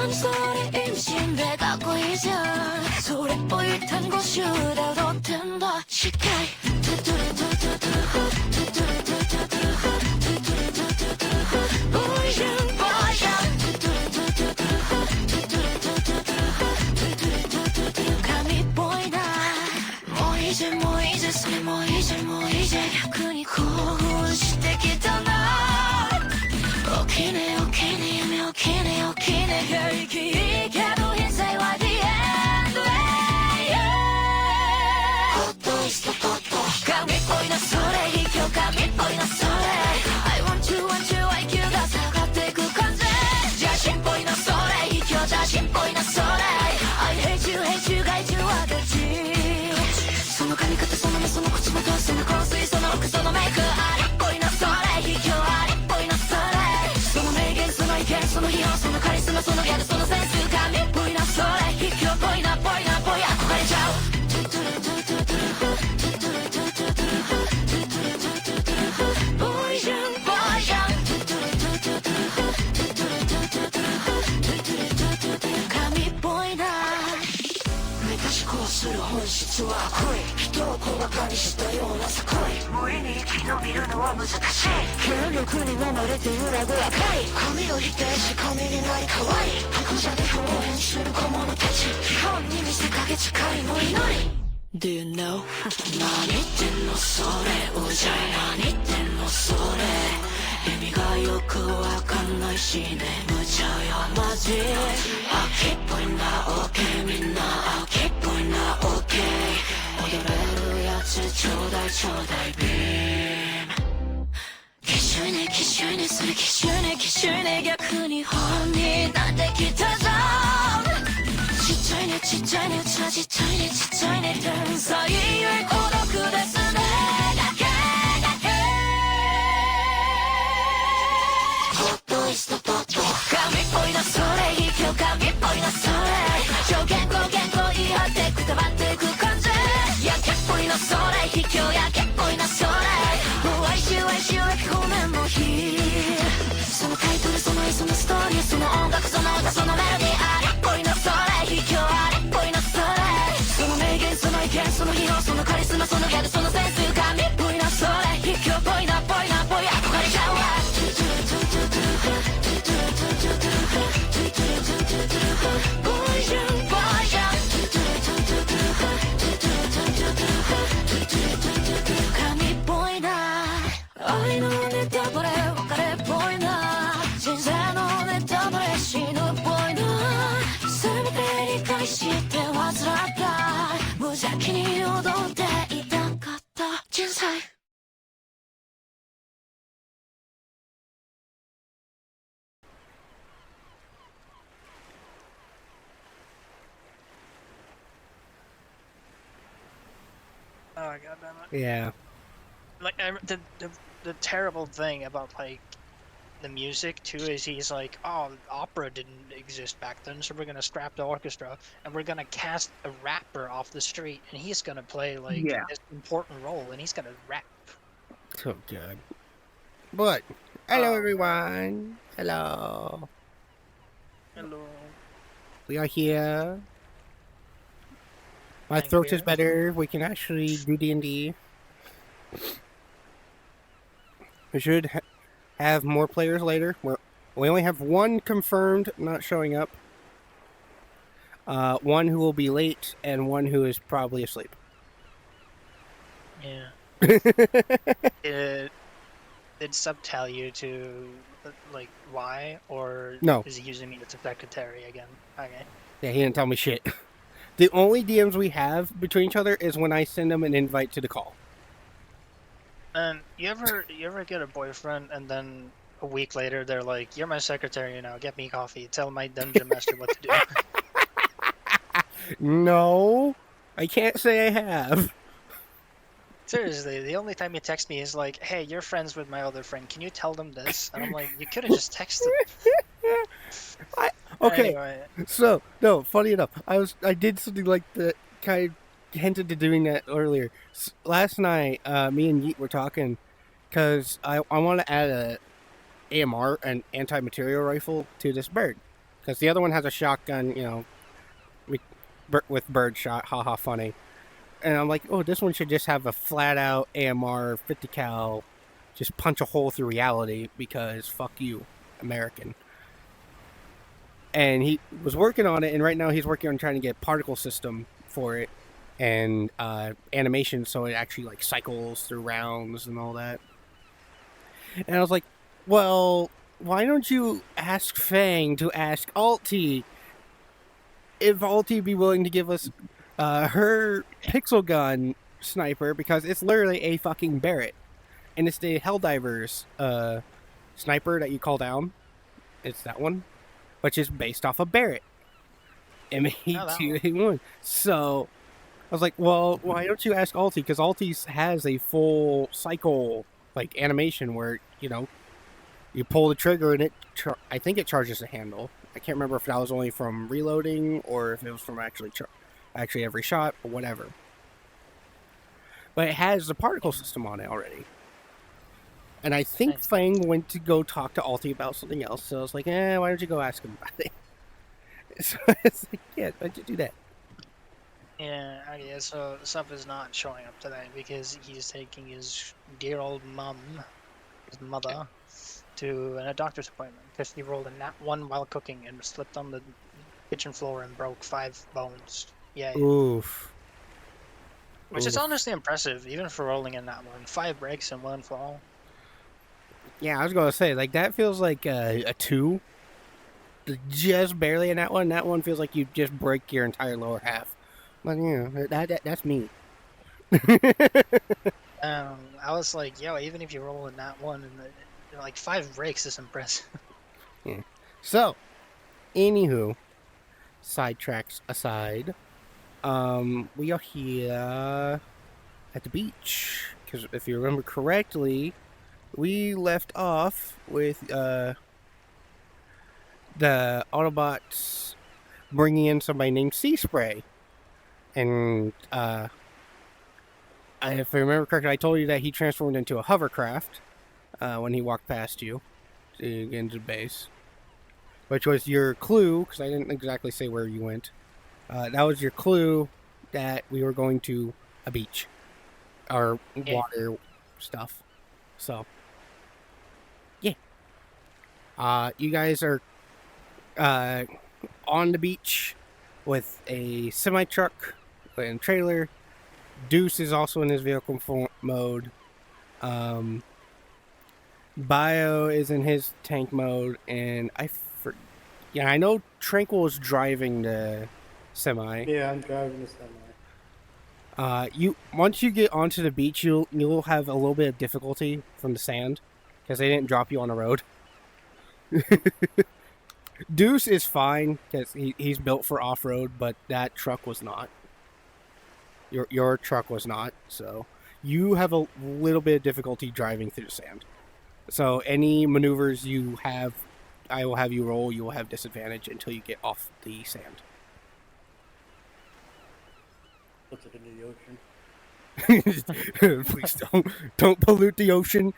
何それ意味深でかっこいいじゃんそれっぽい単語集で踊ってんだしっかりトゥトゥルトゥトゥトゥルフトゥトゥルトゥトゥトゥルフトゥトゥルトゥトゥトゥルフボーイじゃんボーイじゃんトゥトゥルトゥトゥトゥルフトゥトゥルトゥトゥトゥルフトゥトゥルトゥトゥトゥル神っぽいなもういいじゃんもういいじゃんそれもういいじゃんもういいじゃん逆に興奮してきたな起きね起きね夢起きね起きね平気いいけど人生は The endホットイストポット神っぽいなそれ卑怯神っぽいなそれ I want you want you IQ が下がってく感じ邪神っぽいなそれ卑怯邪神っぽいなそれ I hate you hate you 害虫は大事その髪型その目その口元その香水その服そのメイクあれっぽいなそれ卑怯あれっぽいなそれその名言その意見その費用そのカリスマそのギャルそのセンス神っぽいなそれ卑怯っぽいなぽいなぽい憧れちゃうトゥトゥルトゥトゥトゥルフトゥトゥルトゥトゥトゥルフトゥトゥルトゥトゥトゥルフボーイじゃんボーイじゃんトゥトゥルトゥトゥトゥルフトゥトゥルトゥトゥトゥルフトゥトゥルトゥトゥトゥル神っぽいなメタ思考する本質は恋人を小馬鹿にしたような作為無意に生き延びるのは難しい権力に飲まれて揺らぐ赤い神を否定し神になり可愛い箱じゃで表現する小物たち基本に見せかけ誓いの祈り Do you know? 何言ってんのそれうじゃい何言ってんのそれ意味がよくわかんないしね無茶よマジ秋っぽいな OK みんな秋っぽいな OK 踊れるやつちょうだいちょうだいビームきしょいねきしょいねそれきしょいねきしょいね逆に本になってきたぞちっちゃいねちっちゃいねうちはちっちゃいねちっちゃいね天才ゆえ孤独ですねだけホットイストポット神っぽいなそれ卑怯神っぽいなそれ表現語言語言い張ってくたばってく感じやけっぽいなそれ卑怯やけっぽいなそれ哀愁哀愁駅方面の日そのタイトルその絵そのストーリーその音楽その歌そのメロディーあれっぽいなそれ卑怯あれっぽいなそれその名言その意見その費用そのカリスマそのギャルそのセンス神っぽいなそれ卑怯っぽいなぽいなぽい憧れちゃうわトゥトゥルトゥトゥトゥルフトゥトゥルトゥトゥトゥルフトゥトゥルトゥトゥトゥルフボーイじゃんボーイじゃんトゥトゥルトゥトゥトゥルフトゥトゥルトゥトゥトゥルフトゥトゥルトゥトゥトゥル神っぽいな愛のネタバレ別れっぽいな人生のネタバレ死ぬっぽいな全て理解して患った無邪気に踊っていたかった人生Oh my god damn it. Yeah. Like the terrible thing about like the music too is he's like, oh, opera didn't exist back then, so we're gonna scrap the orchestra and we're gonna cast a rapper off the street and he's gonna play like this important role and he's gonna rap. So good. But hello everyone. Hello. Hello. We are here. My Thank throat you. is better. We can actually do D&D. We should have more players later. We only have one confirmed not showing up. One who will be late, and one who is probably asleep. Yeah. Did Sub tell you to like why, or No. is he using me as a secretary again? Okay. Yeah, he didn't tell me shit. The only DMs we have between each other is when I send them an invite to the call. And you ever get a boyfriend and then a week later they're like, "You're my secretary now. Get me coffee. Tell my dungeon master what to do." No, I can't say I have. Seriously, the only time you text me is like, "Hey, you're friends with my other friend. Can you tell them this?" And I'm like, "You could have just texted." Okay, Anyway. so no. Funny enough, I did something like that. Kind of hinted to doing that earlier. Last night, me and Yeet were talking because I want to add a AMR, an anti-material rifle, to this bird because the other one has a shotgun, with bird shot, haha, funny. And I'm like, oh, this one should just have a flat out AMR 50 cal, just punch a hole through reality because fuck you, American. And he was working on it, and right now he's working on trying to get particle system for it and animation so it actually like cycles through rounds and all that. And I was like, well, why don't you ask Fang to ask Alti if Alti be willing to give us her pixel gun sniper, because it's literally a fucking Barrett. And it's the Helldivers sniper that you call down. It's that one, which is based off of Barrett. M8281. So I was like, well, why don't you ask Alti? Because Alti has a full cycle like animation where, you pull the trigger and I think it charges the handle. I can't remember if that was only from reloading or if it was from actually every shot or whatever. But it has the particle system on it already. And I think Fang went to go talk to Alti about something else. So I was like, why don't you go ask him about it? So it's like, yeah, why don't you do that? Yeah, so Sup is not showing up today because he's taking his dear old his mother, to a doctor's appointment because he rolled a nat 1 while cooking and slipped on the kitchen floor and broke 5 bones. Yeah. Oof. Which is honestly impressive, even for rolling in that one. 5 breaks and 1 fall. Yeah, I was going to say, like, that feels like a 2. Just barely in that one. That one feels like you just break your entire lower half. But, that's me. I was like, yo, even if you roll in that one, and like 5 breaks is impressive. Yeah. So, anywho, sidetracks aside, we are here at the beach. Because if you remember correctly, we left off with the Autobots bringing in somebody named Sea Spray. And if I remember correctly, I told you that he transformed into a hovercraft when he walked past you to get into the base. Which was your clue, because I didn't exactly say where you went. That was your clue that we were going to a beach. Or water stuff. So, yeah. You guys are on the beach with a semi-truck and trailer. Deuce is also in his vehicle mode. Bio is in his tank mode, and I know Tranquil is driving the semi. Yeah, I'm driving the semi. Once you get onto the beach, you'll have a little bit of difficulty from the sand because they didn't drop you on the road. Deuce is fine because he's built for off-road, but that truck was not. Your truck was not, so you have a little bit of difficulty driving through the sand. So any maneuvers you have, I will have you roll. You will have disadvantage until you get off the sand. What's it in the ocean? Please don't pollute the ocean.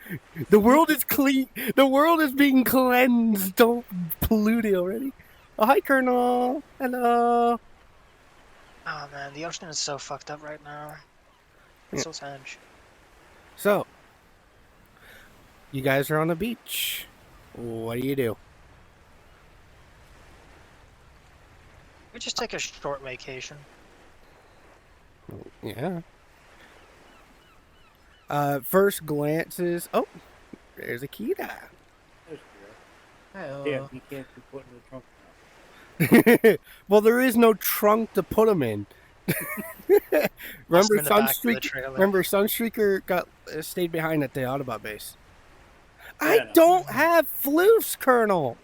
The world is clean. The world is being cleansed. Don't pollute it already. Oh, hi, Colonel. Hello. Oh man, the ocean is so fucked up right now. It's so sad. So, you guys are on the beach. What do you do? We just take a short vacation. Yeah. First glances. Oh, there's Akita. There's Hello. Yeah, you can't be put in the trunk now. Well, there is no trunk to put them in. Remember, Sunstreaker got stayed behind at the Autobot base. Yeah, I don't have floofs, Colonel.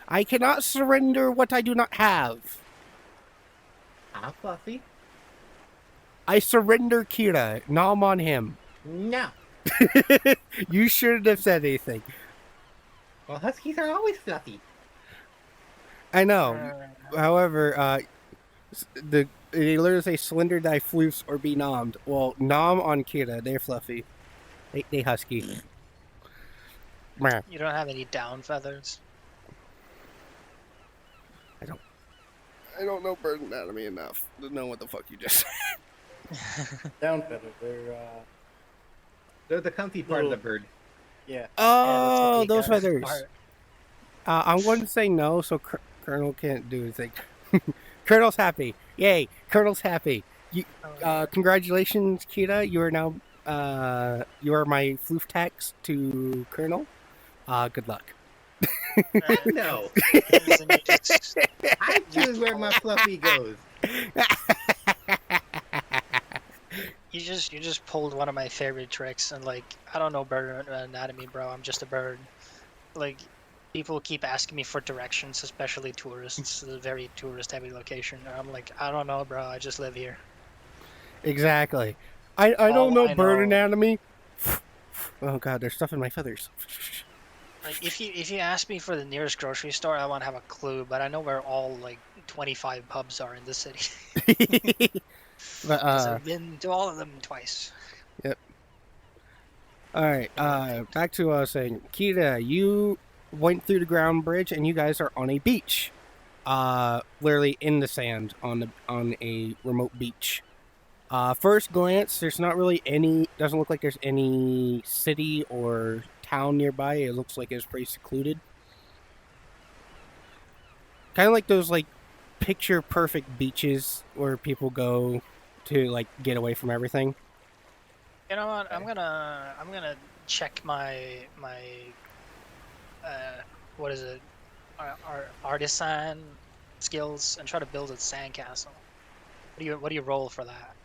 I cannot surrender what I do not have. How fluffy? I surrender Kira. Nom on him. No. You shouldn't have said anything. Well, Huskies are always fluffy. I know. However, they literally say slender die floofs or be nommed. Well, nom on Kira. They're fluffy. They husky. Meh. You don't have any down feathers? I don't know bird anatomy enough to know what the fuck you just said. Down feather. They're the comfy part of the Little- bird. Yeah. Oh, Yeah, those that's the feathers. part. I'm going to say no, so Colonel can't do anything. Colonel's happy. Yay, Colonel's happy. You, Oh, yeah. congratulations, Kita. You are now, you are my floof tax to Colonel. Good luck. No. Isn't it just- I choose where my fluffy goes. you just pulled one of my favorite tricks, and like I don't know bird anatomy, bro. I'm just a bird. Like people keep asking me for directions, especially tourists. It's a very tourist-heavy location. And I'm like, I don't know, bro. I just live here. Exactly. I All don't know I bird know- anatomy. Oh god, there's stuff in my feathers. Like if you ask me for the nearest grocery store, I won't have a clue. But I know where all like 25 pubs are in the city. But 'Cause I've been to all of them twice. all right. Back to what I was saying. Kita, you went through the ground bridge, and you guys are on a beach. Literally in the sand on a remote beach. First glance, there's not really any. Doesn't look like there's any city or town nearby. It looks like it's pretty secluded. Kind of like those like picture perfect beaches where people go to like get away from everything. You know what? I'm gonna check my what is it? Our artisan skills and try to build a sandcastle. What do you roll for that?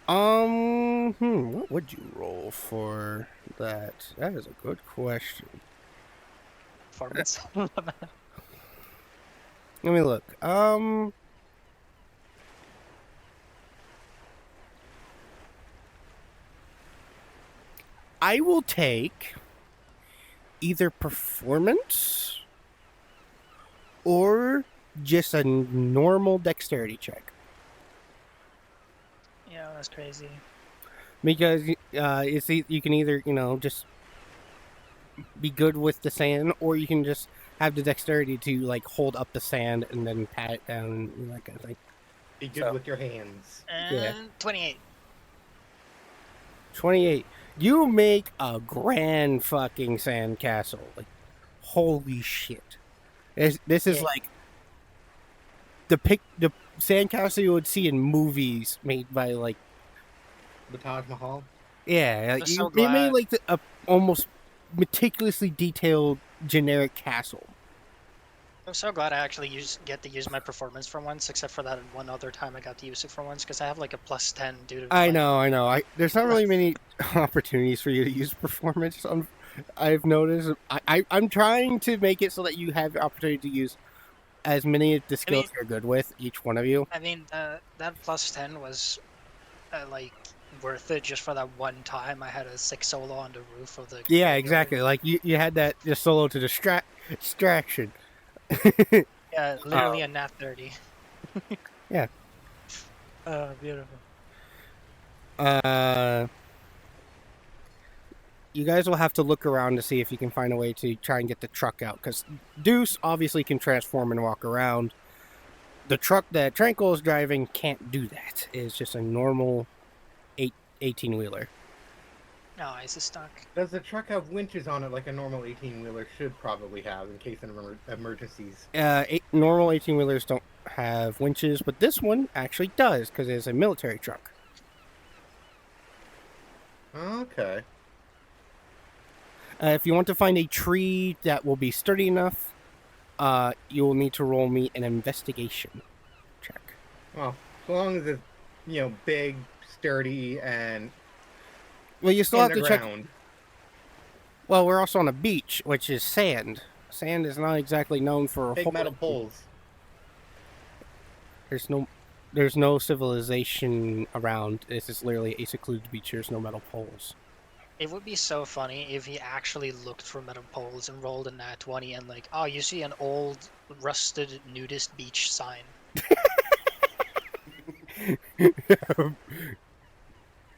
What would you roll for that? That is a good question. Performance. Let me look. I will take either performance or just a normal dexterity check. Yeah, that's crazy. Because you can either, just be good with the sand, or you can just have the dexterity to like hold up the sand and then pat it down and that kind of thing. Be good with your hands. And 28. 28. You make a grand fucking sand castle. Like, holy shit. This is Yeah. like the sand castle you would see in movies made by like, The Taj Mahal. yeah, I'm so they made glad. like a almost meticulously detailed generic castle. I'm so glad I actually get to use my performance for once, except for that one other time I got to use it for once, because I have like a +10 due to. I like, know. There's not really many opportunities for you to use performance. I've noticed. I'm trying to make it so that you have the opportunity to use as many of the skills you're good with, each one of you. I mean, that +10 was like worth it just for that one time I had a 6 solo on the roof of the. Yeah, graveyard. exactly. Like you had that just solo to distraction. Yeah, literally a nat 30. Yeah. Beautiful. You guys will have to look around to see if you can find a way to try and get the truck out, because Deuce obviously can transform and walk around. The truck that Tranquil is driving can't do that. It's just a normal 18-wheeler. No, ice is stuck. Does the truck have winches on it like a normal 18-wheeler should probably have in case of emergencies? Normal 18-wheelers don't have winches, but this one actually does, because it's a military truck. Okay. If you want to find a tree that will be sturdy enough, you will need to roll me an investigation check. Well, as long as it's, big, sturdy, and Well, you still in have the to check. ground. Well, we're also on a beach, which is sand. Sand is not exactly known for a Big whole metal poles. There's no civilization around. This is literally a secluded beach. There's no metal poles. It would be so funny if he actually looked for metal poles and rolled a nat 20 and like, oh, you see an old rusted nudist beach sign.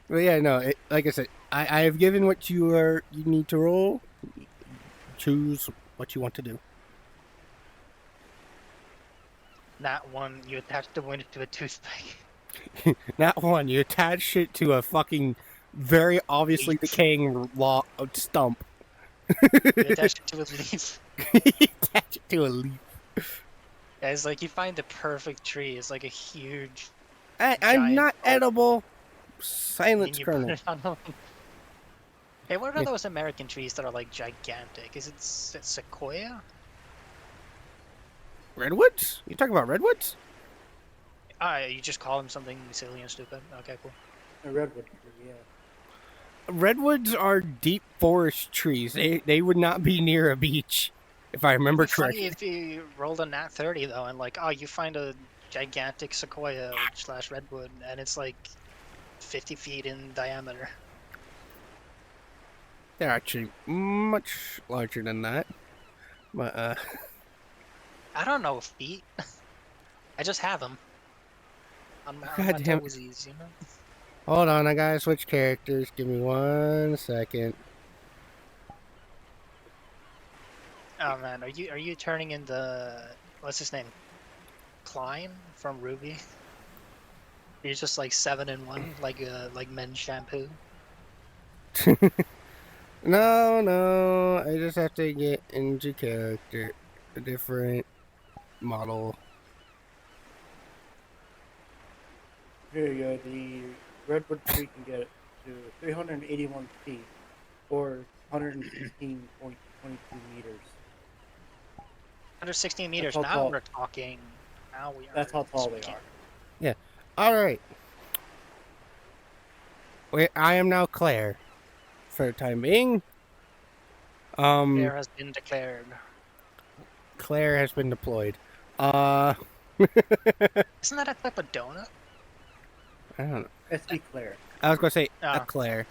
But yeah, no. Like I said, I have given what you need to roll. choose what you want to do. Not one, you attach the wind to a toothpick. Not one. You attach it to a fucking very obviously Leaf. decaying stump. You attach it to a leaf. Attach it to a leaf. Yeah, it's like you find the perfect tree. It's like a huge I'm giant not oak, edible. and Silence you kernel. put it on a... Hey, what are Yeah. those American trees that are like gigantic? Is it sequoia? Redwoods? You talking about redwoods? Ah, you just call them something silly and stupid. Okay, cool. A redwood tree, yeah. Redwoods are deep forest trees. They would not be near a beach, if I remember It'd be funny correctly. if you rolled a nat 30 though, and like, oh, you find a gigantic sequoia / redwood, and it's like 50 feet in diameter. They're actually much larger than that. But I don't know feet. I just have them on my God damn it. toesies, you know. Hold on, I gotta switch characters. Give me 1 second. Oh man, are you turning into what's his name? Klein from Ruby? You're just like 7 in 1, like men's shampoo. No, I just have to get into character. A different model. Here you go. The redwood tree can get to 381 feet, or 116.22 meters. 116 meters. how Now tall- we're talking. Now we are. That's how tall they speaking. are. Alright. I am now Claire. For the time being. There has been declared. Claire has been deployed. Isn't that a type of donut? I don't know. S.E. Claire. I was gonna say Oh. Claire.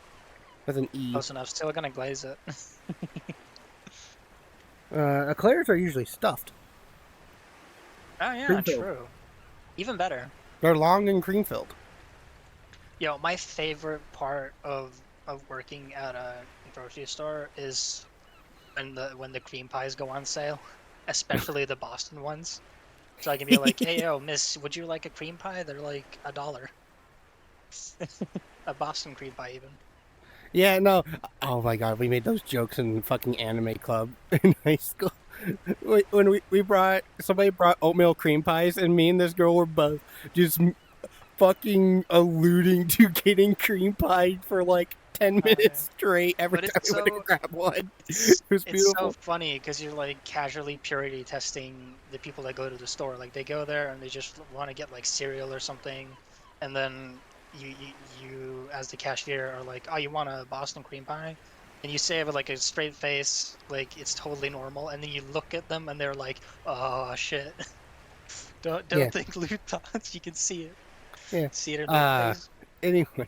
With an E. Close enough. Still gonna glaze it. Eclairs are usually stuffed. Oh yeah, Cream-filled. true. Even better. They're long and cream filled. Yo, my favorite part of working at a grocery store is when the cream pies go on sale, especially the Boston ones. So I can be like, "Hey, yo, miss, would you like a cream pie?" They're like $1. A Boston cream pie, even. Yeah, no. Oh my god, we made those jokes in fucking anime club in high school. When somebody brought oatmeal cream pies, and me and this girl were both just fucking alluding to getting cream pie for like 10 minutes straight every But time it's we went to so- grab one. It's, It was it's beautiful. so funny because you're like casually purity testing the people that go to the store. Like they go there and they just want to get like cereal or something, and then you as the cashier are like, "Oh, you want a Boston cream pie?" And you say it with like a straight face, like it's totally normal, and then you look at them and they're like, "Oh shit." Don't Yeah. think loot thoughts. You can see it. Yeah. See it in their face. Anyways,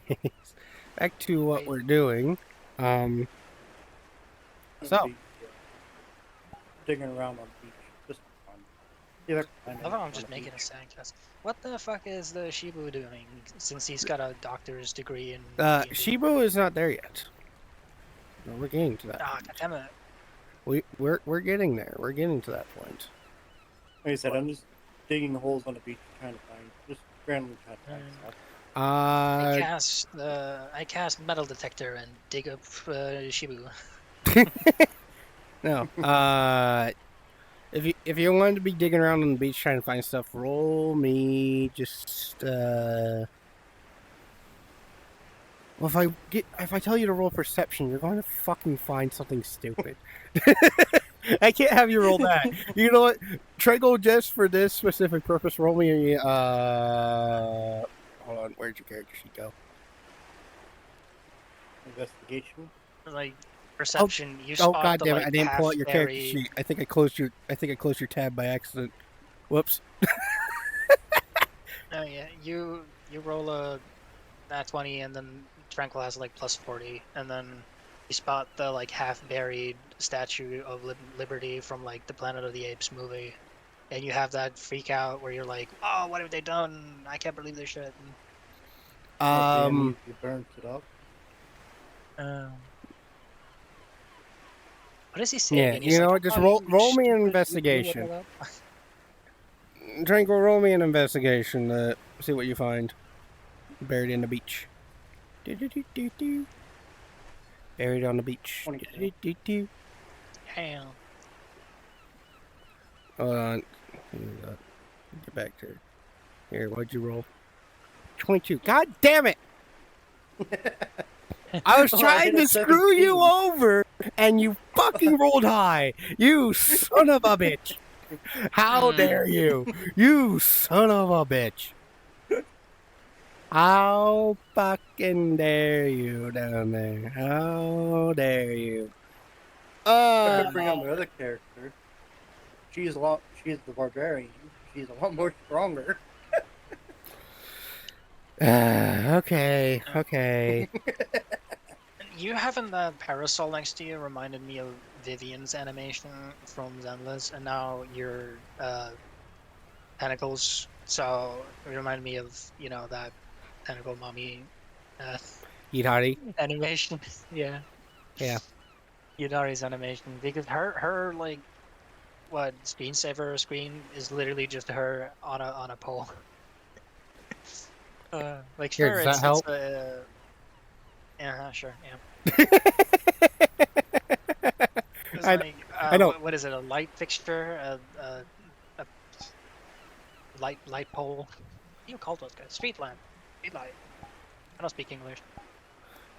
back to what Wait. we're doing. On the So. beach, yeah. Digging around on the beach. Just for fun. Yeah, I love how I'm just making a sandcastle. What the fuck is the Shibu doing? Since he's got a doctor's degree in. D&D? Shibu is not there yet. No, we're getting to that. Ah, point. goddammit. We're getting there. We're getting to that point. Like I said, I'm just digging holes on the beach, trying to find, just randomly trying to find stuff. I cast metal detector and dig up Shibu. No. If you wanted to be digging around on the beach trying to find stuff, roll me just Well, if I tell you to roll perception, you're going to fucking find something stupid. I can't have you roll that. You know what? Trigo, just for this specific purpose, roll me. Hold on. Where'd your character sheet go? Investigation. Like perception, you Oh spot god the, damn it! like, I didn't pull out your character half-buried- sheet. I think I closed your tab by accident. Whoops. Oh yeah, you roll a nat 20 and then Tranquil has like plus 40, and then you spot the like half-buried statue of Liberty from like the Planet of the Apes movie, and you have that freak out where you're like, "Oh, what have they done? I can't believe this shit." You burnt it up. What is he saying? Yeah, And he's you know like, what? Just "Oh, roll you me an stupid, you investigation. blah, blah, blah." Tranquil, roll me an investigation to see what you find. Buried in the beach. Do-do-do-do-do. Buried on the beach. 22. Do-do-do-do. Damn. Hold on. Get back to here. What'd you roll? 22. God damn it! I was Oh, I trying hit a to screw you 17. over, and you fucking rolled high. You son of a bitch! How dare you? You son of a bitch! How fucking dare you down there? How dare you? I could bring out my other character. She's the barbarian. She's a lot more stronger. Okay. You having that parasol next to you reminded me of Vivian's animation from Zenless, and now your tentacles. So it reminded me of that tentacle mommy Yidari. animation. Yeah, Yeah. Yudari's animation, because her like what screensaver screen is literally just her on a pole. Like Here, sure, does that help? Yeah, sure, yeah. It's I, like I know. what is it? A light fixture, a light pole. What do you call those guys? Street lamp, street light. I don't speak English.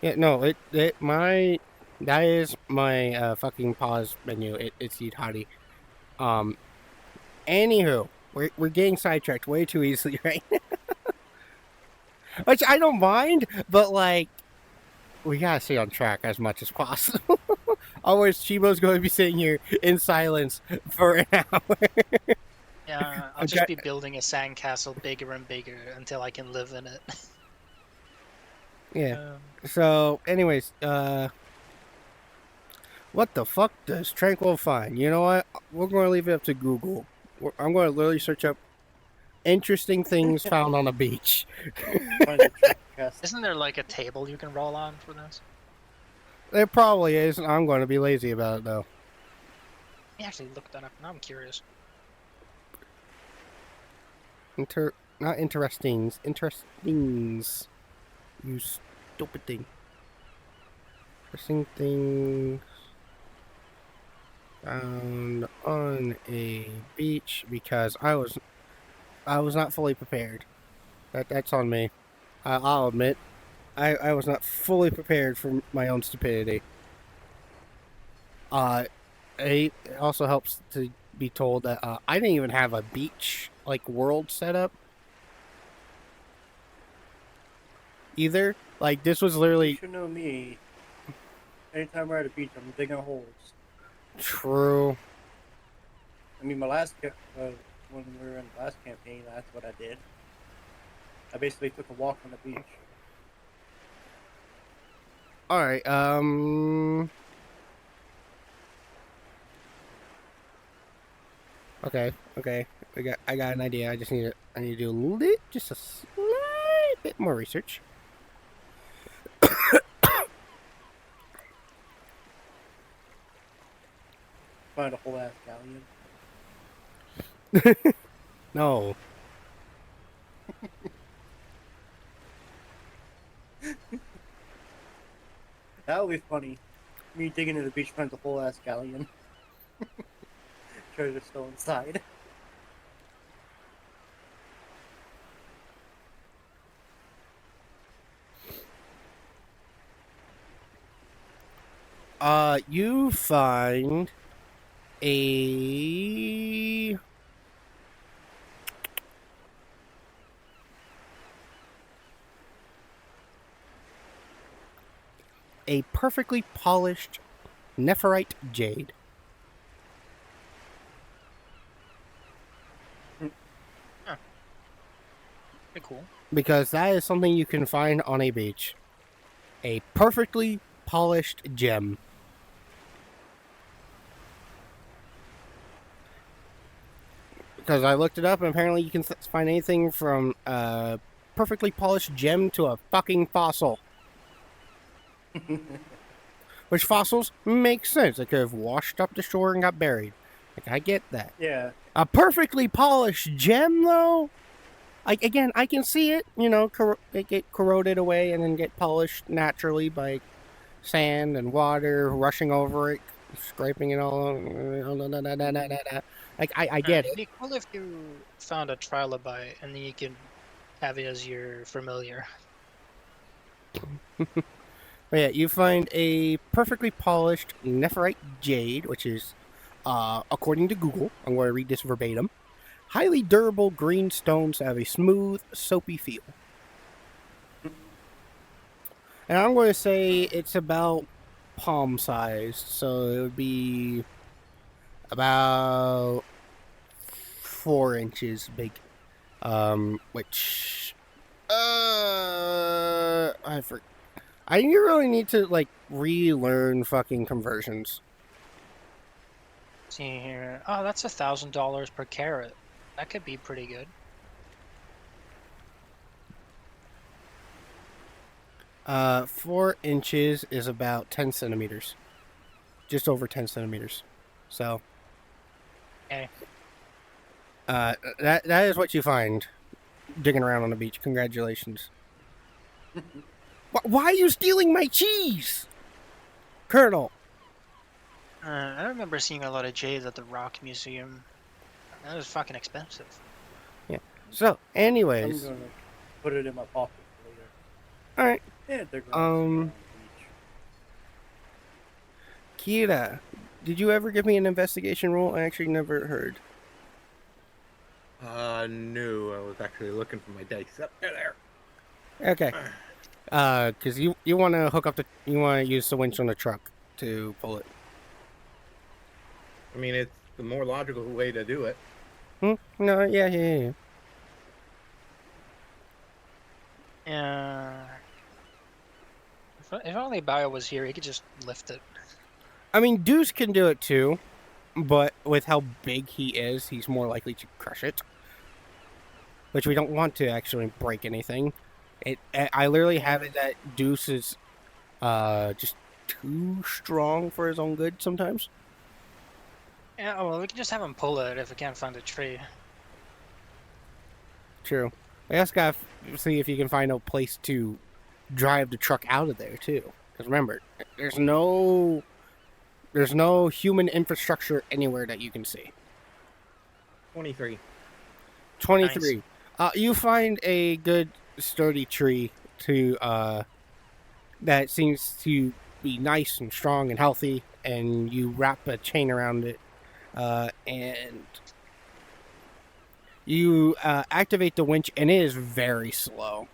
Yeah, no, that is my fucking pause menu. It's Yidari. Anywho, we're getting sidetracked way too easily, right? Which I don't mind, but like, we gotta stay on track as much as possible. Otherwise, Chibo's going to be sitting here in silence for an hour. Yeah, I'll just be building a sandcastle bigger and bigger until I can live in it. Yeah. So, anyways, what the fuck does Tranquil find? You know what? We're going to leave it up to Google. I'm going to literally search up interesting things found on a beach. Find the trick chest. Isn't there like a table you can roll on for this? There probably is. I'm going to be lazy about it, though. I actually looked that up. Now I'm curious. Not interestings. Interestings. You stupid thing. Interesting things found on a beach because I was not fully prepared. That's on me. I'll admit, I was not fully prepared for my own stupidity. It also helps to be told that I didn't even have a beach like world set up either. Like this was You literally should know me. Anytime we're at a beach, I'm digging holes. true. I mean, when we were in the last campaign, that's what I did. I basically took a walk on the beach. All right. Okay. I got an idea. I need to do just a slight bit more research. Find a whole ass galleon. No. That would be funny. Me digging into the beach finds a whole ass galleon. Treasure still inside. You find a perfectly polished nephrite jade. Pretty cool. Because that is something you can find on a beach. A perfectly polished gem. Because I looked it up and apparently you can find anything from a perfectly polished gem to a fucking fossil. Which fossils make sense. They could have washed up the shore and got buried. Like, I get that. Yeah. A perfectly polished gem, though? Like, again, I can see it, it get corroded away and then get polished naturally by sand and water rushing over it, scraping it all. Like, I get It'd it. be cool if you found a trilobite and then you can have it as your familiar. But yeah, you find a perfectly polished nephrite jade, which is, according to Google, I'm going to read this verbatim, highly durable green stones have a smooth, soapy feel. And I'm going to say it's about palm sized, so it would be about 4 inches big. Which, I really need to, like, relearn fucking conversions. See here. Oh, that's $1,000 per carat. That could be pretty good. 4 inches is about 10 centimeters. Just over 10 centimeters. So, Okay. that is what you find digging around on the beach. Congratulations. Why are you stealing my cheese? Colonel. I remember seeing a lot of jades at the Rock Museum. That was fucking expensive. So, I'm anyways. gonna put it in my pocket later. Alright. Yeah, they're going on the beach. Kira, did you ever give me an investigation roll? I actually never heard. No, I was actually looking for my dice. Up there. Okay. Because you want to you want to use the winch on the truck to pull it. I mean, it's the more logical way to do it. No, yeah. Yeah. If only Bio was here, he could just lift it. I mean, Deuce can do it too, but with how big he is, he's more likely to crush it. Which we don't want to actually break anything. I literally have it that Deuce is just too strong for his own good sometimes. Yeah, well, we can just have him pull it if we can't find a tree. True. I just gotta see if you can find a place to drive the truck out of there too. Because remember, there's no human infrastructure anywhere that you can see. 23. 23. You find a good sturdy tree to that seems to be nice and strong and healthy, and you wrap a chain around it, and you activate the winch, and it is very slow.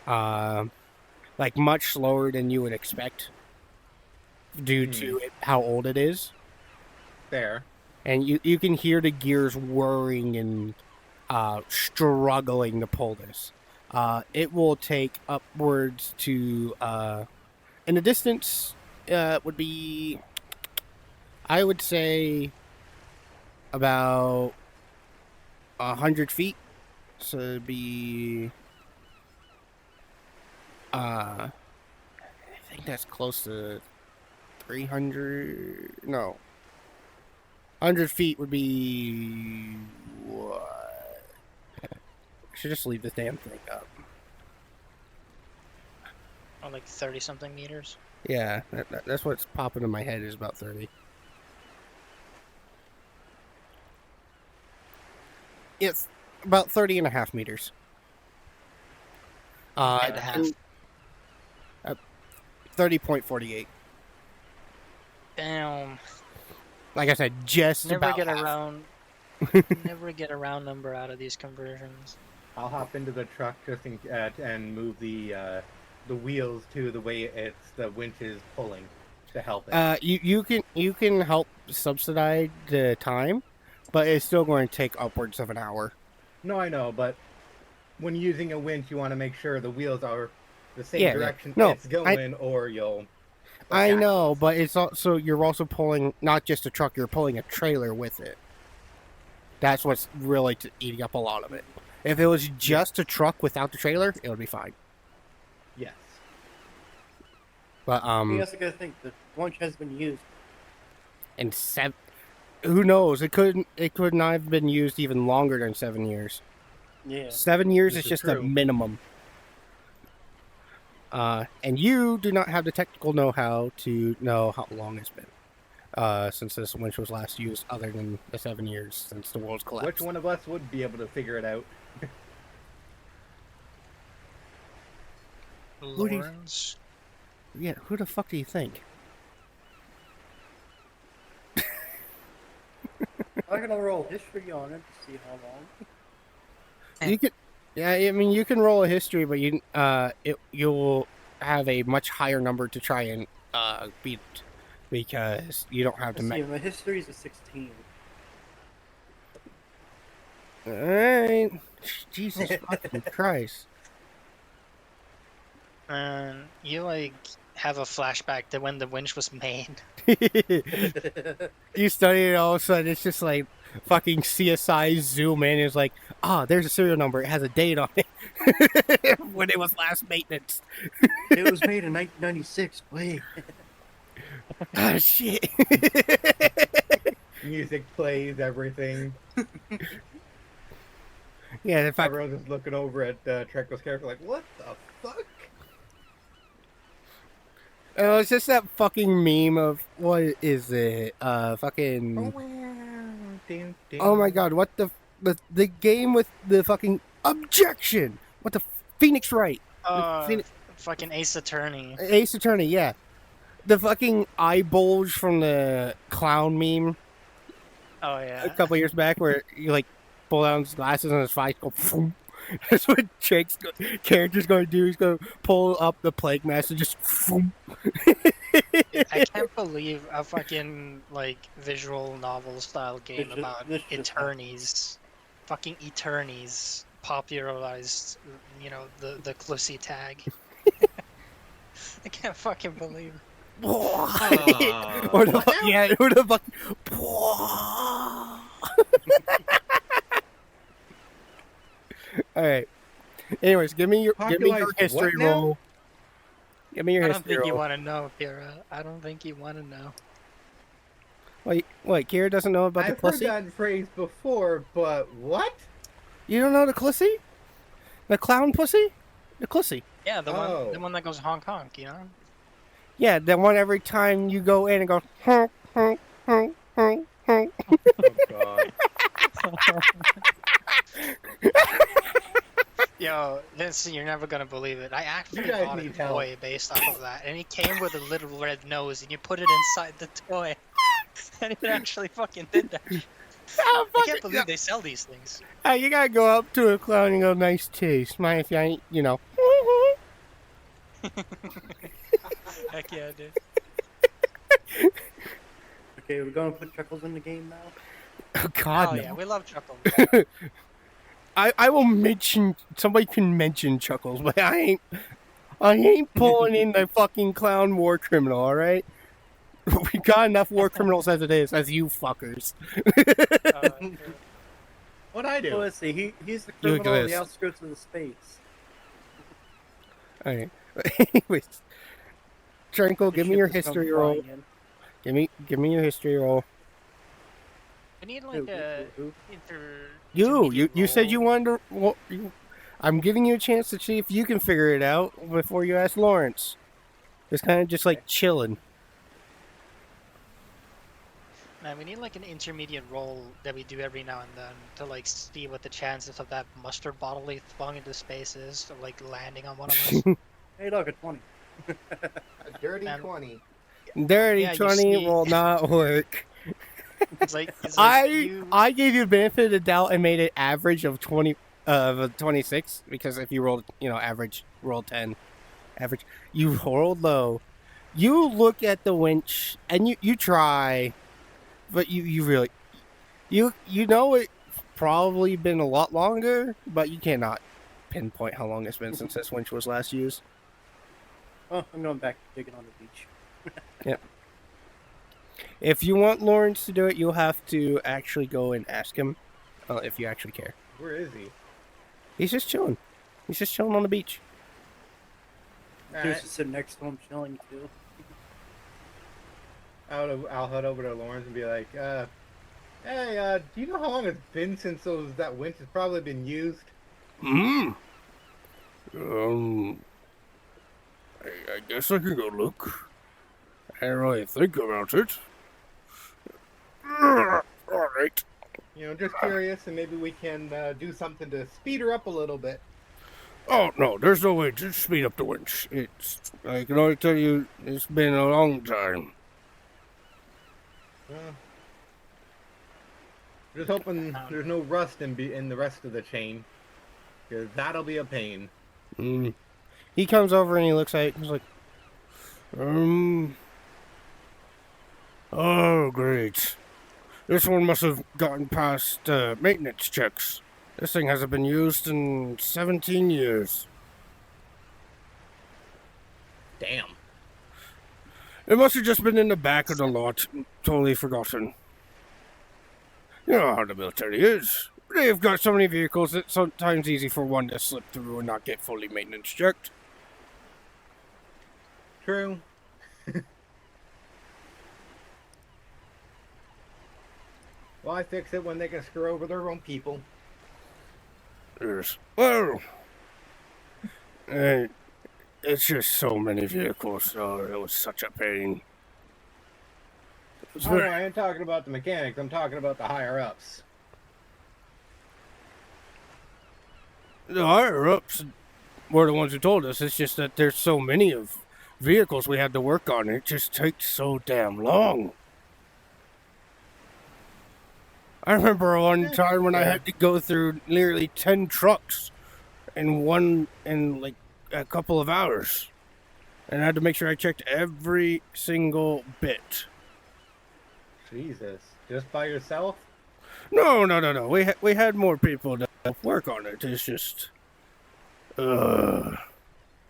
Like much slower than you would expect due to how old it is. There. And you can hear the gears whirring and struggling to pull this. It will take upwards to, in the distance, would be, I would say, about 100 feet. So it'd be, I think that's close to 300, no. 100 feet would be, what? I should just leave this damn thing up. Oh, like 30-something meters? Yeah, that's what's popping in my head is about 30. It's about 30 and a half meters. And a half. 30.48. Damn. Like I said, just Never about get half. a round. Never get a round number out of these conversions. I'll hop into the truck just and move the wheels to the way the winch is pulling to help it. You can help subsidize the time, but it's still going to take upwards of an hour. No, I know, but when using a winch, you want to make sure the wheels are the same Yeah, direction no, it's going, or you'll. I know, but it's also you're also pulling not just a truck; you're pulling a trailer with it. That's what's really eating up a lot of it. If it was just a truck without the trailer, it would be fine. Yes. But You also gotta think the winch has been used. and who knows? It could not have been used even longer than 7 years. Yeah. 7 years This is is just a true. minimum. And you do not have the technical know-how to know how long it's been since this winch was last used, other than the 7 years since the world's collapsed. Which one of us would be able to figure it out? Who do you- Lawrence. Yeah, who the fuck do you think? I'm gonna roll history on it to see how long. You could, yeah. I mean, you can roll a history, but you'll have a much higher number to try and beat it because you don't have Let's to. see, my history is a 16. All right, Jesus fucking Christ. You like have a flashback to when the winch was made. You study it, all of a sudden it's just like fucking CSI zoom in. It's like, there's a serial number. It has a date on it when it was last maintenance. It was made in 1996. Wait. Ah, shit. Music plays, everything. Yeah, in fact, Everyone's just looking over at Treco's character like, what the fuck? it's just that fucking meme of what is it? Fucking. Oh my god, what the game with the fucking objection? What the Phoenix Wright? Fucking Ace Attorney. Ace Attorney, yeah. The fucking eye bulge from the clown meme Oh a yeah. couple years back where you like pull down his glasses and his face go phoom. That's what Jake's character's going to do. He's going to pull up the plague mask and just phoom. I can't believe a fucking like visual novel style game This about just attorneys, fucking attorneys popularized, the Clussy tag. I can't fucking believe. Or the yeah, or the fuck. All right. Anyways, give me your Popularized history what now? roll. Give me your I don't history think you roll. want to know, Kira. I don't think you want to know. Wait, Kira doesn't know about the I've heard Clussy? that phrase before, but what? You don't know the Clussy? The clown pussy? The Clussy. Yeah, the Oh. one that goes honk honk, you know. Yeah, the one every time you go in and go honk, honk, honk, honk, honk. Oh god. Yo, listen, you're never gonna believe it. I actually You guys bought a need help. toy based off of that, and it came with a little red nose, and you put it inside the toy, and it actually fucking did that. Oh, I fuck can't it. believe they sell these things. Hey, you gotta go up to a clown and go, nice taste. Mind if you ain't, Heck yeah, dude. Okay, we're gonna put Chuckles in the game now. Oh, God, Oh no. yeah, we love Chuckles. I will mention, somebody can mention Chuckles, but I ain't pulling in the fucking clown war criminal, alright? We got enough war criminals as it is, as you fuckers. What'd I Well, do? let's see. He's the You look criminal at on the this. outskirts of the space. Alright. Anyways. Tranquil, give me your Ship has come history roll. flying in. Give me your history roll. We need Who, like a who? You said you wanted to. Well, I'm giving you a chance to see if you can figure it out before you ask Lawrence. It's kind of just like chilling. Man, we need like an intermediate roll that we do every now and then to like see what the chances of that mustard bottle we flung into space is, of like landing on one of us. Hey, look, a 20. A dirty Man. 20. Dirty Yeah, you 20 see- will not work. It's like you... I gave you the benefit of the doubt and made it average of 26 because if you rolled, average, roll 10, average, you rolled low. You look at the winch and you try, but you really, you know it probably been a lot longer, but you cannot pinpoint how long it's been since this winch was last used. Oh, I'm going back to digging on the beach. Yep. If you want Lawrence to do it, you'll have to actually go and ask him if you actually care. Where is he? He's just chilling. He's just chilling on the beach. He was Alright. just sitting next to him, chilling too. I'll head over to Lawrence and be like, hey, do you know how long it's been since that winch has probably been used? Hmm. I guess I can go look. I didn't really think about it. All right. You know, just curious, and maybe we can do something to speed her up a little bit. Oh no, there's no way to speed up the winch. I can only tell you, it's been a long time. Just hoping there's no rust in the rest of the chain, because that'll be a pain. He comes over and he looks at it. He's like, oh great. This one must have gotten past maintenance checks. This thing hasn't been used in 17 years. Damn. It must have just been in the back of the lot. Totally forgotten. You know how the military is. They've got so many vehicles that it's sometimes easy for one to slip through and not get fully maintenance checked. True. Why fix it when they can screw over their own people? Yes. Well, it's just so many vehicles. Oh, it was such a pain. Oh, no, I ain't talking about the mechanics. I'm talking about the higher-ups. The higher-ups were the ones who told us. It's just that there's so many of vehicles we had to work on. It just takes so damn long. I remember one time when I had to go through nearly 10 trucks in like a couple of hours. And I had to make sure I checked every single bit. Jesus. Just by yourself? No. We had more people to work on it. It's just... No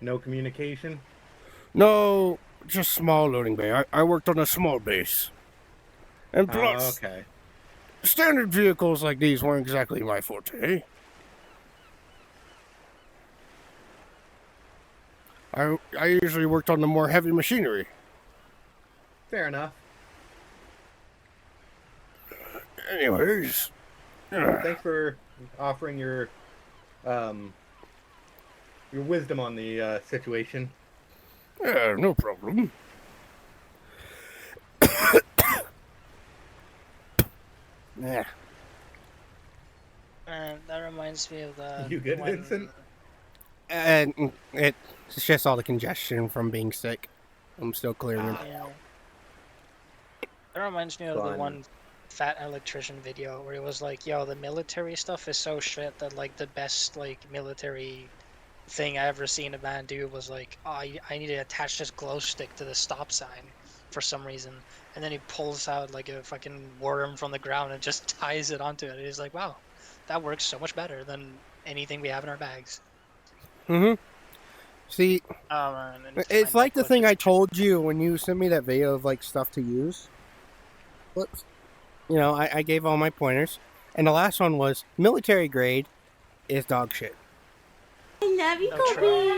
communication? No, just small loading bay. I worked on a small base. And plus, okay. standard vehicles like these weren't exactly my forte. I usually worked on the more heavy machinery. Fair enough. Anyways. Thanks for offering your wisdom on the situation. Yeah, no problem. Yeah. That reminds me of the. You good, when- Vincent? And it's just all the congestion from being sick. I'm still clearing it. Yeah. That reminds me of the Fun. one fat electrician video where it was like, yo, the military stuff is so shit that like the best like military thing I ever seen a man do was like, oh, I need to attach this glow stick to the stop sign for some reason. And then he pulls out like a fucking worm from the ground and just ties it onto it. He's like, wow, that works so much better than anything we have in our bags. Mm-hmm. See, Oh, man, and it's find like that the clip. thing It's I told you when you sent me that video of like stuff to use. Whoops. You know, I gave all my pointers. And the last one was military grade is dog shit. I love you, Kobe.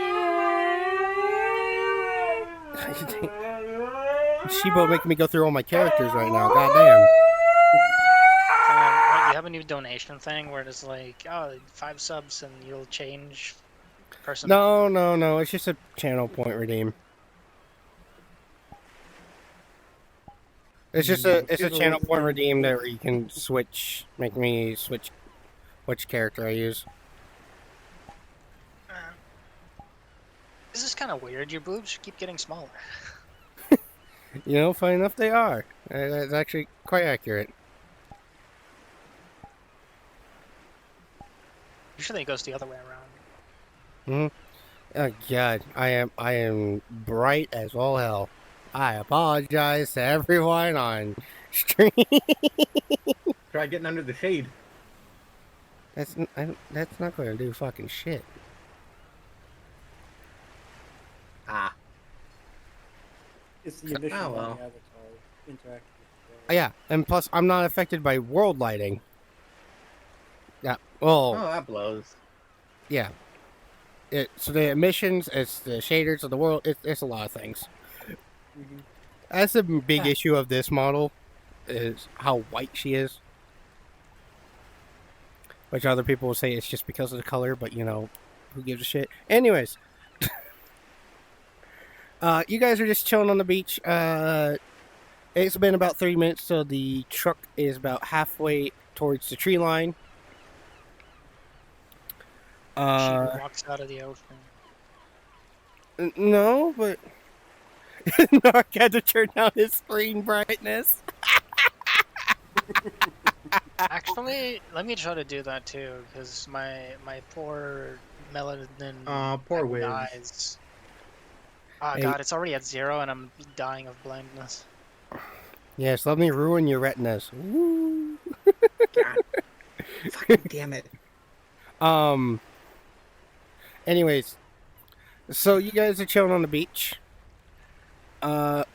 Shibo making me go through all my characters right now. Goddamn. You have a new donation thing where it's like, oh, 5 subs and you'll change person. No. It's just a channel point redeem. It's just a channel point redeem that you can make me switch which character I use. This is kind of weird. Your boobs keep getting smaller. You know, funny enough, they are. That's actually quite accurate. Usually it goes the other way around. Oh God, I am bright as all hell. I apologize to everyone on stream. Try getting under the shade. That's not going to do fucking shit. Ah. It's the initial Oh, well. one, yeah, that's all interactive. Yeah, and plus I'm not affected by world lighting. Yeah. Well, Oh, that blows. yeah. So the emissions, it's the shaders of the world. It's a lot of things. Mhm. That's the big issue of this model, is how white she is. Which other people will say it's just because of the color, but you know, who gives a shit? Anyways, you guys are just chilling on the beach. It's been about 30 minutes, so the truck is about halfway towards the tree line. She walks out of the ocean. No, but Narc had to turn down his screen brightness. Actually, let me try to do that too, because my poor melanin Poor Wiz. eyes. Oh Hey. god, it's already at 0 and I'm dying of blindness. Yes, let me ruin your retinas. Woo. God. Fucking damn it. Anyways, so you guys are chilling on the beach. It's a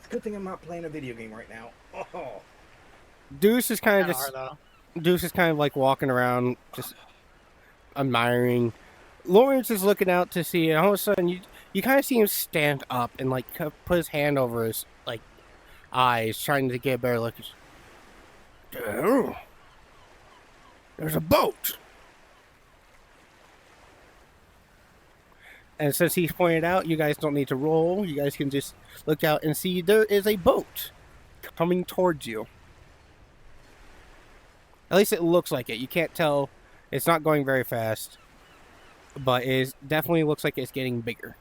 good thing I'm not playing a video game right now. Oh. Deuce is kind of Kinda just hard, though. Deuce is kind of like walking around, just admiring. Lawrence is looking out to see, and all of a sudden you kind of see him stand up and like put his hand over his like eyes, trying to get a better look. Damn, there's a boat. And since he's pointed out, you guys don't need to roll. You guys can just look out and see there is a boat coming towards you. At least it looks like it. You can't tell. It's not going very fast. But it definitely looks like it's getting bigger.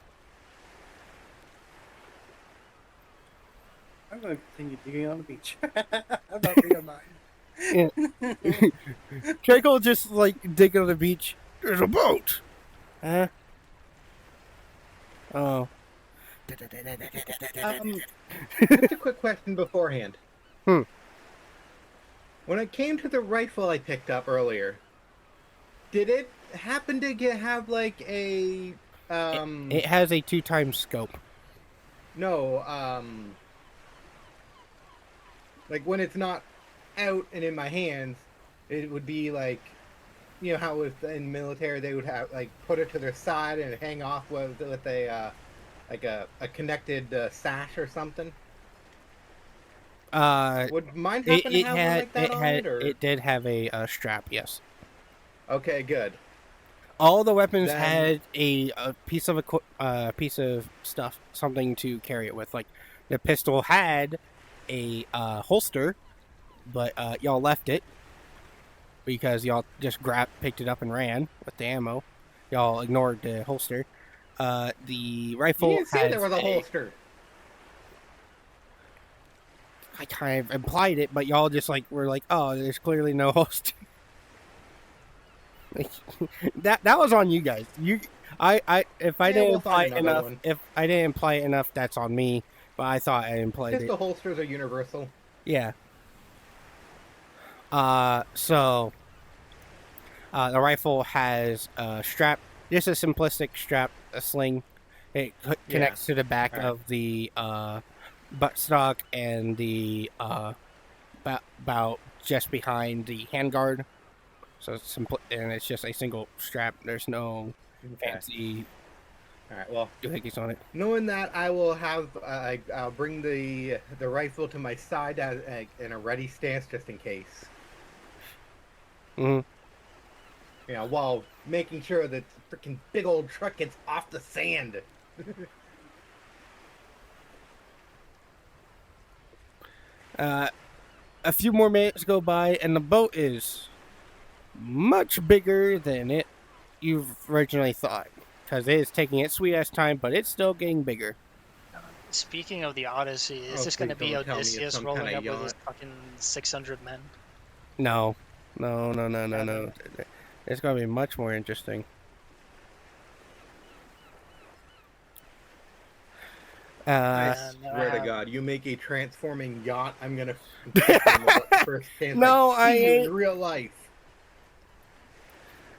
I'm going to continue digging on the beach. I'm not reading mine. Draco just like digging on the beach. There's a boat. Huh? Oh. Just a quick question beforehand. Hmm. When it came to the rifle I picked up earlier, did it happen to have like a It has a 2x scope. no, like when it's not out and in my hands, it would be like, you know how with in military they would have like put it to their side and hang off with a like a connected sash or something. Would mine happen to have one like that on it, or? It did have a strap, yes. Okay, good. All the weapons Then- had a piece of stuff, something to carry it with. Like the pistol had a holster, but y'all left it because y'all just picked it up and ran with the ammo. Y'all ignored the holster. The rifle You didn't say there was a holster. I kind of implied it, but y'all just like were like, "Oh, there's clearly no holster." that was on you guys. If I didn't we'll imply find it another enough, one. if I didn't imply it enough, that's on me. But I thought I implied Pistol it. holsters are universal. Yeah. So the rifle has a strap, just a simplistic strap, a sling. It connects to the back Alright. of the buttstock and the about just behind the handguard. So it's and it's just a single strap. There's no Okay. fancy All right. Well, doohickeys on it. knowing that, I will have I'll bring the rifle to my side in a ready stance just in case. Mhm. You know, while making sure that the freaking big old truck gets off the sand. A few more minutes go by, and the boat is much bigger than you've originally thought. Because it is taking its sweet ass time, but it's still getting bigger. Speaking of the Odyssey, is Oh, this going to please be don't tell me it's Odysseus some rolling kinda up with his yacht. fucking 600 men? No. It's going to be much more interesting. I And, swear to God, you make a transforming yacht, I'm gonna first chance No, I I see you ain't. in real life.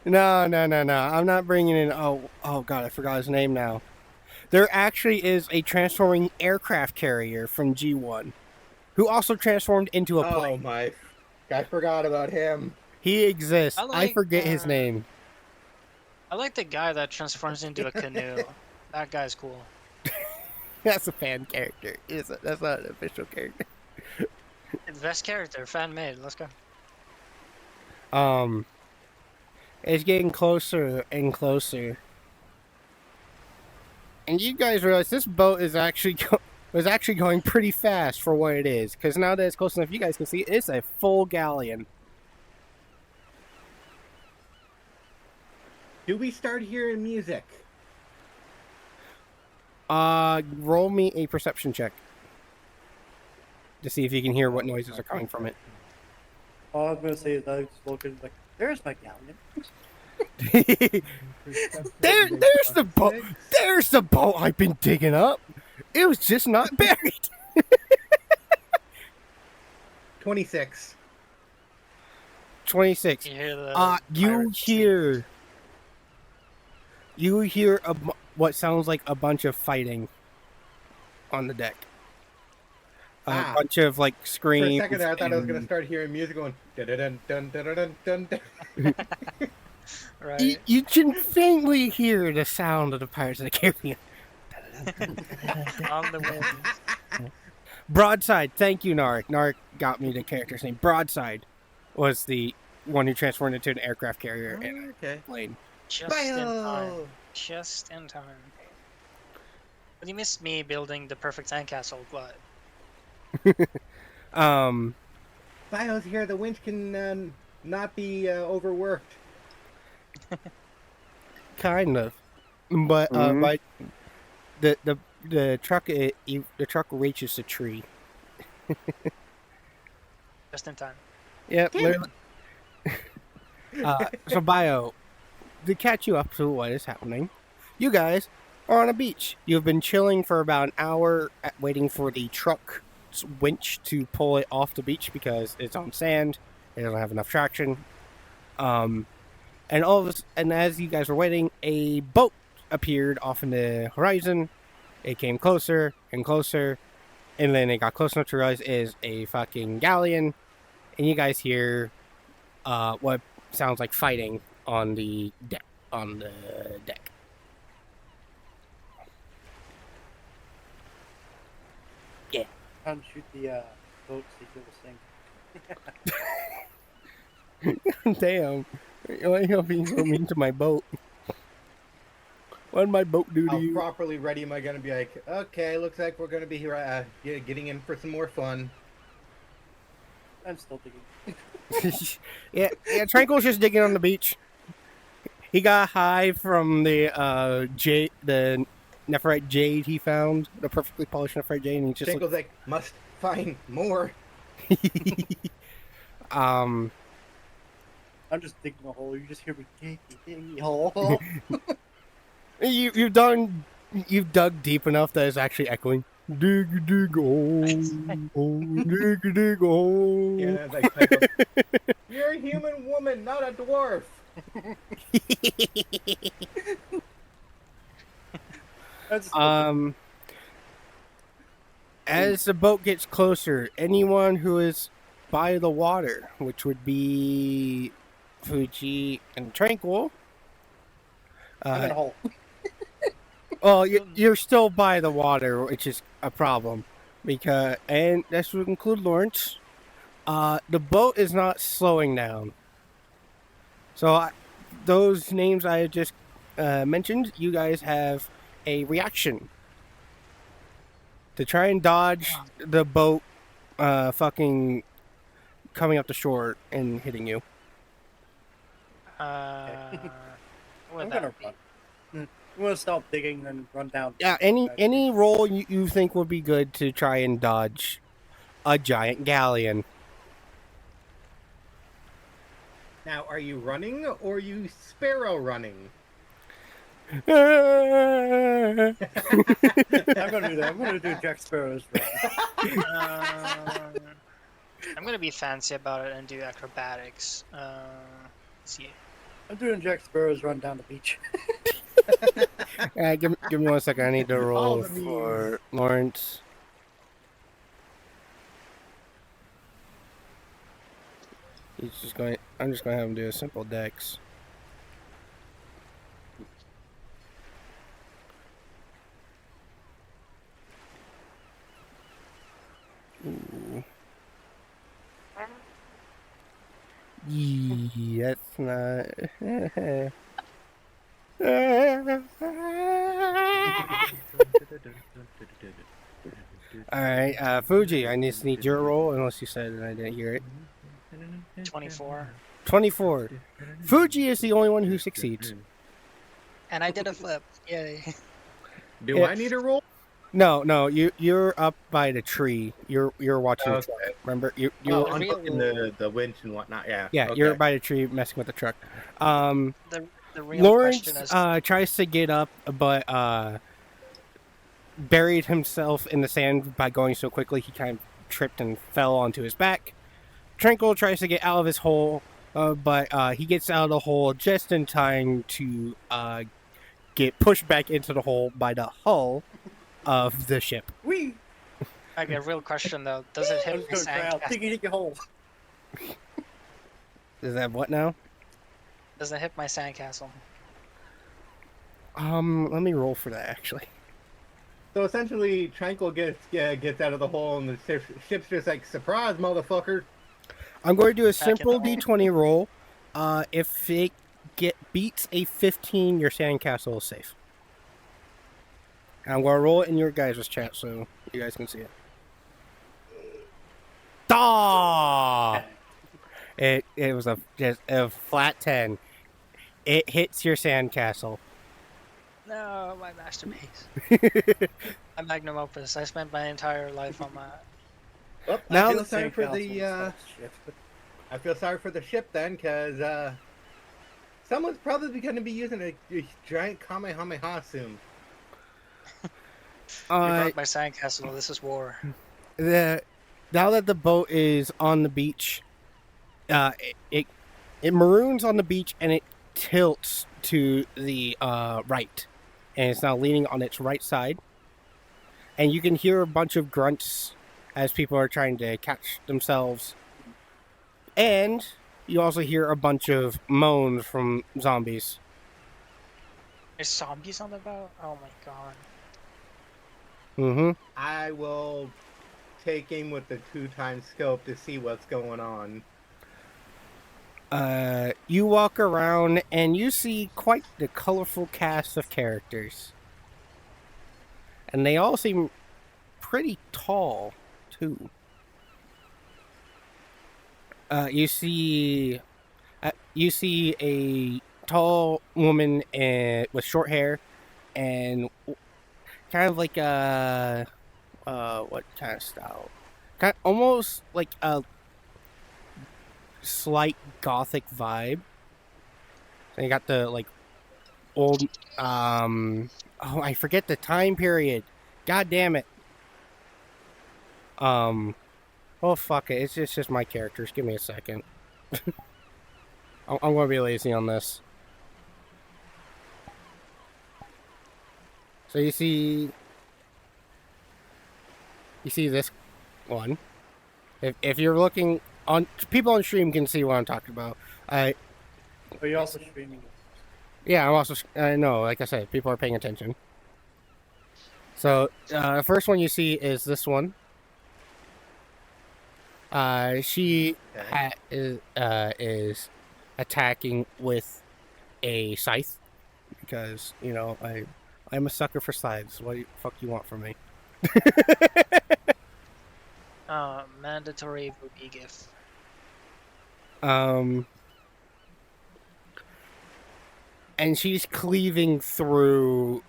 No. I'm not bringing in. Oh God, I forgot his name now. There actually is a transforming aircraft carrier from G1, who also transformed into a Oh plane. my! I forgot about him. He exists. I I like, forget his name. I like the guy that transforms into a canoe. That guy's cool. That's a fan character. That's not an official character. Best character, fan made. Let's go. It's getting closer and closer. And you guys realize this boat is actually was actually going pretty fast for what it is. Because now that it's close enough, you guys can see it's a full galleon. Do we start hearing music? Roll me a perception check to see if you can hear what noises are coming from it. All I'm gonna say is I was looking like, there's my galleon. There's the boat. There's the boat I've been digging up. It was just not buried. 26. 26. You hear the you hear what sounds like a bunch of fighting on the deck. A bunch of like For a screams. second there, I thought I was gonna start hearing music going dun dun dun dun dun dun dun. right. You can faintly hear the sound of the Pirates of the Caribbean. On the wind. Broadside. Thank you, Narek. Narek got me the character's name. Broadside was the one who transformed into an aircraft carrier and Okay. a plane. Just in time. Bio. Just in time. But you missed me building the perfect sandcastle, but Bio's here. The winch can not be overworked. Kind of, but but the truck the truck reaches the tree. just in time. Yep. Literally. So Bio, to catch you up to what is happening, you guys are on a beach. You've been chilling for about an hour, waiting for the truck's winch to pull it off the beach because it's on sand. It doesn't have enough traction. And all of this, and as you guys were waiting, a boat appeared off in the horizon. It came closer and closer, and then it got close enough to realize it is a fucking galleon. And you guys hear what sounds like fighting on the deck. Yeah. Trying to shoot the boat so you will sink. Damn. Why are you being so mean to my boat? What did my boat do to How you? properly ready am I gonna be? Like, okay, looks like we're gonna be here, getting in for some more fun. I'm still digging. yeah, Tranquil's just digging on the beach. He got high from the the nephrite jade he found, the perfectly polished nephrite jade, and he just Jingle's like, must find more. I'm just digging a hole. You just hear me digging a hole. You've dug deep enough that it's actually echoing. Dig dig hole, dig dig hole. Yeah, that's like, you're a human woman, not a dwarf. As the boat gets closer, anyone who is by the water, which would be Fuji and Tranquil. I'm in a hole. Well, you're still by the water, which is a problem, and this would include Lawrence. The boat is not slowing down. So those names I just mentioned, you guys have a reaction to try and dodge the boat, fucking coming up the shore and hitting you. I'm What gonna run. I'm gonna stop digging and run down. Yeah, any roll you think would be good to try and dodge a giant galleon. Now, are you running or are you sparrow running? I'm gonna do that. I'm gonna do Jack Sparrow's run. I'm gonna be fancy about it and do acrobatics. Let's see. I'm doing Jack Sparrow's run down the beach. Give me 1 second. I need to roll the memes. for Lawrence. I'm just going to have him do a simple dex. That's not. All right, Fuji. I just need your roll, unless you said and I didn't hear it. 24. 24. Fuji is the only one who succeeds. And I did a flip. Yay. Do Yeah. I need a roll? No, you're up by the tree. You're watching the truck. Okay. Remember, you Oh, The I'm real hooking the winch and whatnot. Yeah. yeah, Okay. you're by the tree messing with the truck. The real Lawrence question is, tries to get up, but buried himself in the sand by going so quickly he kind of tripped and fell onto his back. Tranquil tries to get out of his hole, but he gets out of the hole just in time to get pushed back into the hole by the hull of the ship. Wee! okay, real question though, does it I'm hit just my gonna try out. sandcastle? Tiki hole. Is that what now? Does it hit my sandcastle? Let me roll for that actually. So essentially, Tranquil gets out of the hole, and the ship's just like, surprise, motherfucker. I'm going to do a in simple the hole. D20 roll. If it beats a 15, your sandcastle is safe. And I'm going to roll it in your guys' chat so you guys can see it. Daw! It was just a flat 10. It hits your sandcastle. No, my masterpiece. My magnum opus. I spent my entire life on that. Well, Now I feel the sorry for Sandcastles, the that shit. I feel sorry for the ship then, because someone's probably going to be using a giant Kamehameha soon. You broke my sandcastle. This is war. Now that the boat is on the beach, it maroons on the beach and it tilts to the right, and it's now leaning on its right side. And you can hear a bunch of grunts as people are trying to catch themselves, and you also hear a bunch of moans from zombies. There's zombies on the boat? Oh my god. Mm-hmm. I will take aim with the 2x scope to see what's going on. You walk around and you see quite the colorful cast of characters. And they all seem pretty tall, too. You see a tall woman with short hair and kind of like a what kind of style? Almost like a slight gothic vibe. So you got the like old I forget the time period. God damn it. Oh fuck it. It's just my characters. Give me a second. I'm gonna be lazy on this. So you see this one. If you're looking on, people on stream can see what I'm talking about. Are you also streaming? Yeah, I'm also. I know, like I said, people are paying attention. So, the first one you see is this one. She is attacking with a scythe because I'm a sucker for scythes. What the fuck you want from me? Mandatory booby gif. And she's cleaving through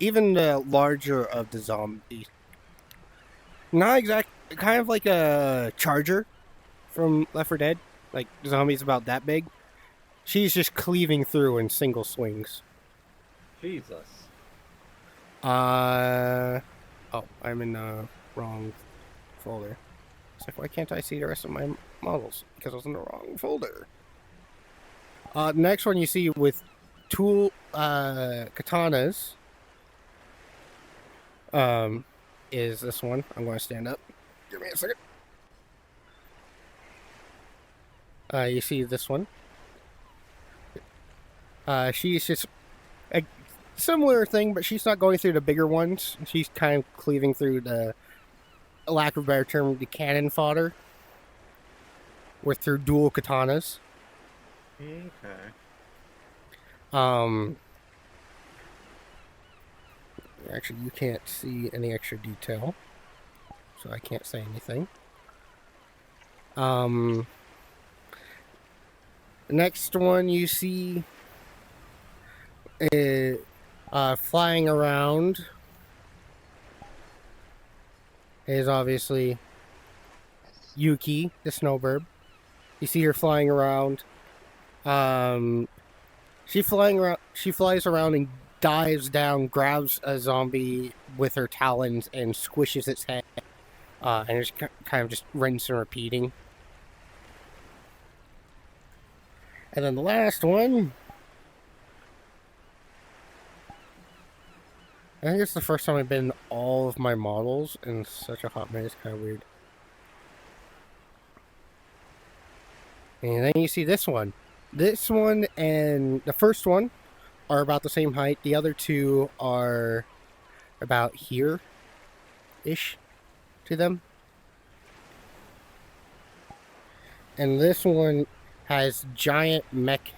even the larger of the zombies. Not exact, kind of like a charger from Left 4 Dead. Like zombies about that big. She's just cleaving through in single swings. Jesus. Oh, I'm in the wrong folder. It's like, why can't I see the rest of my models? Because I was in the wrong folder. The next one you see with tool katanas is this one. I'm going to stand up. Give me a second. You see this one. She's just a similar thing, but she's not going through the bigger ones. She's kind of cleaving through the, lack of a better term, the cannon fodder. with their dual katanas. Okay. Actually, you can't see any extra detail, so I can't say anything. Next one you see is flying around is obviously Yuki, the snowbird. You see her flying around. She flies around and dives down, grabs a zombie with her talons, and squishes its head. And it's kind of just rinse and repeating. And then the last one, I think it's the first time I've been in all of my models in such a hot minute. It's kind of weird. And then you see this one. This one and the first one are about the same height. The other two are about here-ish to them. And this one has giant mech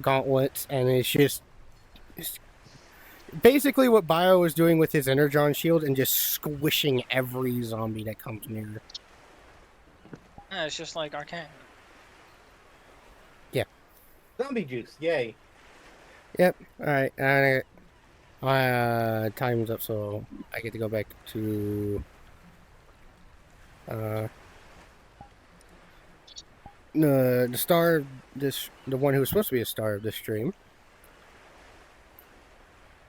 gauntlets, and it's basically what Bio was doing with his Energon shield and just squishing every zombie that comes near. Yeah, it's just like Arcane. Zombie juice, yay. Yep. Alright. Time's up, so I get to go back to the star of this, the one who was supposed to be a star of this stream.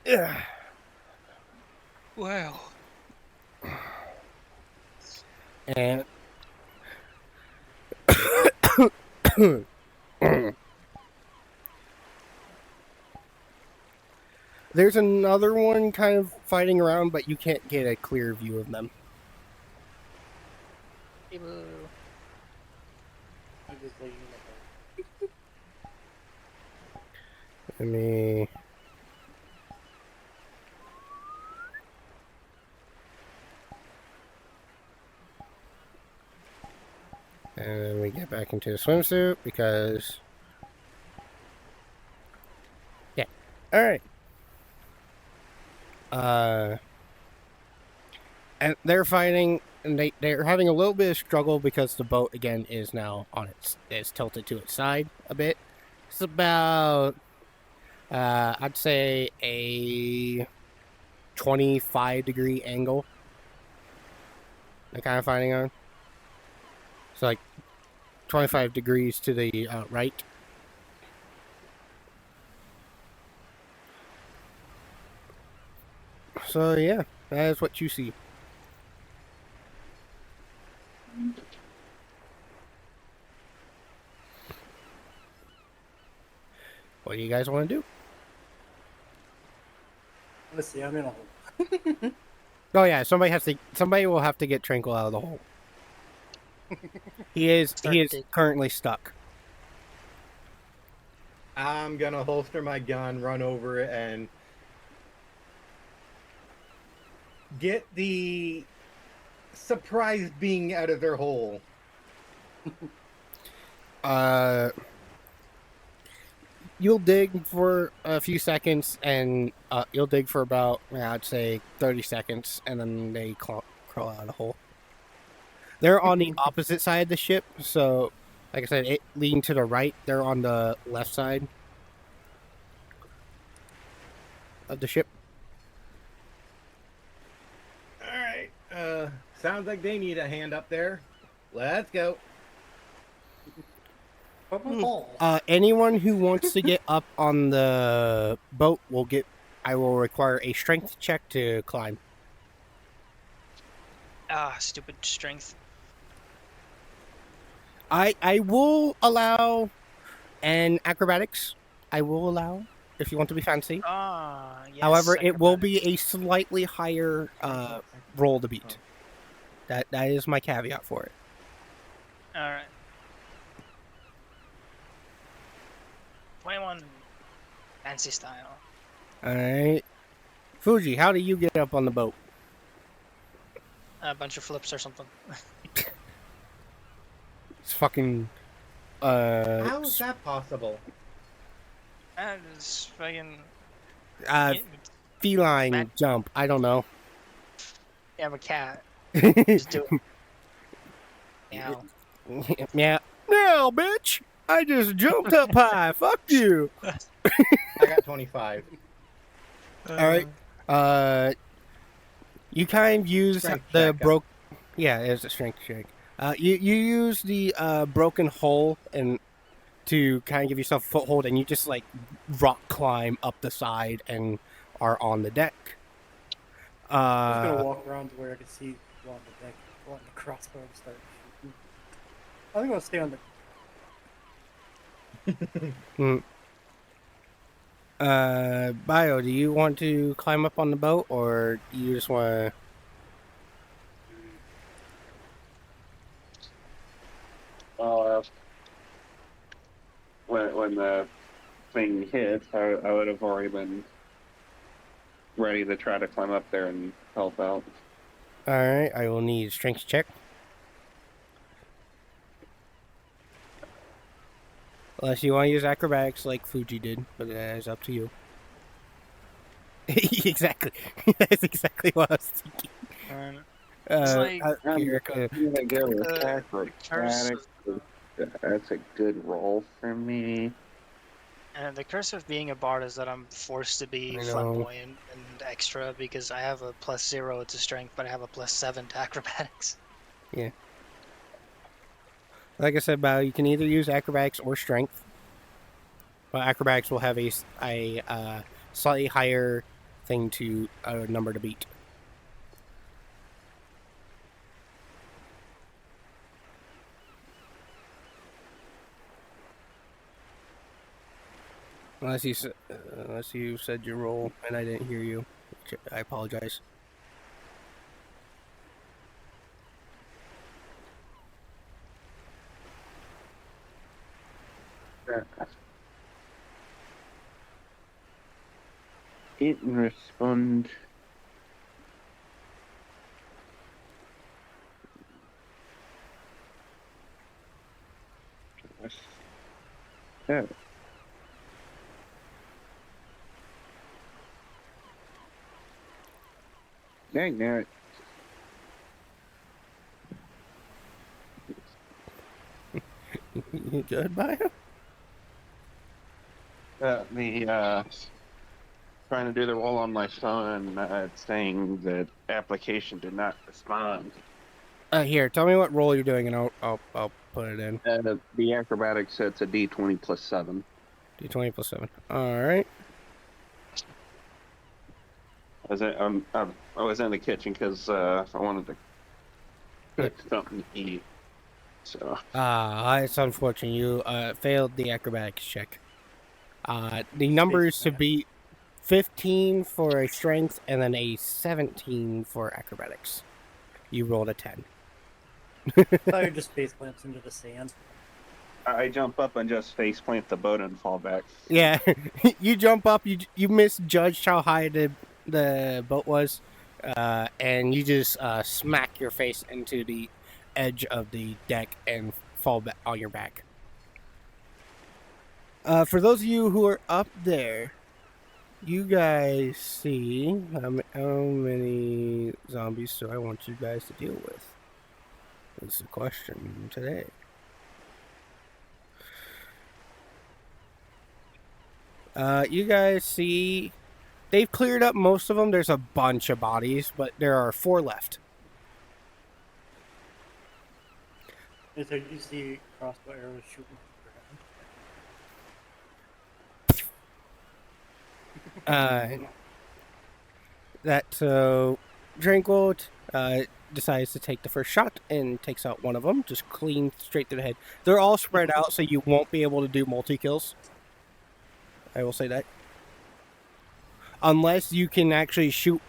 Yeah. Wow. And there's another one kind of fighting around, but you can't get a clear view of them. Boo. I'm just leaving it Let me. And then we get back into the swimsuit because. Yeah. Alright. And they're fighting, and they're having a little bit of struggle because the boat again is now is tilted to its side a bit. It's about I'd say a 25-degree angle. They're kind of fighting on. So like 25 degrees to the right. So yeah, that is what you see. What do you guys want to do? Let's see, I'm in a hole. Oh yeah, somebody will have to get Tranquil out of the hole. He is currently stuck. I'm gonna holster my gun, run over it, and get the surprise being out of their hole. You'll dig for a few seconds, and you'll dig for about, I'd say, 30 seconds, and then they crawl out of the hole. They're on the opposite side of the ship, so, like I said, it leading to the right. They're on the left side of the ship. Alright, sounds like they need a hand up there. Let's go. Anyone who wants to get up on the boat I will require a strength check to climb. Ah, stupid strength. I will allow an acrobatics. I will allow if you want to be fancy. Ah, yes. However, it will be a slightly higher roll to beat. That is my caveat for it. Alright. 21 fancy style. Alright. Fuji, how do you get up on the boat? A bunch of flips or something. It's fucking How is that possible? And it's fucking. uh Yeah, feline jump. I don't know. I'm a cat. Meow, Just do it. Meow. meow, bitch! I just jumped up high. Fuck you. I got 25. All right. You kind of use Strength the check. broke. Yeah, it's a strength check. You use the broken hole and to kind of give yourself a foothold, and you just like rock climb up the side and are on the deck. I'm just gonna walk around to where I can see people on the deck, pull out the crossbow and start shooting. I think I'll stay on the. Bio, do you want to climb up on the boat, or do you just want When the thing hit, I would have already been ready to try to climb up there and help out. to? All right, I will need a strength check. Unless you want to use acrobatics like Fuji did, but that is up to you. Exactly. That's exactly what I was thinking. It's like Here, I'm gonna go with the curse acrobatics. That's a good roll for me. and the curse of being a bard is that I'm forced to be I know. flamboyant and extra because I have a +0 to strength, but I have a +7 to acrobatics. Like I said, Bao, you can either use acrobatics or strength. But acrobatics will have a slightly higher thing to number to beat. Unless you said your roll and I didn't hear you, I apologize. Hit and respond. Yeah. Dang it. You good, Bio? Trying to do the roll on my phone, it's saying that application did not respond. Here, tell me what roll you're doing, and I'll put it in. The acrobatics, it's a D20 +7. D20 +7. All right. I was in the kitchen because I wanted to cook something to eat. So It's unfortunate. You failed the acrobatics check. The numbers should be 15 for a strength and then a 17 for acrobatics. You rolled a 10. Fire just face plants into the sand. I jump up and just face plant the boat and fall back. Yeah, you jump up. You misjudged how high the boat was, and you just smack your face into the edge of the deck and fall back on your back. For those of you who are up there, you guys see how many zombies do I want you guys to deal with? That's the question today. You guys see they've cleared up most of them. There's a bunch of bodies, but there are 4 left. And so you see crossbow arrows shooting around. Tranquil decides to take the first shot and takes out one of them, just clean straight through the head. They're all spread out, so you won't be able to do multi-kills. I will say that. Unless you can actually shoot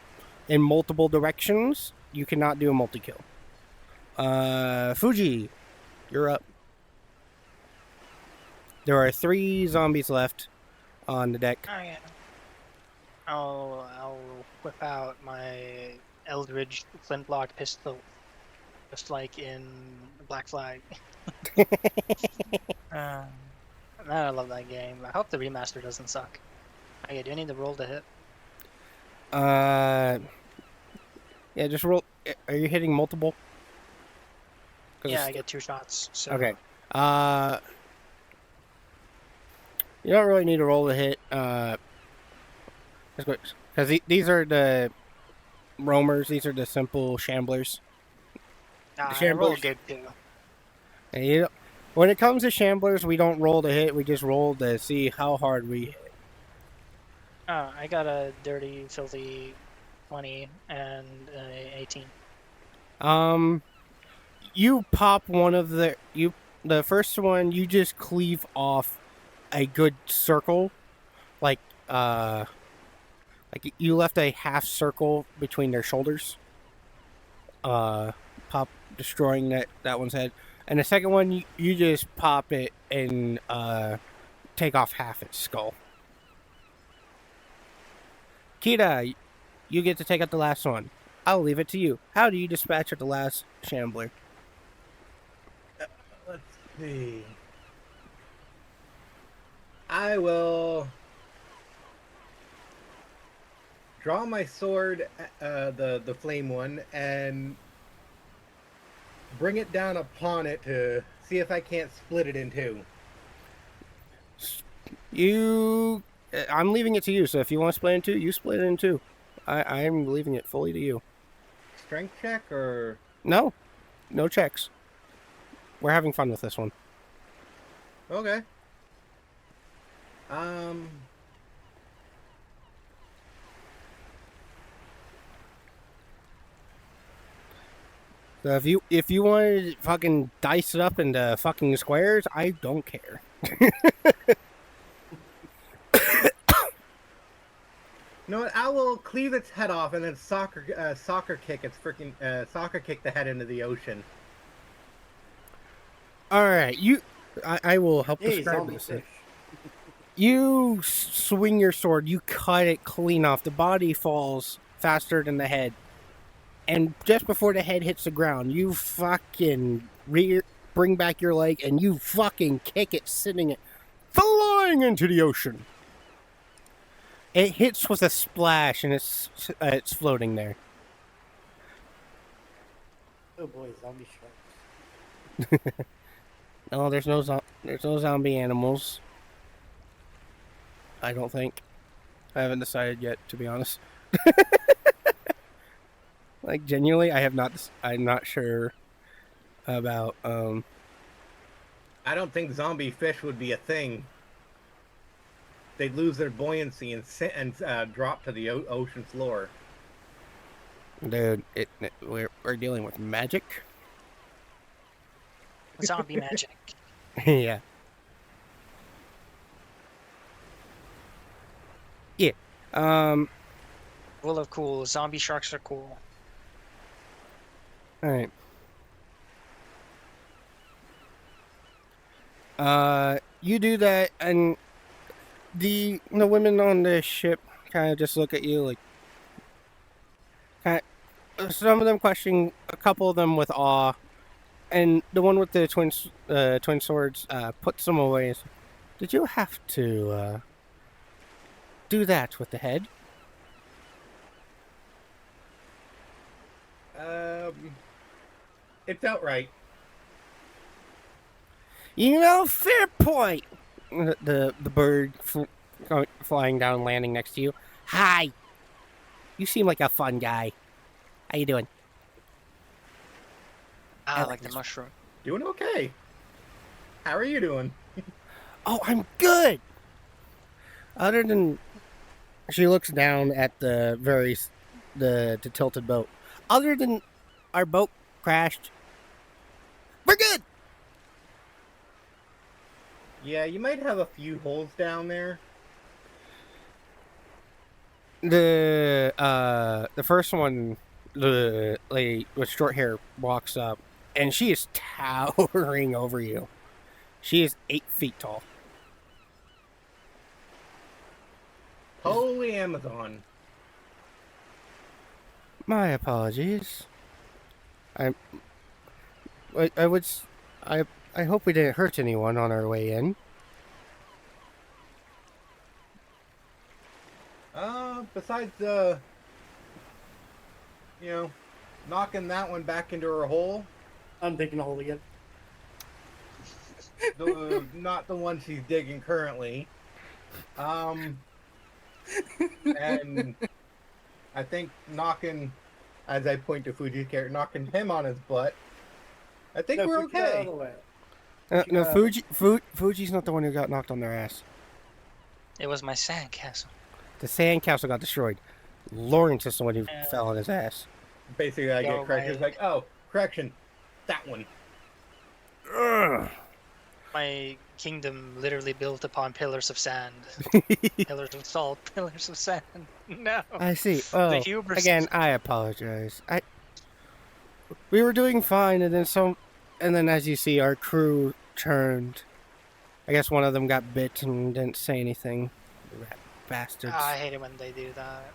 in multiple directions, you cannot do a multi-kill. Fuji, you're up. There are 3 zombies left on the deck. Oh, yeah. I'll whip out my Eldridge flintlock pistol just like in Black Flag. Man, I love that game. I hope the remaster doesn't suck. Okay, do I need to roll to hit? Yeah, just roll. Are you hitting multiple? 'Cause Yeah, it's- I get 2 shots. So. Okay. You don't really need to roll to hit. Because these are the roamers. These are the simple shamblers. Nah, The I shamblers. rolled good too. And when it comes to shamblers, we don't roll to hit. We just roll to see how hard we hit. I got a dirty, filthy 20 and 18. You pop one of the first one. You just cleave off a good circle, like you left a half circle between their shoulders. Pop destroying that one's head, and the second one you just pop it and take off half its skull. Kita, you get to take out the last one. I'll leave it to you. How do you dispatch of the last shambler? Let's see. I will draw my sword, the flame one, and bring it down upon it to see if I can't split it in two. I'm leaving it to you. So if you want to split it in two, you split it in two. I'm leaving it fully to you. Strength check or No checks. We're having fun with this one. okay. So if you want to fucking dice it up into fucking squares, I don't care. You know what? I will cleave its head off and then soccer kick the head into the ocean. All right, I will help Hey, describe zombie this. fish. You swing your sword, you cut it clean off. The body falls faster than the head. And just before the head hits the ground, you fucking bring back your leg and you fucking kick it, sending it flying into the ocean. It hits with a splash and it's floating there. Oh boy, zombie sharks. No, there's no zombie animals. I don't think. I haven't decided yet, to be honest. Like genuinely, I'm not sure about. I don't think zombie fish would be a thing. They'd lose their buoyancy and drop to the ocean floor. Dude, we're dealing with magic. Zombie magic. Yeah. Yeah. Full of cool. Zombie sharks are cool. All right. You do that, and the women on the ship kind of just look at you like, some of them questioning, a couple of them with awe, and the one with the twin swords puts them away. And says, did you have to do that with the head? It felt right. Fair point. The bird flying down, landing next to you. Hi. You seem like a fun guy. How you doing? I like the mushroom. Doing okay. How are you doing? Oh, I'm good. Other than, she looks down at the tilted boat. Other than our boat crashed, we're good. Yeah, you might have a few holes down there. The first one, the lady with short hair walks up, and she is towering over you. She is 8 feet tall. Holy Amazon. My apologies. I would. I hope we didn't hurt anyone on our way in. Besides, knocking that one back into her hole, I'm digging a hole again. not the one she's digging currently. And I think knocking, as I point to Fuji's character, knocking him on his butt. I think No, we're Fuji, get out of okay. the way. No, Fuji's not the one who got knocked on their ass. It was my sandcastle. The sandcastle got destroyed. Lawrence is the one who fell on his ass. Basically, I Go get corrected. It's away. like, oh, correction, that one. Ugh. My kingdom literally built upon pillars of sand. Pillars of salt, pillars of sand. No. I see. Oh, hubris. again, I apologize. We were doing fine, and then as you see, our crew turned. I guess one of them got bit and didn't say anything. Rat bastards. I hate it when they do that.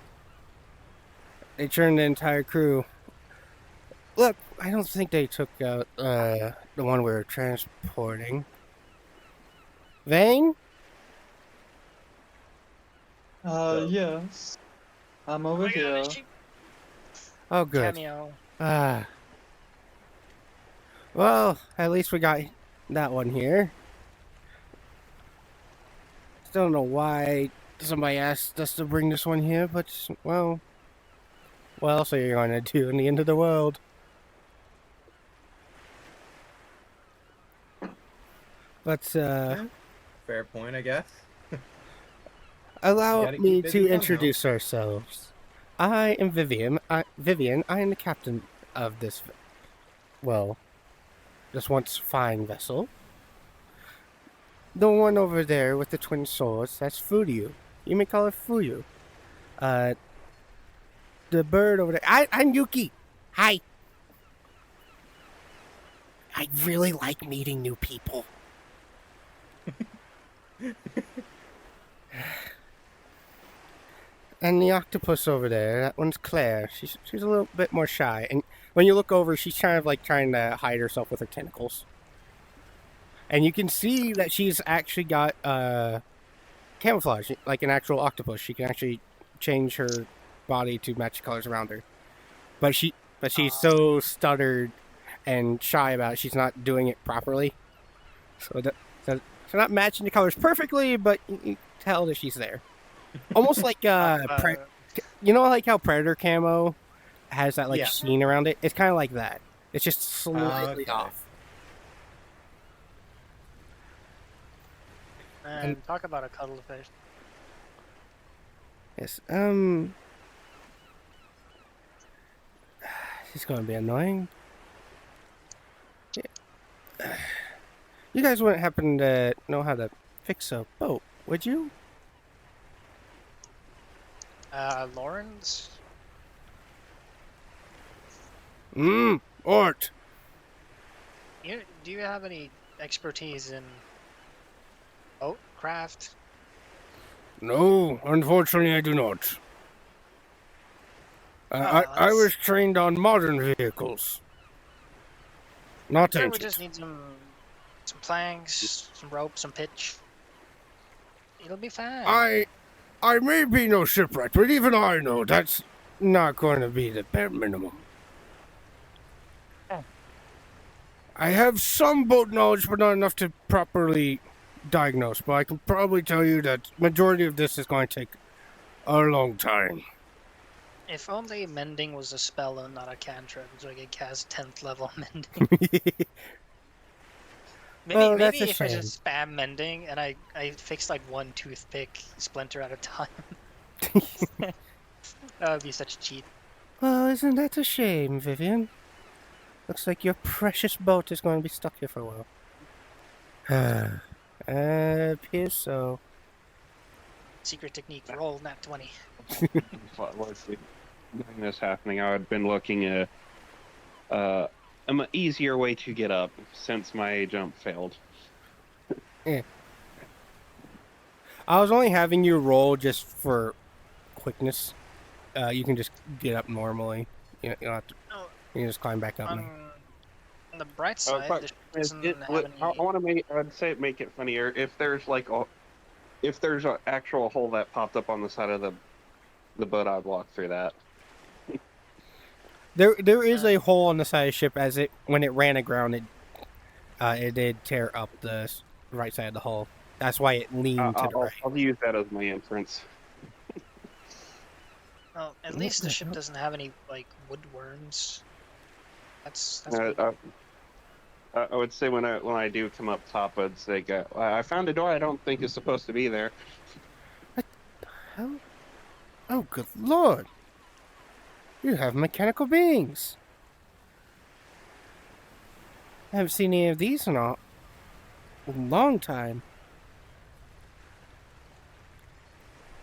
They turned the entire crew. Look, I don't think they took out the one we were transporting. Vane? Yes. I'm Oh over my here. God, she- Oh, good. Cameo. Ah. Well, at least we got that one here. Still don't know why somebody asked us to bring this one here, but, well, what else are you going to do in the end of the world? But, Fair point, I guess. allow Gotta me keep busy to somehow. introduce ourselves. I am Vivian. I am the captain of this, this once fine vessel. The one over there with the twin swords, that's Furyu. You may call her Furyu. The bird over there, I'm Yuki. Hi. I really like meeting new people. And the octopus over there, that one's Claire. She's a little bit more shy. And when you look over, she's kind of like trying to hide herself with her tentacles. And you can see that she's actually got camouflage, like an actual octopus. She can actually change her body to match the colors around her. But she's so stuttered and shy about it, she's not doing it properly. So not matching the colors perfectly, but you tell that she's there. Almost like you know, like how Predator camo has that like Yeah. sheen around it. It's kind of like that. It's just slightly Okay. off. And talk about a cuttlefish. Yes. It's going to be annoying. You guys wouldn't happen to know how to fix a boat, would you? Lawrence? Art. Do you have any expertise in boat craft? No, unfortunately, I do not. I that's- was trained on modern vehicles, not Sure, we ancient. just need some planks, some rope, some pitch. It'll be fine. I may be no shipwright, but even I know that's not going to be the bare minimum. Oh. I have some boat knowledge, but not enough to properly diagnose. But I can probably tell you that majority of this is going to take a long time. If only mending was a spell and not a cantrip, so I could cast 10th level mending. Maybe, Oh, that's maybe a if I shame. just spam mending and I fix like one toothpick splinter at a time. That would be such a cheat. Well, isn't that a shame, Vivian? Looks like your precious boat is going to be stuck here for a while. Appears so. Secret technique, roll nat 20. During this happening, I had been looking at an easier way to get up since my jump failed. I was only having you roll just for quickness. You can just get up normally. You don't have to. Oh, You can just climb back up. now. On the bright Oh, side, fuck. the ship doesn't have any. I want to I'd say make it funnier if there's like if there's an actual hole that popped up on the side of the boat, I'd walk through that. There is a hole on the side of the ship as when it ran aground. It did tear up the right side of the hull. That's why it leaned to the right. I'll use that as my entrance. Well, at least the ship doesn't have any like woodworms. That's I would say when I do come up top, I'd say, I found a door I don't think is supposed to be there. What the hell? Oh, good lord! You have mechanical beings. I haven't seen any of these in a long time.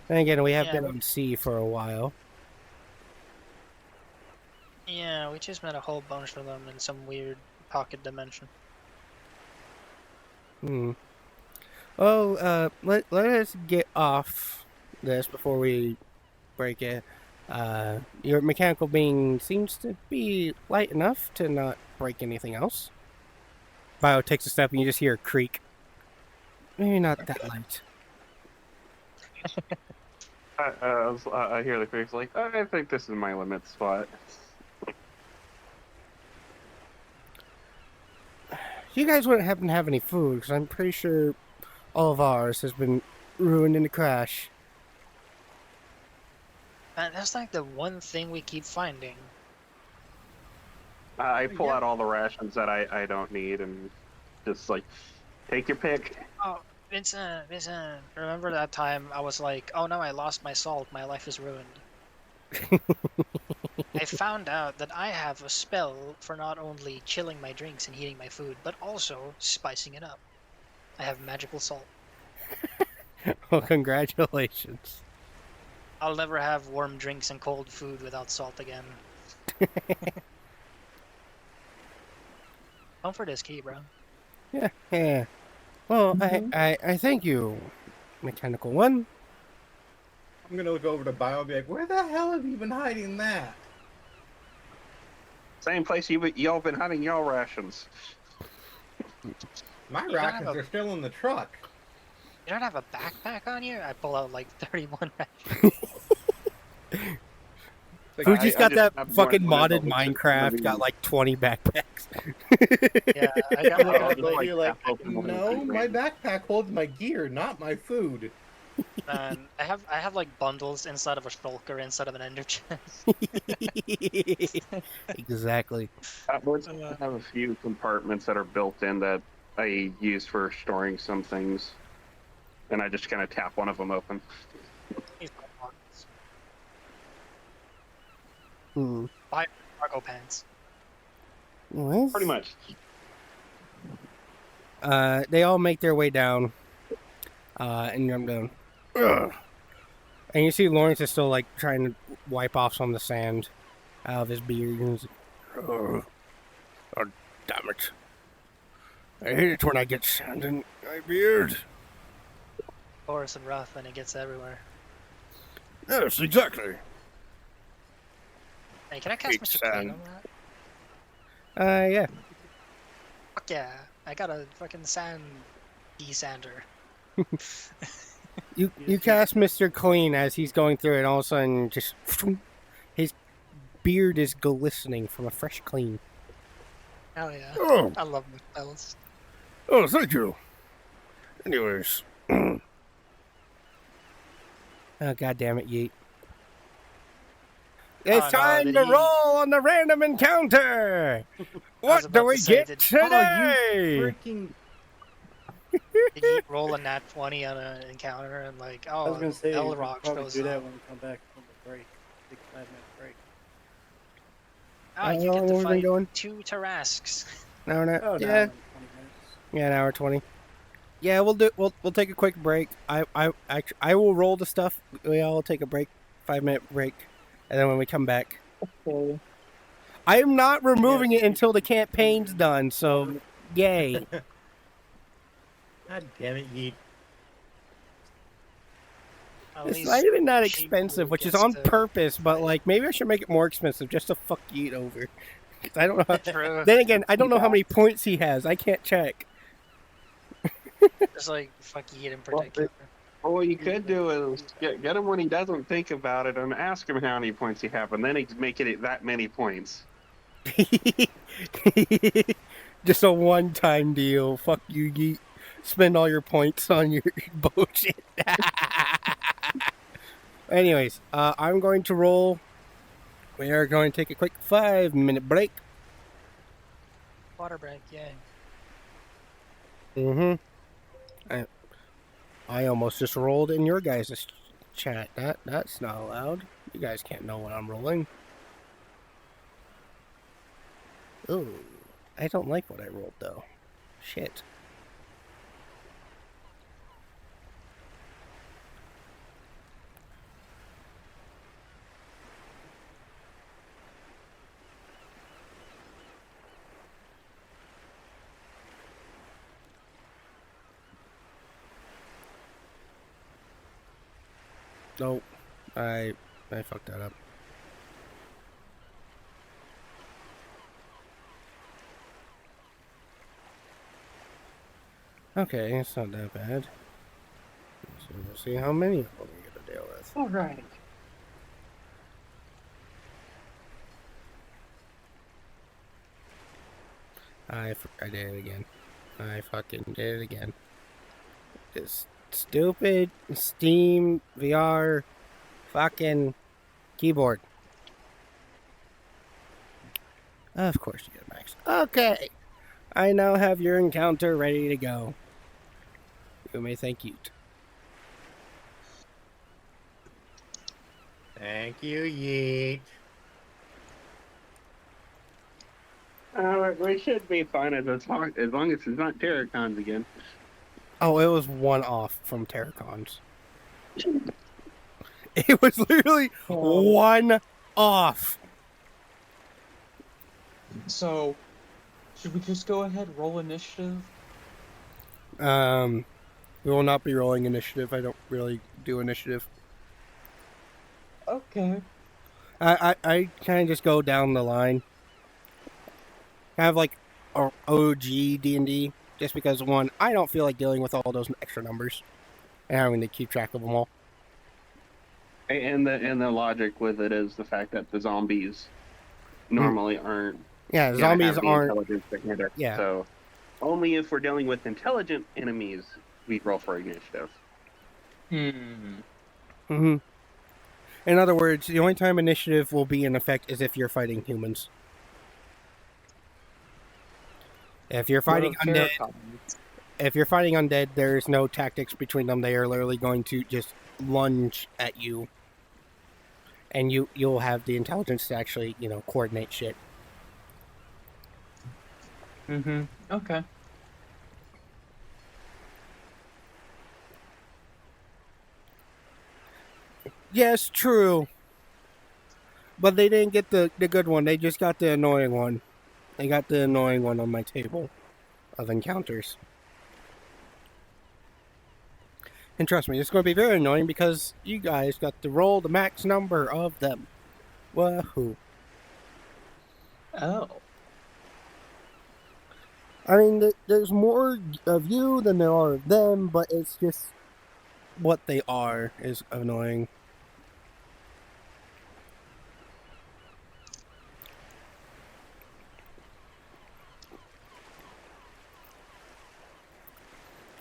And again, we have been on sea for a while. Yeah, we just met a whole bunch of them in some weird pocket dimension. Well, let us get off this before we break it. Your mechanical being seems to be light enough to not break anything else. Bio takes a step and you just hear a creak. Maybe not that light. I hear the creaks like, I think this is my limit spot. You guys wouldn't happen to have any food, because I'm pretty sure all of ours has been ruined in the crash. Man, that's like the one thing we keep finding. I pull out all the rations that I don't need and just like, take your pick. Oh, Vincent, remember that time I was like, oh no, I lost my salt, my life is ruined. I found out that I have a spell for not only chilling my drinks and heating my food, but also spicing it up. I have magical salt. Well, congratulations. I'll never have warm drinks and cold food without salt again. Comfort is key, bro. Yeah. Well, I thank you, Mechanical One. I'm gonna look over to Bio and be like, where the hell have you been hiding that? Same place y'all been hiding y'all rations. My You rations gotta- are still in the truck. You don't have a backpack on you? I pull out like 31 rations. Like, Who just got I that have fucking one modded of those. Minecraft? Got like 20 backpacks. Yeah, I got Oh, like, just you're like, half open one no, and my green. backpack holds my gear, not my food. I have like bundles inside of a shulker instead of an ender chest. Exactly. I have a few compartments that are built in that I use for storing some things. And I just kind of tap one of them open. Buy cargo pants. What? Pretty much. They all make their way down. And I'm down. Ugh. And you see Lawrence is still like trying to wipe off some of the sand out of his beard. And he's like, oh, damn it. I hate it when I get sand in my beard. Coarse and rough, and it gets everywhere. Yes, exactly. Hey, can I cast Big Mr. Clean sand. on that? Yeah. Fuck yeah, I got a fucking sand desander. You cast Mr. Clean as he's going through it, and all of a sudden, just his beard is glistening from a fresh clean. Hell yeah. Oh, I love them fellas. oh, thank you. Anyways. Oh, God damn it, Yeet. It's Oh, no, time did to he- roll on the random encounter! What do about we to say, get did- today? Freaking. Did you roll a nat 20 on an encounter and like, I was oh, gonna say we could Elrock probably shows do that up. when we come back from the break. Take a 5-minute break. Ah, you How get long to have we been fight going? 2 Tarasks. No, we're not. Oh, Yeah, no, 20 minutes. yeah, an hour 20. Yeah, we'll take a quick break. I will roll the stuff. We all take a break, 5-minute break, and then when we come back, Okay. I am not removing it until the campaign's done. So, yay! God damn it, Yeet. At It's least not even that she expensive, which is gets on to purpose. But fight. like, maybe I should make it more expensive just to fuck Yeet over. I don't know. How, True. then again, I don't know how many points he has. I can't check. It's like fuck you in Well, particular. Well, what you could do is get him when he doesn't think about it and ask him how many points he have, and then he's making it that many points. Just a one-time deal. Fuck you, Yeet. Spend all your points on your bullshit. Anyways, I'm going to roll. We are going to take a quick 5-minute break. Water break, yeah. I almost just rolled in your guys' chat. That's not allowed. You guys can't know when I'm rolling. Ooh, I don't like what I rolled though. Shit. Nope. I fucked that up. Okay, it's not that bad. So we'll see how many of them we get to deal with. All right. I did it again. I fucking did it again. This stupid Steam VR fucking keyboard. Of course you get Max. Okay. I now have your encounter ready to go. You may thank you. Thank you, Yeet. We should be fine as long as it's not Terracons again. Oh, it was one off from Terracons. It was literally one off. So, should we just go ahead roll initiative? We will not be rolling initiative. I don't really do initiative. Okay. I kind of just go down the line. I have like OG D&D, just because one, I don't feel like dealing with all those extra numbers and having to keep track of them all. And the logic with it is the fact that the zombies normally aren't. Yeah, gonna zombies have the aren't. intelligence to handle it. Yeah. So only if we're dealing with intelligent enemies we roll for initiative. Mm-hmm. In other words, the only time initiative will be in effect is if you're fighting humans. If you're fighting undead, there's no tactics between them. They are literally going to just lunge at you, and you'll have the intelligence to actually, coordinate shit. Okay. Yes, true. But they didn't get the good one. They just got the annoying one. They got the annoying one on my table of encounters. And trust me, it's going to be very annoying because you guys got to roll the max number of them. Wahoo. Oh. I mean, there's more of you than there are of them, but it's just what they are is annoying.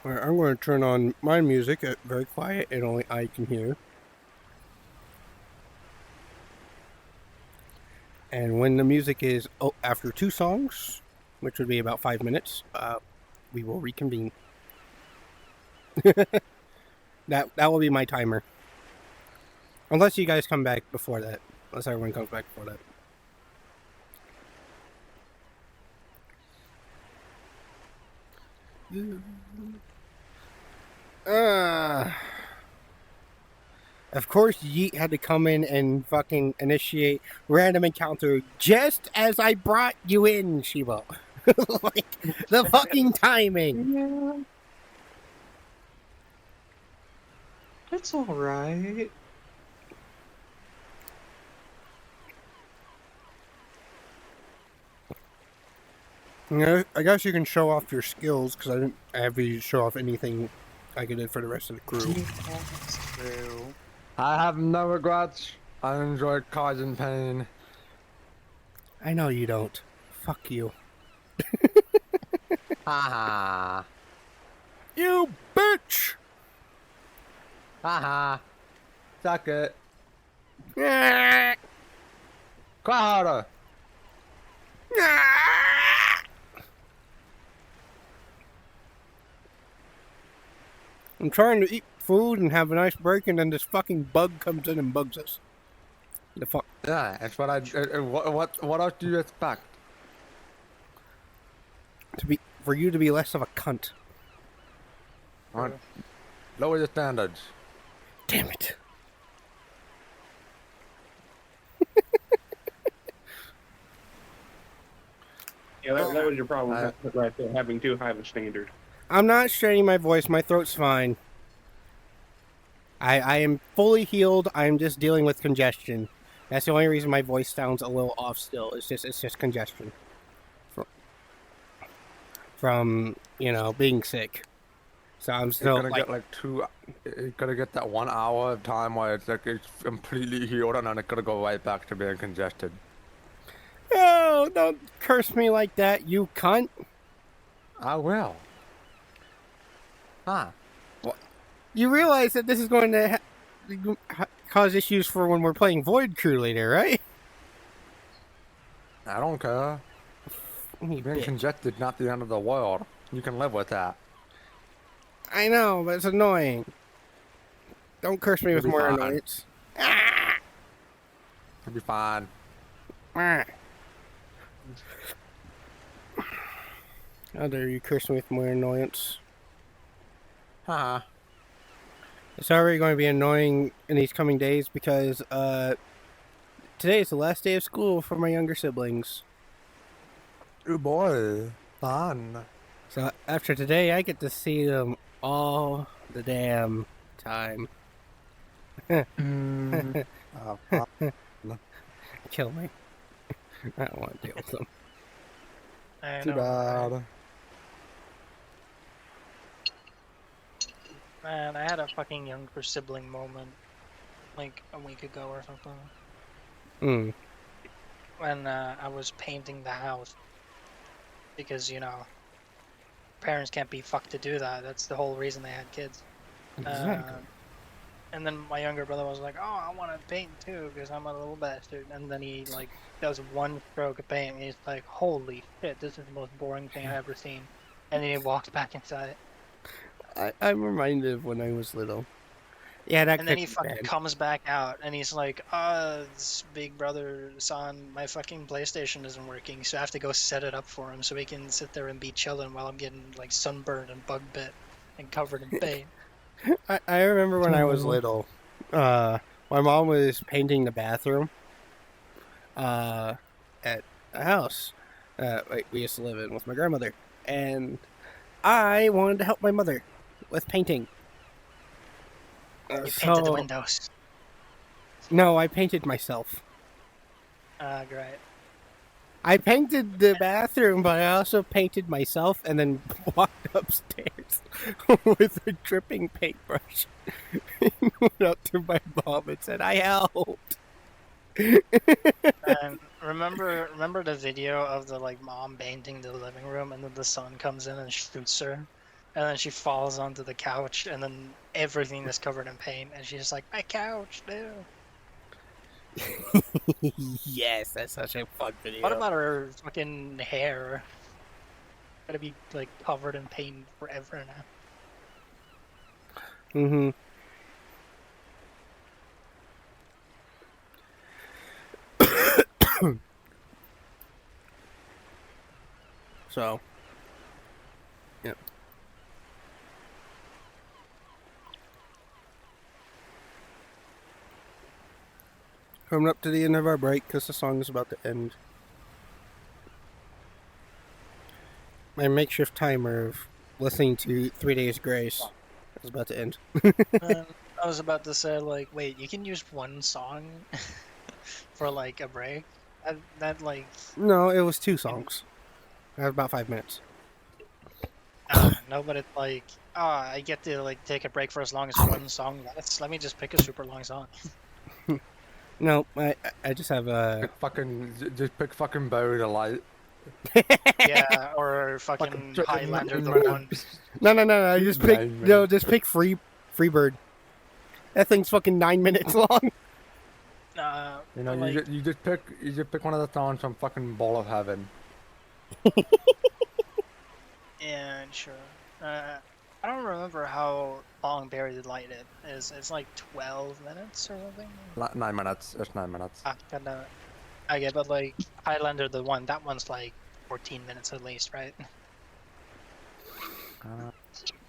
Alright, I'm going to turn on my music at very quiet and only I can hear. And when the music is after 2 songs, which would be about 5 minutes, we will reconvene. That will be my timer. Unless you guys come back before that. Unless everyone comes back before that. Of course, Yeet had to come in and fucking initiate random encounter just as I brought you in, Shibo. Like, the fucking timing. Yeah. It's alright. Yeah, I guess you can show off your skills because I didn't have you show off anything like I did for the rest of the crew. That's true. I have no regrets. I enjoyed causing pain. I know you don't. Fuck you. Haha. You bitch! Haha. Suck it. Ah! Cry harder. Ah! I'm trying to eat food and have a nice break, and then this fucking bug comes in and bugs us. The fuck? Yeah, that's what I. What else do you expect? For you to be less of a cunt. Alright. Lower the standards. Damn it. Yeah, that was your problem right there, having too high of a standard. I'm not straining my voice. My throat's fine. I am fully healed. I'm just dealing with congestion. That's the only reason my voice sounds a little off still. It's just congestion. From being sick. So I'm still You're gonna get you're gonna get that 1 hour of time where it's like it's completely healed and then it's gonna go right back to being congested. Oh, don't curse me like that, you cunt. I will. Huh. You realize that this is going to cause issues for when we're playing Void Crew later, right? I don't care. Being congested, not the end of the world. You can live with that. I know, but it's annoying. Don't curse me with more fine. annoyance. It'll be fine. How dare you curse me with more annoyance? Huh. It's already going to be annoying in these coming days because today is the last day of school for my younger siblings. Oh boy. Fun. So after today, I get to see them all the damn time. Kill me. I don't want to deal with them. I Too know, bad. right? Man, I had a fucking younger sibling moment like a week ago or something. When I was painting the house. Because, parents can't be fucked to do that. That's the whole reason they had kids. Exactly. And then my younger brother was like, "Oh, I want to paint too, because I'm a little bastard." And then he does one stroke of paint, and he's like, "Holy shit, this is the most boring thing I've ever seen." And then he walks back inside. I'm reminded of when I was little. Yeah, that. And then he could be fucking bad. comes back out, and he's like, this big brother, son, my fucking PlayStation isn't working, so I have to go set it up for him so he can sit there and be chilling while I'm getting sunburned and bug bit and covered in paint." I remember when I was little, my mom was painting the bathroom at a house we used to live in with my grandmother, and I wanted to help my mother with painting. You painted the windows. No, I painted myself. Great. I painted the bathroom, but I also painted myself and then walked upstairs with a dripping paintbrush. Went up to my mom and said, "I helped." And remember the video of the mom painting the living room, and then the son comes in and shoots her, and then she falls onto the couch, and then everything is covered in paint, and she's just like, "My couch, no." Yes, that's such a fun video. What about her fucking hair? Gotta be covered in paint forever now. Mm-hmm. So, yeah. Coming up to the end of our break because the song is about to end. My makeshift timer of listening to 3 Days Grace is about to end. I was about to say, wait, you can use one song for a break? That No, it was 2 songs. That was about 5 minutes. No, but it's like, I get to like take a break for as long as one song. Let me just pick a super long song. No, I just have Just pick fucking Bury the Light. Yeah, or fucking Highlander the one. No. Just pick 9 no. minutes. Just pick Freebird. That thing's fucking 9 minutes long. You know, like, you just pick one of the songs from fucking Ball of Heaven. yeah, sure. I don't remember how long Bury the Light it is. It's like 12 minutes or something. 9 minutes. It's 9 minutes. Kinda. I get, but like Highlander the one, that one's like 14 minutes at least, right?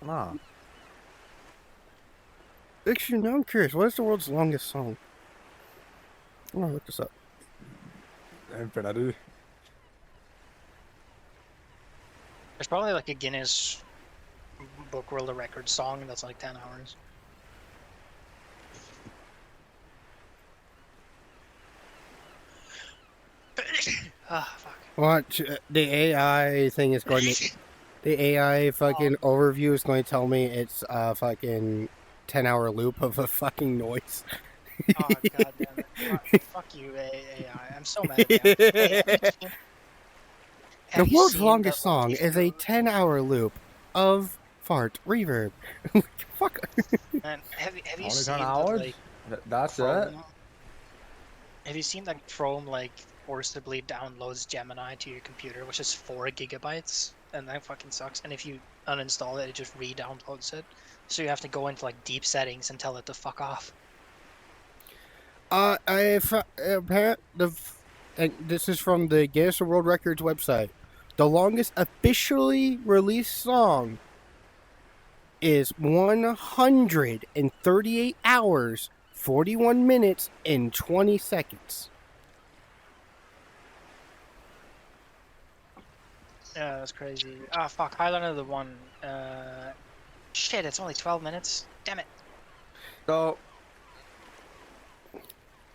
No. Actually, now I'm curious. What is the world's longest song? I'm gonna look this up. Infinity. There's probably like a Guinness Book World of Records song that's like 10 hours. Ah, fuck. Watch the AI thing is going to. The AI fucking overview is going to tell me it's a fucking 10-hour loop of a fucking noise. Oh, god damn it. Fuck you, AI. I'm so mad at you. Hey, The world's longest song is a 10-hour loop of fart reverb. Fuck. Man, have you Only seen 10 that, hours? like, That's it? Chrome? Have you seen that Chrome like forcibly downloads Gemini to your computer, which is 4 gigabytes, and that fucking sucks. And if you uninstall it, it just re-downloads it. So you have to go into like deep settings and tell it to fuck off. And this is from the Guinness World Records website. The longest officially released song is 138 hours, 41 minutes, and 20 seconds. Yeah, that's crazy. Ah, fuck. Highlander the one. Shit, it's only 12 minutes. Damn it. So,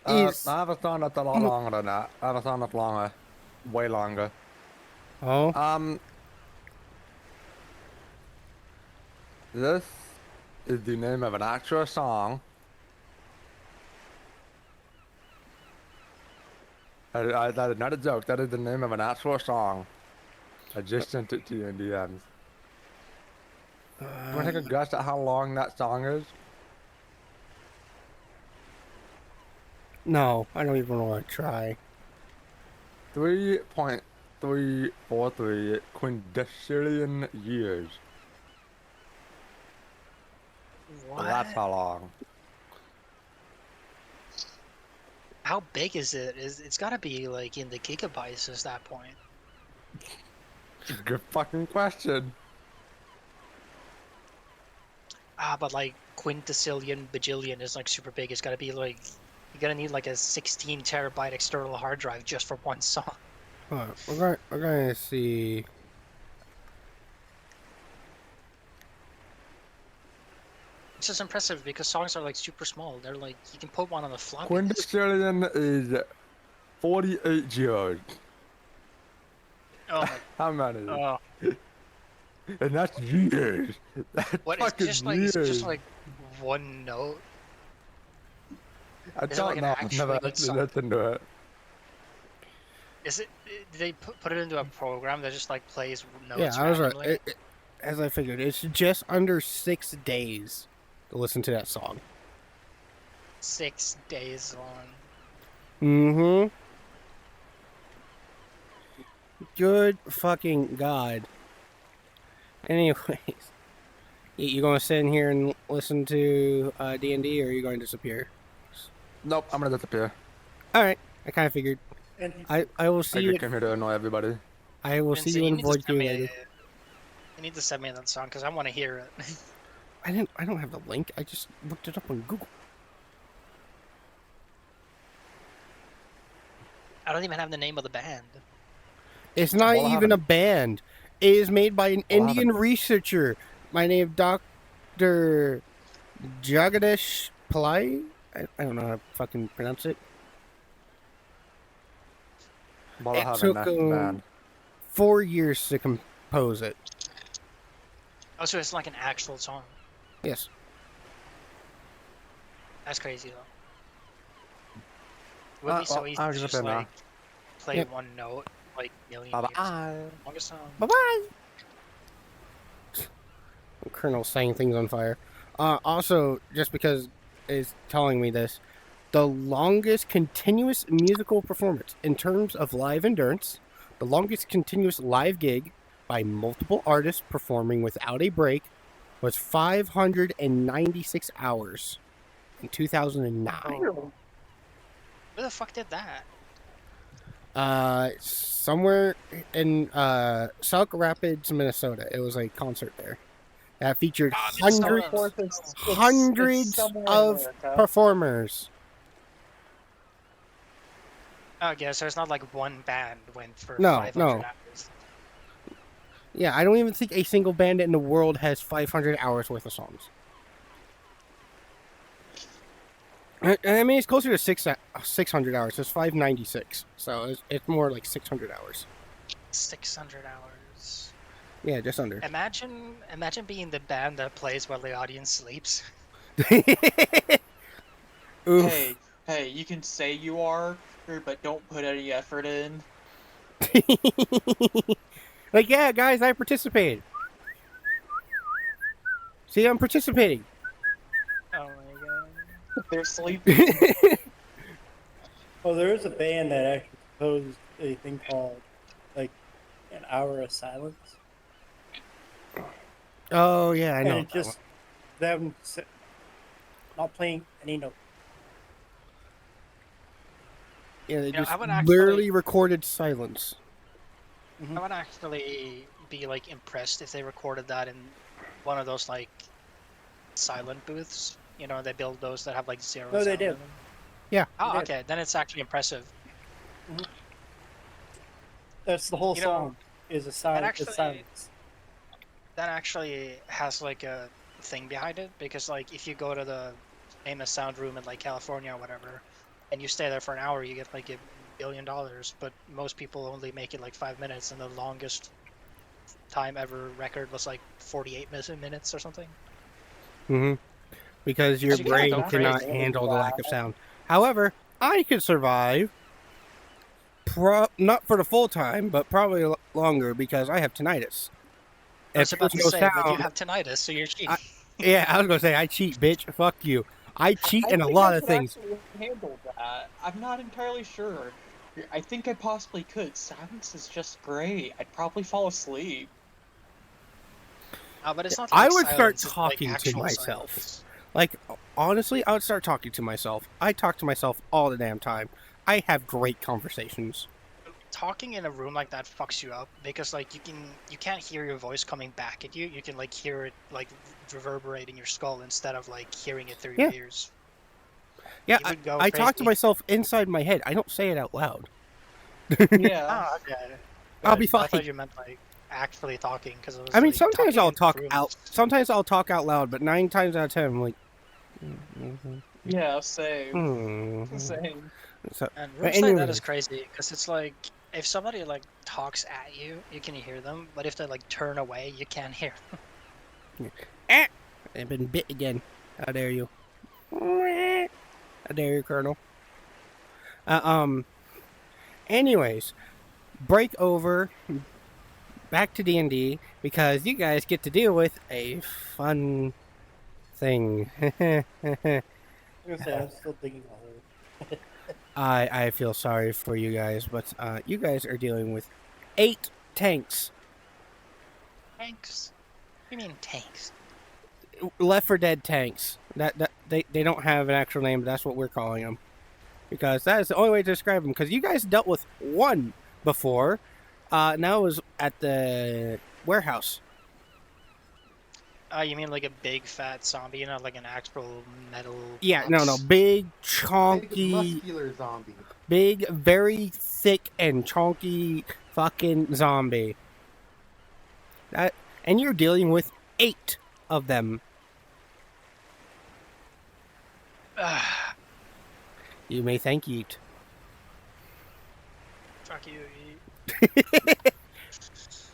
I have a song that's a lot longer than that. I have a song that's longer. Way longer. Oh? This is the name of an actual song. That is not a joke. That is the name of an actual song. I just sent it to you in DMs. You want to take a guess at how long that song is? No, I don't even want to try. 3.343 quindecillion years. What? That's how long. How big is it? It's gotta be like in the gigabytes at that point. Good fucking question. Ah, but like quintillion, bajillion is like super big. It's gotta be like, you're gonna need like a 16 terabyte external hard drive just for one song. We're going to see. It's just impressive because songs are like super small. They're like, you can put one on the floppy disk. Quindecillion is 48 years. Oh my. How many? Oh. And that's years. That's What is fucking just like? years. It's just like one note. I is it don't like an know. I've actually never good actually song? looked into it. Is it? Did they put it into a program that just like plays notes? Yeah, I was right. randomly? As I figured, it's just under 6 days to listen to that song. 6 days long. Mm-hmm. Good fucking God. Anyways, you going to sit in here and listen to D&D, or are you going to disappear? Nope, I'm gonna disappear. All right, I kind of figured. And I will see I you. came here to annoy everybody. I will see you in Void Queue later. You need to send me that song because I want to hear it. I don't have the link. I just looked it up on Google. I don't even have the name of the band. It's not Well, I even a haven't- band. It is made by an Well, I Indian haven't- researcher. My name Dr. Jagadish Pillai. I don't know how to fucking pronounce it. Well, I It haven't took met the band. 4 years to compose it. Oh, so it's like an actual song. Yes. That's crazy though. It would be so well, easy I'll to give it just a no. like play Yep. one note like million Bye years. bye. Longest song. Bye-bye. Colonel setting things on fire. Also, just because it's telling me this, the longest continuous musical performance in terms of live endurance, the longest continuous live gig by multiple artists performing without a break was 596 hours in 2009. Oh. Who the fuck did that? Somewhere in Sauk Rapids, Minnesota. It was a concert there that featured Minnesota. hundreds somewhere in of America. performers. Oh, yeah, so it's not like one band went for No, 500 no. hours. Yeah, I don't even think a single band in the world has 500 hours worth of songs. I mean, it's closer to 600 hours. It's 596, so it's more like 600 hours. 600 hours. Yeah, just under. Imagine being the band that plays while the audience sleeps. Oof. Hey, you can say you are, but don't put any effort in. Like, yeah, guys, I participated. See, I'm participating. Oh my god. They're sleeping. Oh, there is a band that actually composed a thing called like an hour of silence, Oh, yeah, I and know. it's just them not playing any note. Yeah, they You know, just I would actually- literally recorded silence. I would actually be like impressed if they recorded that in one of those like silent booths. You know, they build those that have like zero. No, they sound do. in them. Yeah. Oh, They did. okay. Then it's actually impressive. That's the whole You know, song is a silence. actually- silence. That actually has like a thing behind it because like if you go to the famous sound room in like California or whatever, and you stay there for an hour, you get like $1 billion. But most people only make it like 5 minutes, and the longest time ever record was like 48 minutes or something. Mm-hmm. Because your So you gotta brain go cannot crazy. handle the lack of sound. However, I could survive. Not for the full time, but probably longer because I have tinnitus. I was If about to there's no say that you sound- have tinnitus, so you're cheating. Yeah, I was gonna say I cheat, bitch. Fuck you. I cheat in a think lot I of could things. actually handle that. I'm not entirely sure. I think I possibly could. Silence is just great. I'd probably fall asleep. But it's not I like would start silence, it's like talking to actual myself. silence. Like, honestly, I would start talking to myself. I talk to myself all the damn time. I have great conversations. Talking in a room like that fucks you up because like you can't hear your voice coming back at you. You can like hear it like reverberate in your skull instead of like hearing it through your ears. Yeah, You would go I talk to crazy. myself inside my head. I don't say it out loud. Yeah. Oh, okay. I'll be Good. I fine. thought you meant like actually talking because it was. I mean, like, sometimes talking I'll in talk rooms. out. Sometimes I'll talk out loud, but 9 times out of 10, I'm like. Yeah, same. Hmm. Same. So, And but rooms like that anyways. is crazy because it's like if somebody like talks at you, you can hear them, but if they like turn away, you can't hear them. I've been bit again. How dare you? How dare you, Colonel? Anyways, break over. Back to D&D because you guys get to deal with a fun thing. I was gonna say, I'm still digging a hole. I feel sorry for you guys, but you guys are dealing with 8 tanks. Tanks? What do you mean tanks? Left 4 Dead tanks. They don't have an actual name, but that's what we're calling them. Because that is the only way to describe them. Because you guys dealt with one before. Now it was at the warehouse. You mean like a big fat zombie, not like an actual metal? Yeah, box? no. Big, Big chonky, muscular zombie. big, very thick and chonky fucking zombie. And you're dealing with 8 of them. You may thank Yeet. Fuck you.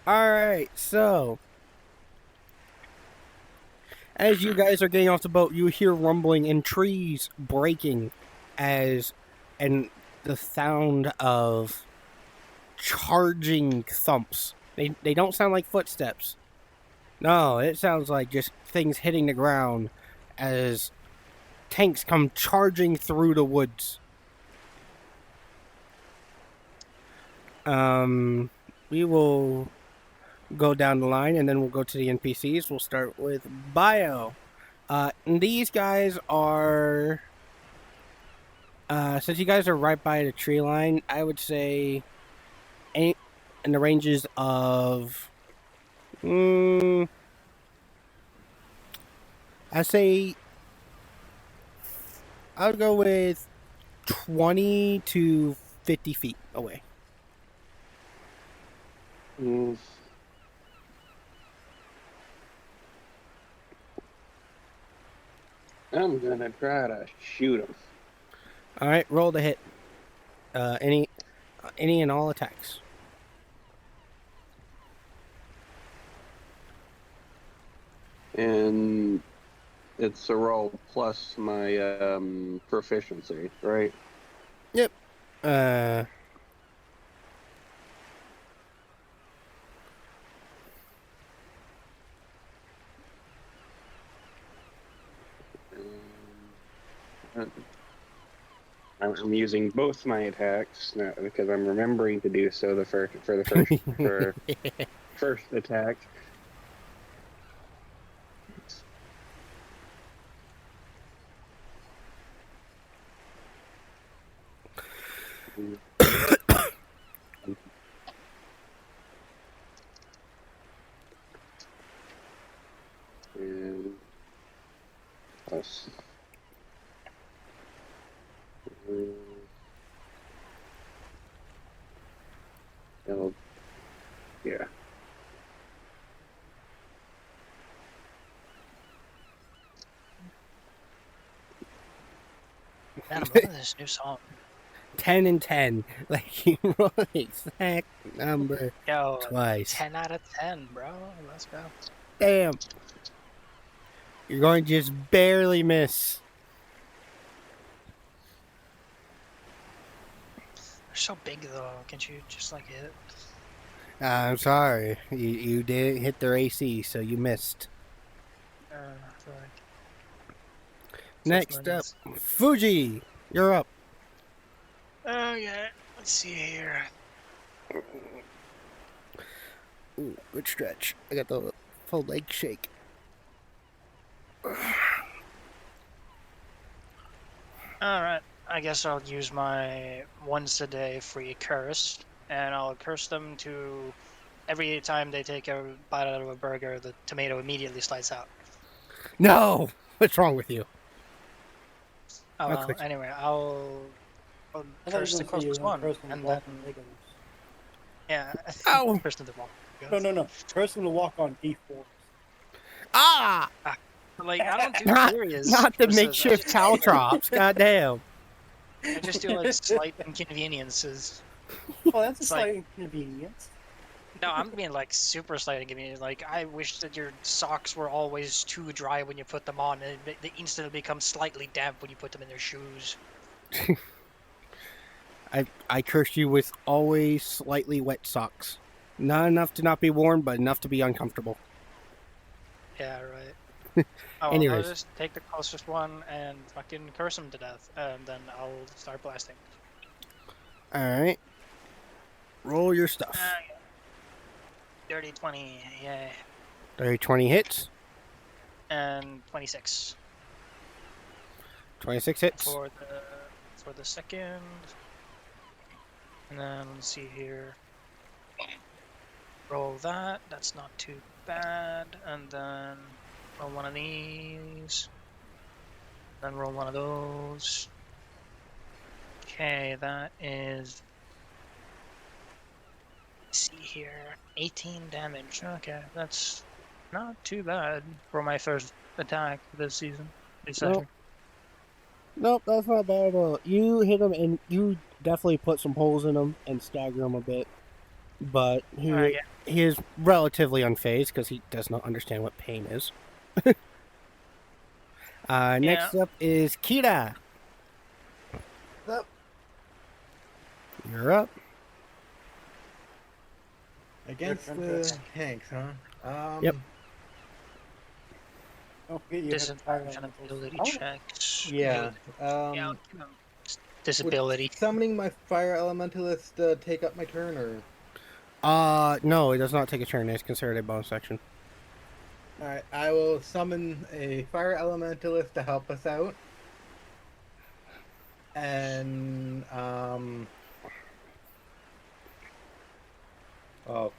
Alright, so as you guys are getting off the boat, you hear rumbling and trees breaking and the sound of charging thumps. They don't sound like footsteps. No, it sounds like just things hitting the ground as tanks come charging through the woods. We will go down the line and then we'll go to the NPCs. We'll start with Bio. These guys are since you guys are right by the tree line, I would say in the ranges of I'd say I would go with 20 to 50 feet away. Mm. I'm gonna try to shoot him. All right, roll to hit. Any and all attacks. And it's a roll plus my proficiency, right? Yep. I'm using both my attacks now because I'm remembering to do so for first attack. And plus. Yeah. Man, I'm loving this new song. 10 and 10. Like, you roll the exact number Yo, twice. 10 out of 10, bro. Let's go. Damn. You're going to just barely miss. They're so big, though. Can't you just, like, hit? I'm sorry. You didn't hit their AC, so you missed. I feel like... Next up, Fuji. You're up. Okay, let's see here. Ooh, good stretch. I got the full leg shake. Alright, I guess I'll use my once a day free curse, and I'll curse them to every time they take a bite out of a burger, the tomato immediately slides out. No! What's wrong with you? Oh, well, Okay. anyway, I'll I thought you curse were the gonna say you closest were one, gonna curse them and to then, walk on Legos. yeah, Ow! curse them to walk. No. Curse them to walk on D4s. Ah! Like, I don't do Not, serious not the curses, I makeshift just- caltrops. Goddamn. I just do, like, slight inconveniences. Oh, that's a It's like- slight inconvenience. No, I'm being like super slight inconvenience. Like, I wish that your socks were always too dry when you put them on, and they instantly become slightly damp when you put them in their shoes. I cursed you with always slightly wet socks. Not enough to not be warm, but enough to be uncomfortable. Yeah, right. Oh, well, I'll Anyways. just take the closest one and fucking curse him to death, and then I'll start blasting. Alright. Roll your stuff. Dirty 20, yay. 20 hits. And 26 26 hits. for the second. And then let's see here. Roll that. That's not too bad. And then roll one of these. Then roll one of those. Okay, that is. Let's see here. 18 damage. Okay, that's not too bad for my first attack this season. This Nope. session. Nope, that's not bad at all. You hit him and you definitely put some holes in him and stagger him a bit. But he, Alright, yeah. he is relatively unfazed because he does not understand what pain is. Next up is Kira. Up. You're up. Against turn, the Chris. tanks, huh? Yep. Don't forget you have fire elementals. Disability Oh, checks. Yeah. Yeah, I'll give him disability. Would summoning my fire elementalist take up my turn, or? No, it does not take a turn. It's considered a bonus action. Alright, I will summon a fire elementalist to help us out. And, oh.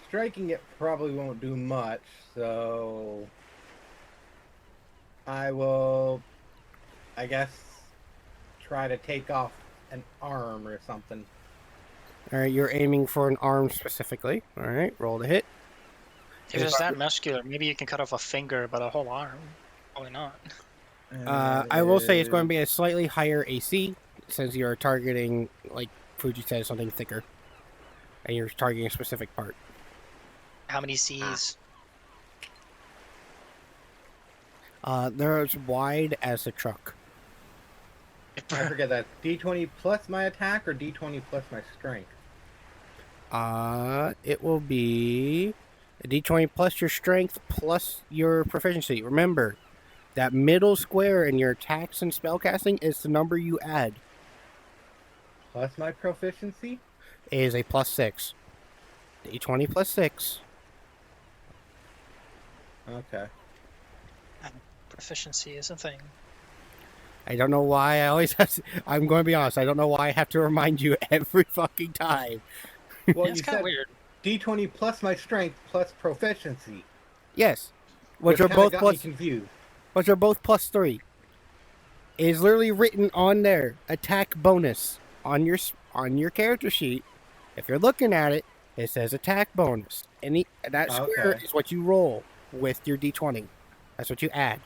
Striking it probably won't do much, so... I will, I guess, try to take off an arm or something. All right, you're aiming for an arm specifically. All right, roll to hit. If it's that muscular, maybe you can cut off a finger, but a whole arm. Probably not. I will say it's going to be a slightly higher AC since you're targeting, like Fuji said, something thicker, and you're targeting a specific part. How many C's? They're as wide as a truck. I forget that. D20 plus my attack or D20 plus my strength? It will be a D20 plus your strength plus your proficiency. Remember, that middle square in your attacks and spellcasting is the number you add. Plus my proficiency? It is a +6. D20 plus 6. Okay. Proficiency is a thing. I don't know why I always have to, I'm going to be honest, I don't know why I have to remind you every fucking time. Well, It's you kind said of weird. D20 plus my strength plus proficiency. Yes. Which are kinda both got plus me confused. which are both +3. It is literally written on there, attack bonus on your character sheet. If you're looking at it, it says attack bonus. That square Okay. is what you roll with your D20. That's what you add.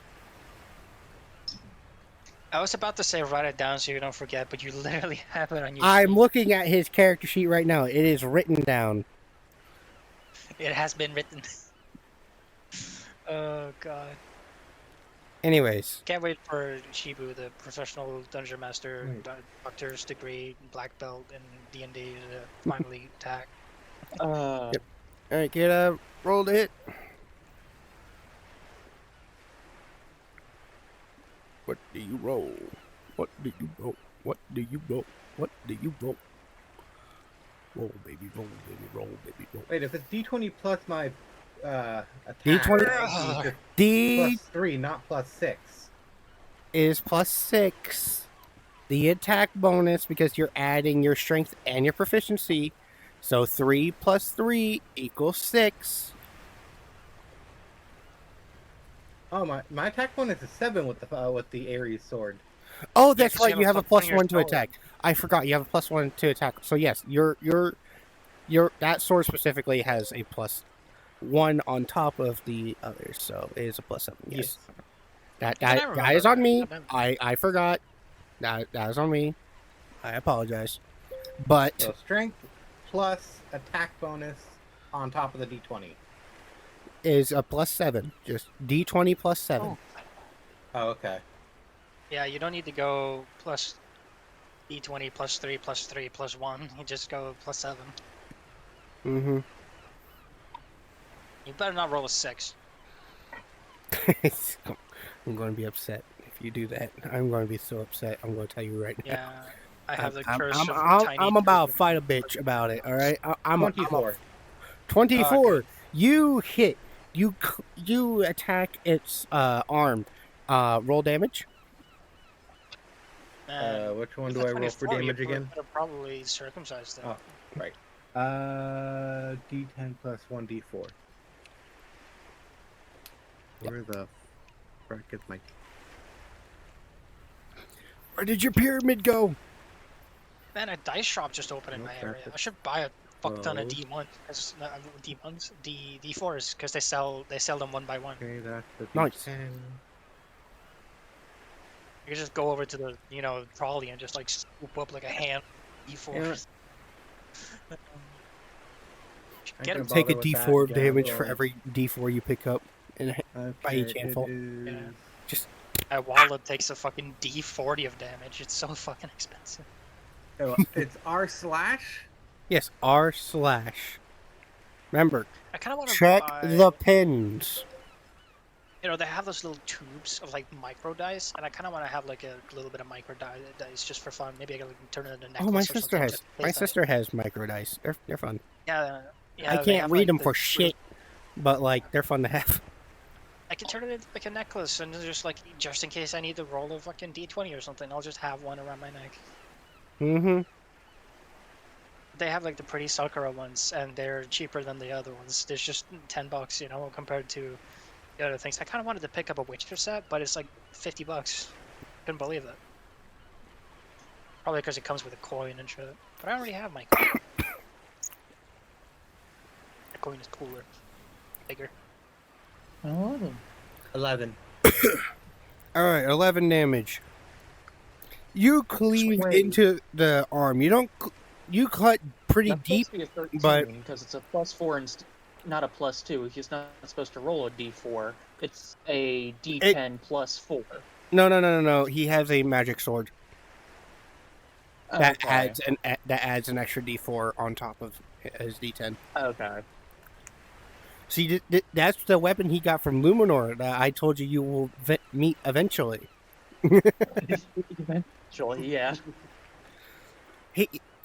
I was about to say write it down so you don't forget, but you literally have it on your I'm sheet. looking at his character sheet right now. It is written down. It has been written. Oh god. Anyways, Can't wait for Shibu, the professional dungeon master, Right. doctor's degree, black belt in D&D to finally attack. all right, get roll to hit. What do you roll? What do you roll? What do you roll? What do you roll? Roll, baby, roll, baby, roll, baby, roll. Wait, if it's D20 plus my attack, D20 that means D it's +3, not +6. is +6. The attack bonus because you're adding your strength and your proficiency. So 3 plus 3 equals 6. Oh, my attack bonus is 7 with the Ares sword. Oh, that's 'cause you right. have You a have a +1 on your +1 to sword. attack. I forgot. You have a +1 to attack. So yes, your that sword specifically has a +1 on top of the others. So it is a +7. Yes. That I that remember is on that. me. I remember. I forgot. That is on me. I apologize. But So strength plus attack bonus on top of the D20. is a +7. Just D20 +7. Oh, okay. Yeah, you don't need to go plus D20 +3 +3 +1. You just go +7. Mm-hmm. You better not roll a 6. I'm going to be upset if you do that. I'm going to be so upset. I'm going to tell you right now. Yeah, I have the I'm, curse I'm, of I'm, tiny. I'm about to curve. fight a bitch about it. All right. I'm a 24. 24. Okay. You hit. You attack its arm. Roll damage. Which one With do the I roll for 24, damage you again? Are probably circumcised then. Oh, right. D10 plus 1d4. Where the frick is my... Where did your pyramid go? Man, a dice shop just opened in Nope, my area. that's I should buy a fuck ton of Twelve. D1. D1s, D4s, because they sell them one by one. Okay, that's the Nice. D10. You can just go over to the trolley and just like scoop up like a hand D4s. I Get can him. Take a bother with that D4 and of get a damage for little- every D4 you pick up by each Okay, handful. it is. Just A wallet takes a fucking D40 of damage. It's so fucking expensive. Oh, it's r/. yes, r/. Remember, I kind of want to check buy. the pins. You know, they have those little tubes of like micro dice, and I kind of want to have like a little bit of micro dice just for fun. Maybe I can like, turn it into a necklace Oh, my or sister something. has just my place that. sister has micro dice. They're fun. Yeah, yeah. I they can't have, read like, them the for little- shit, but like they're fun to have. I can turn it into like a necklace, and just like just in case I need to roll a fucking D20 or something, I'll just have one around my neck. Mm-hmm. They have like the pretty Sakura ones, and they're cheaper than the other ones. There's just $10, you know, compared to the other things. I kind of wanted to pick up a Witcher set, but it's like $50. Couldn't believe it. Probably because it comes with a coin and shit. But I already have my coin. The coin is cooler, bigger. 11. All right, 11 damage. You cleave Sweet. into the arm. You don't. You cut pretty That's deep. supposed to be a 13 but- because it's a +4 and not a +2. He's not supposed to roll a D4. It's a D10 +4. No. He has a magic sword that Okay. adds an extra D4 on top of his D10. Okay. See, that's the weapon he got from Luminor that I told you will meet eventually. Eventually, yeah.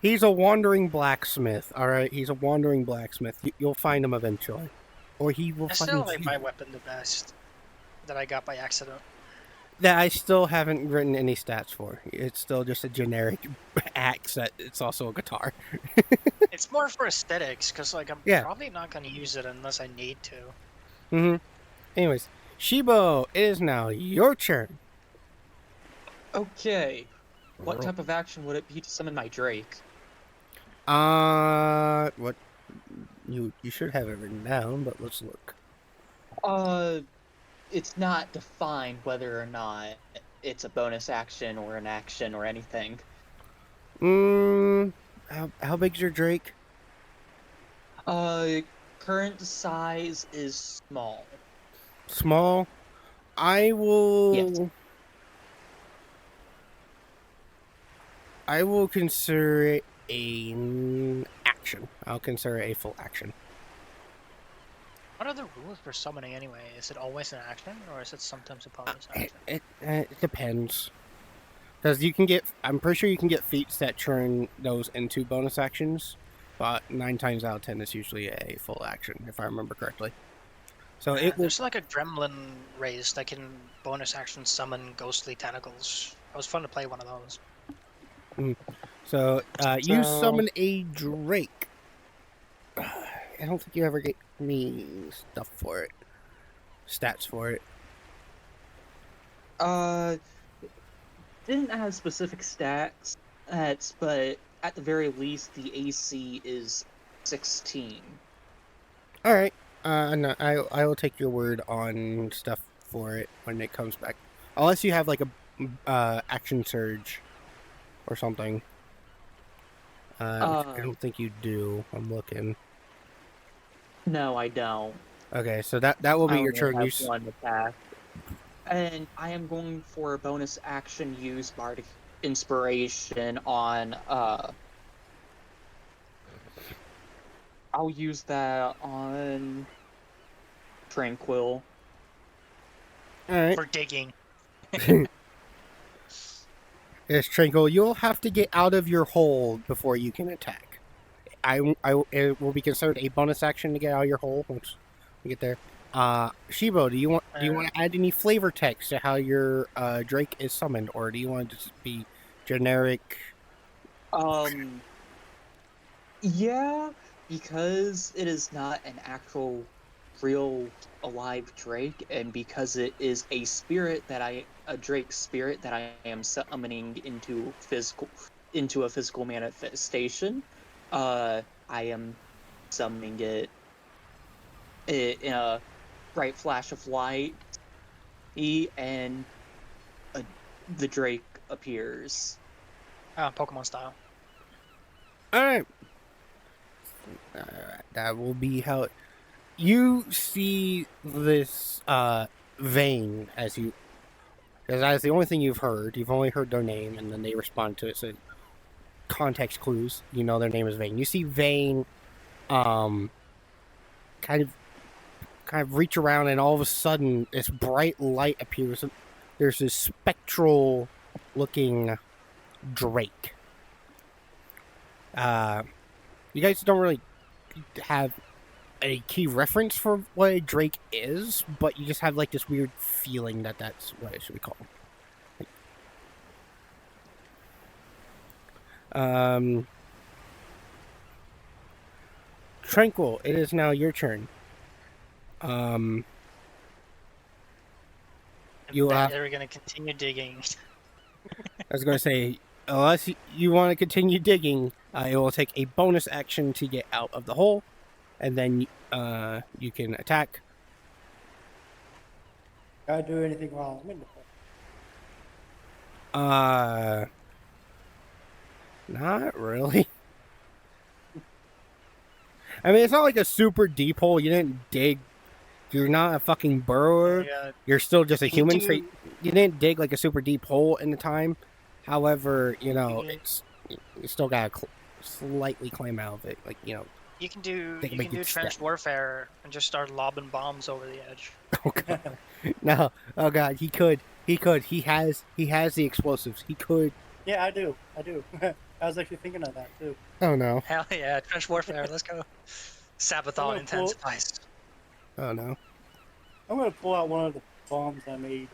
He's a wandering blacksmith. All right, he's a wandering blacksmith. You'll find him eventually, or he will I find still like you. my weapon the best that I got by accident. That I still haven't written any stats for. It's still just a generic axe that it's also a guitar. It's more for aesthetics, because like I'm Yeah. probably not going to use it unless I need to. Mm-hmm. Anyways, Shibo, it is now your turn. Okay. What type of action would it be to summon my Drake? What? You should have it written down, but let's look. It's not defined whether or not it's a bonus action or an action or anything. How big's your Drake? Current size is small. Small. I will. Yes. I will consider it an action. I'll consider it a full action. What are the rules for summoning anyway? Is it always an action, or is it sometimes a bonus It, action? it depends. Because you can get, I'm pretty sure you can get feats that turn those into bonus actions, but 9 times out of 10 it's usually a full action, if I remember correctly. So Yeah, it will. there's like a gremlin race that can bonus action summon ghostly tentacles. It was fun to play one of those. So you So- summon a Drake. I don't think you ever get me stuff for it, stats for it. Didn't have specific stats, but at the very least, the AC is 16. All right. No, I will take your word on stuff for it when it comes back, unless you have like a action surge or something. Which I don't think you do. I'm looking. No, I don't. Okay, so that will be I your only turn. have You s- one attack. And I am going for a bonus action use Bardic Inspiration on, I'll use that on Tranquil. all right. For digging. Yes, Tranquil, you'll have to get out of your hole before you can attack. It will be considered a bonus action to get out of your hole once we get there. Shibo, do you want to add any flavor text to how your Drake is summoned, or do you want it to just be generic? Yeah, because it is not an actual real alive Drake, and because it is a Drake spirit that I am summoning into a physical manifestation, I am summoning it in a bright flash of light, and the Drake appears. Pokemon style. All right. That will be how you see this vein as you, because that is the only thing you've heard. You've only heard their name, and then they respond to it. So context clues. You know their name is Vane. You see Vane, kind of reach around, and all of a sudden, this bright light appears. And there's this spectral-looking drake. You guys don't really have a key reference for what a drake is, but you just have like this weird feeling that that's what it should be called. Tranquil, it is now your turn. You have. They're gonna continue digging. I was going to say, unless you want to continue digging, it will take a bonus action to get out of the hole, and then you can attack. Gotta do anything while I'm in the hole. Not really. I mean, it's not like a super deep hole. You didn't dig. You're not a fucking burrower. Yeah, You're still just a human. So do- you didn't dig like a super deep hole in the time. However, you know, Yeah. you still gotta slightly climb out of it. Like, you know. you can do They can you make can you do trench step. warfare and just start lobbing bombs over the edge. Oh god. No. Oh god. He could. He has the explosives. He could. Yeah, I do. I was actually thinking of that too. Oh no. Hell yeah, trench warfare. Let's go. Sabathon cool. intensifies. Oh no. I'm gonna pull out one of the bombs I made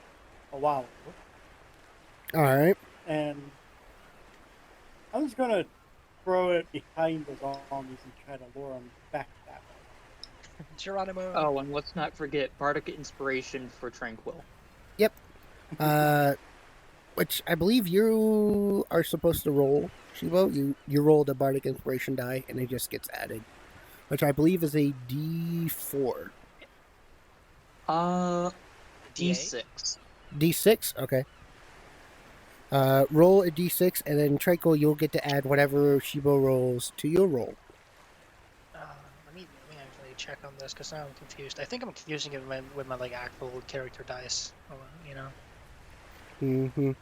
a while ago, All right. and I'm just gonna throw it behind the zombies and try to lure them back that way. Geronimo. Oh, and let's not forget Bardic Inspiration for Tranquil. Which I believe you are supposed to roll, Shibo. You roll the Bardic Inspiration die, and it just gets added, which I believe is a D4. D6. D6. Okay. Roll a D6, and then Trico, you'll get to add whatever Shibo rolls to your roll. Let me actually check on this because now I'm confused. I think I'm confusing it with my like actual character dice. You know. Mm-hmm.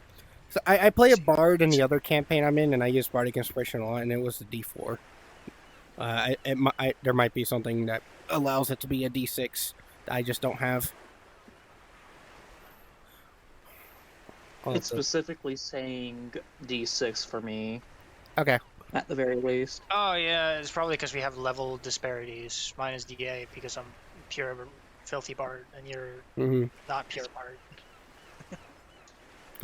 So I play a bard in the other campaign I'm in, and I use Bardic Inspiration a lot, and it was a D4. There might be something that allows it to be a D6 that I just don't have. It's specifically saying D6 for me, Okay. at the very least. Oh yeah, it's probably because we have level disparities. Mine is DA because I'm pure filthy bard, and you're Mm-hmm. not pure bard.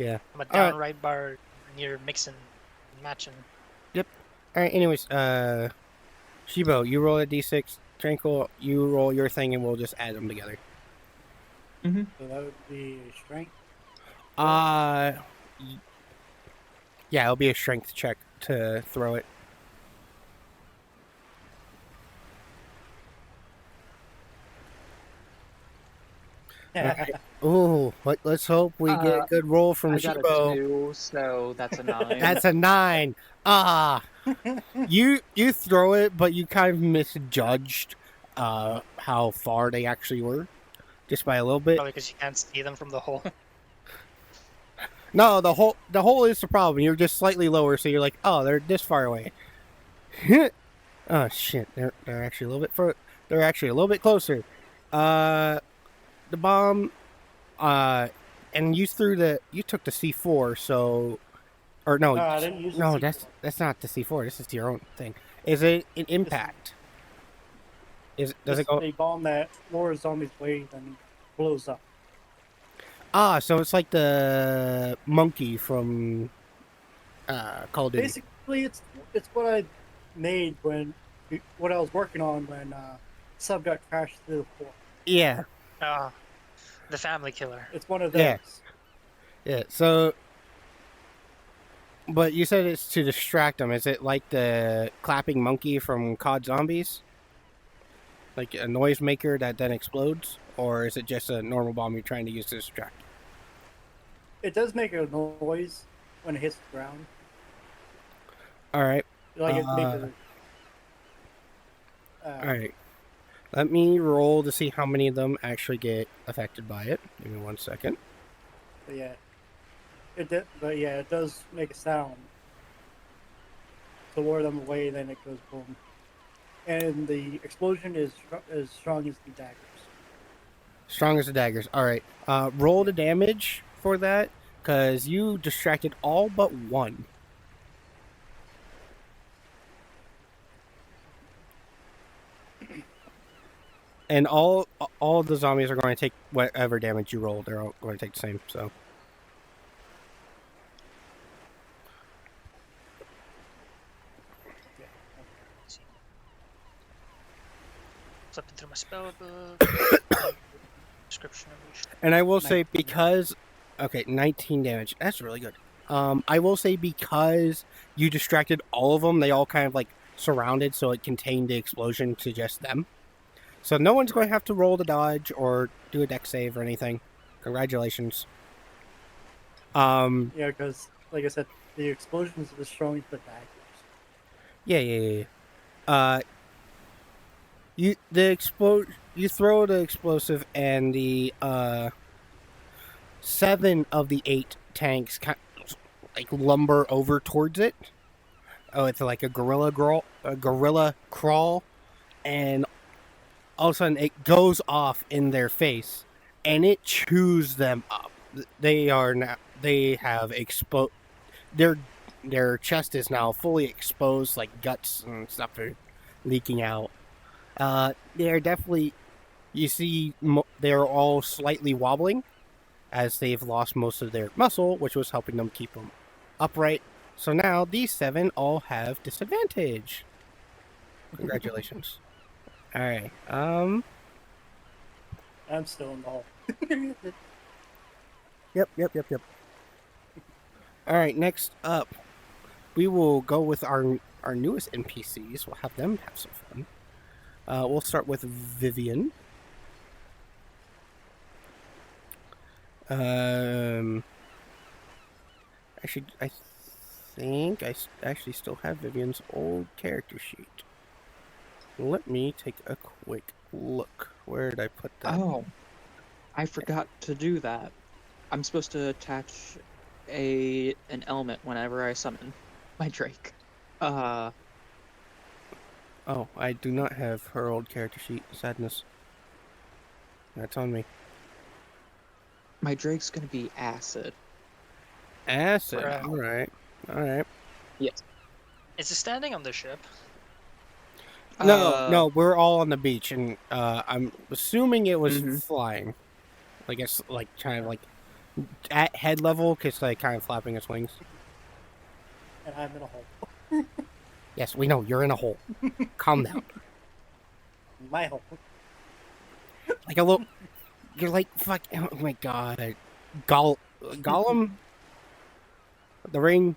Yeah. I'm a All right. downright bard, and you're mixing, and matching. All right. Anyways, Shibo, you roll a D6. Tranquil, you roll your thing, and we'll just add them together. So that would be a strength. Yeah, it'll be a strength check to throw it. Alright. Ooh, let's hope we get a good roll from I got a Shibo. 2, so that's a 9. That's a 9. You throw it, but you kind of misjudged how far they actually were, just by a little bit. Probably because you can't see them from the hole. No, the hole is the problem. You're just slightly lower, so you're like, oh, they're this far away. Oh shit, they're actually a little bit they're actually a little bit closer. The bomb, and you took the C4, so, or no, I didn't use the no, C4. that's not the C4. This is your own thing. Is it an impact? Does It's it go? a bomb that lures zombies away and blows up. So it's like the monkey from Call of Duty. Basically, it's what I made what I was working on when sub got crashed through the floor. Yeah, The family killer. It's one of those. Yeah. yeah. So, but you said it's to distract them. Is it like the clapping monkey from COD Zombies? Like a noise maker that then explodes? Or is it just a normal bomb you're trying to use to distract? It does make a noise when it hits the ground. All right. Like it makes a All right. Let me roll to see how many of them actually get affected by it. Give me 1 second. But yeah, it does make a sound. To lure them away, then it goes boom. And the explosion is as strong as the daggers. Strong as the daggers. All right. Roll the damage for that, because you distracted all but one. And all the zombies are going to take whatever damage you roll. They're all going to take the same. So. Flipping through my spell book. Description of each. And I will say because, okay, 19 damage. That's really good. I will say because you distracted all of them, they all kind of like surrounded, so it contained the explosion to just them. So no one's going to have to roll the dodge or do a dex save or anything. Congratulations. Yeah, because like I said, the explosions are as strong as the daggers. Yeah. You throw the explosive, and the 7 of the 8 tanks like lumber over towards it. Oh, it's like a gorilla crawl, and all of a sudden it goes off in their face, and it chews them up. They have their chest is now fully exposed, like guts and stuff are leaking out. They're definitely, you see, they're all slightly wobbling as they've lost most of their muscle, which was helping them keep them upright. So now these 7 all have disadvantage. Congratulations. All right. I'm still in the hole. Yep. All right. Next up, we will go with our newest NPCs. We'll have them have some fun. We'll start with Vivian. Actually, I think I actually still have Vivian's old character sheet. Let me take a quick look. Where did I put that? Oh, I forgot to do that. I'm supposed to attach an element whenever I summon my Drake. Oh, I do not have her old character sheet. Sadness. That's on me. My Drake's gonna be acid. Acid. Right. All right. Yes. Is it standing on the ship? No, we're all on the beach, and I'm assuming it was Mhm. flying. I guess, like, kind of like at head level, because like kind of flapping its wings. And I'm in a hole. Yes, we know you're in a hole. Calm down. My hole. Like a little. You're like fuck. Oh my god. Gollum. The ring.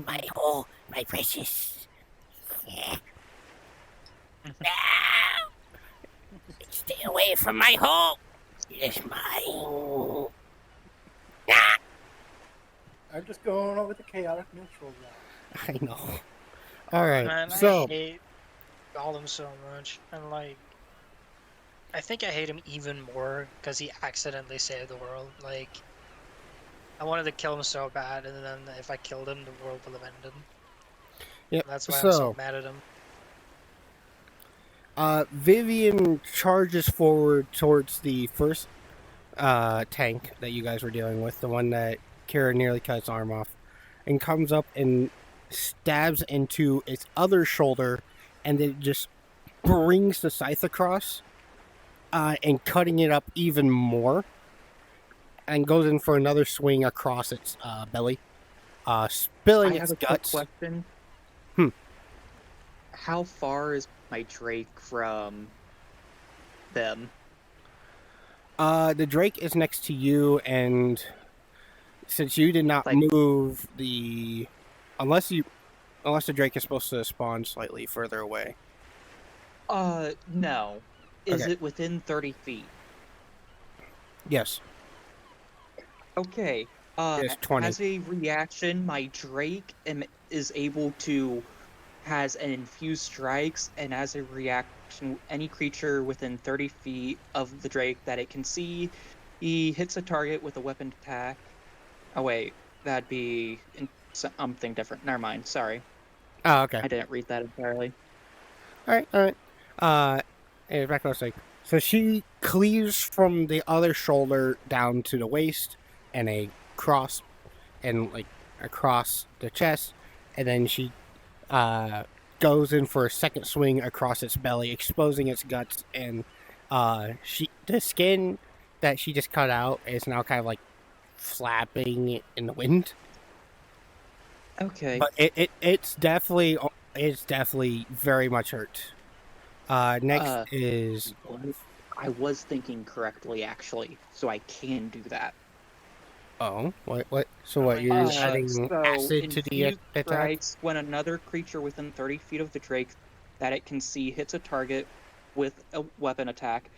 My hole, my precious. Stay away from my hole. It is mine. I'm just going over the chaotic neutral now. I know. All right. Man, So. I hate Gollum so much, and like, I think I hate him even more because he accidentally saved the world. Like, I wanted to kill him so bad, and then if I killed him, the world will have ended. Yep. That's why I'm so So. mad at him. Vivian charges forward towards the first tank that you guys were dealing with, the one that Kara nearly cut its arm off, and comes up and stabs into its other shoulder, and then just brings the scythe across, and cutting it up even more, and goes in for another swing across its belly, spilling I its have a quick guts. question. How far is my Drake from them? The Drake is next to you, and since you did not move unless the Drake is supposed to spawn slightly further away. No. Is Okay. it within 30 feet? Yes. Okay. It's 20. As a reaction, my Drake is able to has an infused strikes, and as a reaction, any creature within 30 feet of the Drake that it can see, he hits a target with a weapon attack. Oh wait, that'd be something different. Never mind. Sorry, Oh, okay. I didn't read that entirely. All right. Hey, back to what I was saying. So she cleaves from the other shoulder down to the waist, and a cross, and like across the chest, and then she goes in for a second swing across its belly, exposing its guts, and the skin that she just cut out is now kind of like flapping in the wind. Okay. But it's definitely very much hurt. Next is I was thinking correctly, actually, so I can do that. what? So what? You're adding acid to the infused attack? strikes when another creature within 30 feet of the Drake that it can see hits a target with a weapon attack.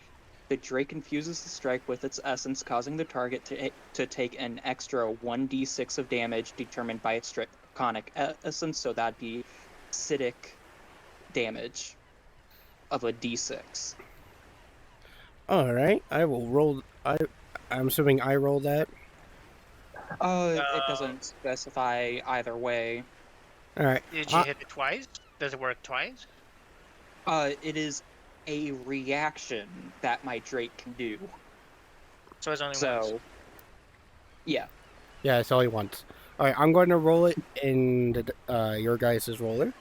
The Drake infuses the strike with its essence, causing the target to take an extra 1d6 of damage determined by its draconic essence, so that'd be acidic damage of a d6. All right, I will roll. I'm assuming I roll that. It doesn't specify either way. All right. Did you hit it twice? Does it work twice? It is a reaction that my Drake can do. So it's only once. So, yeah. Yeah, it's only once. All right, I'm going to roll it in your guys' roller.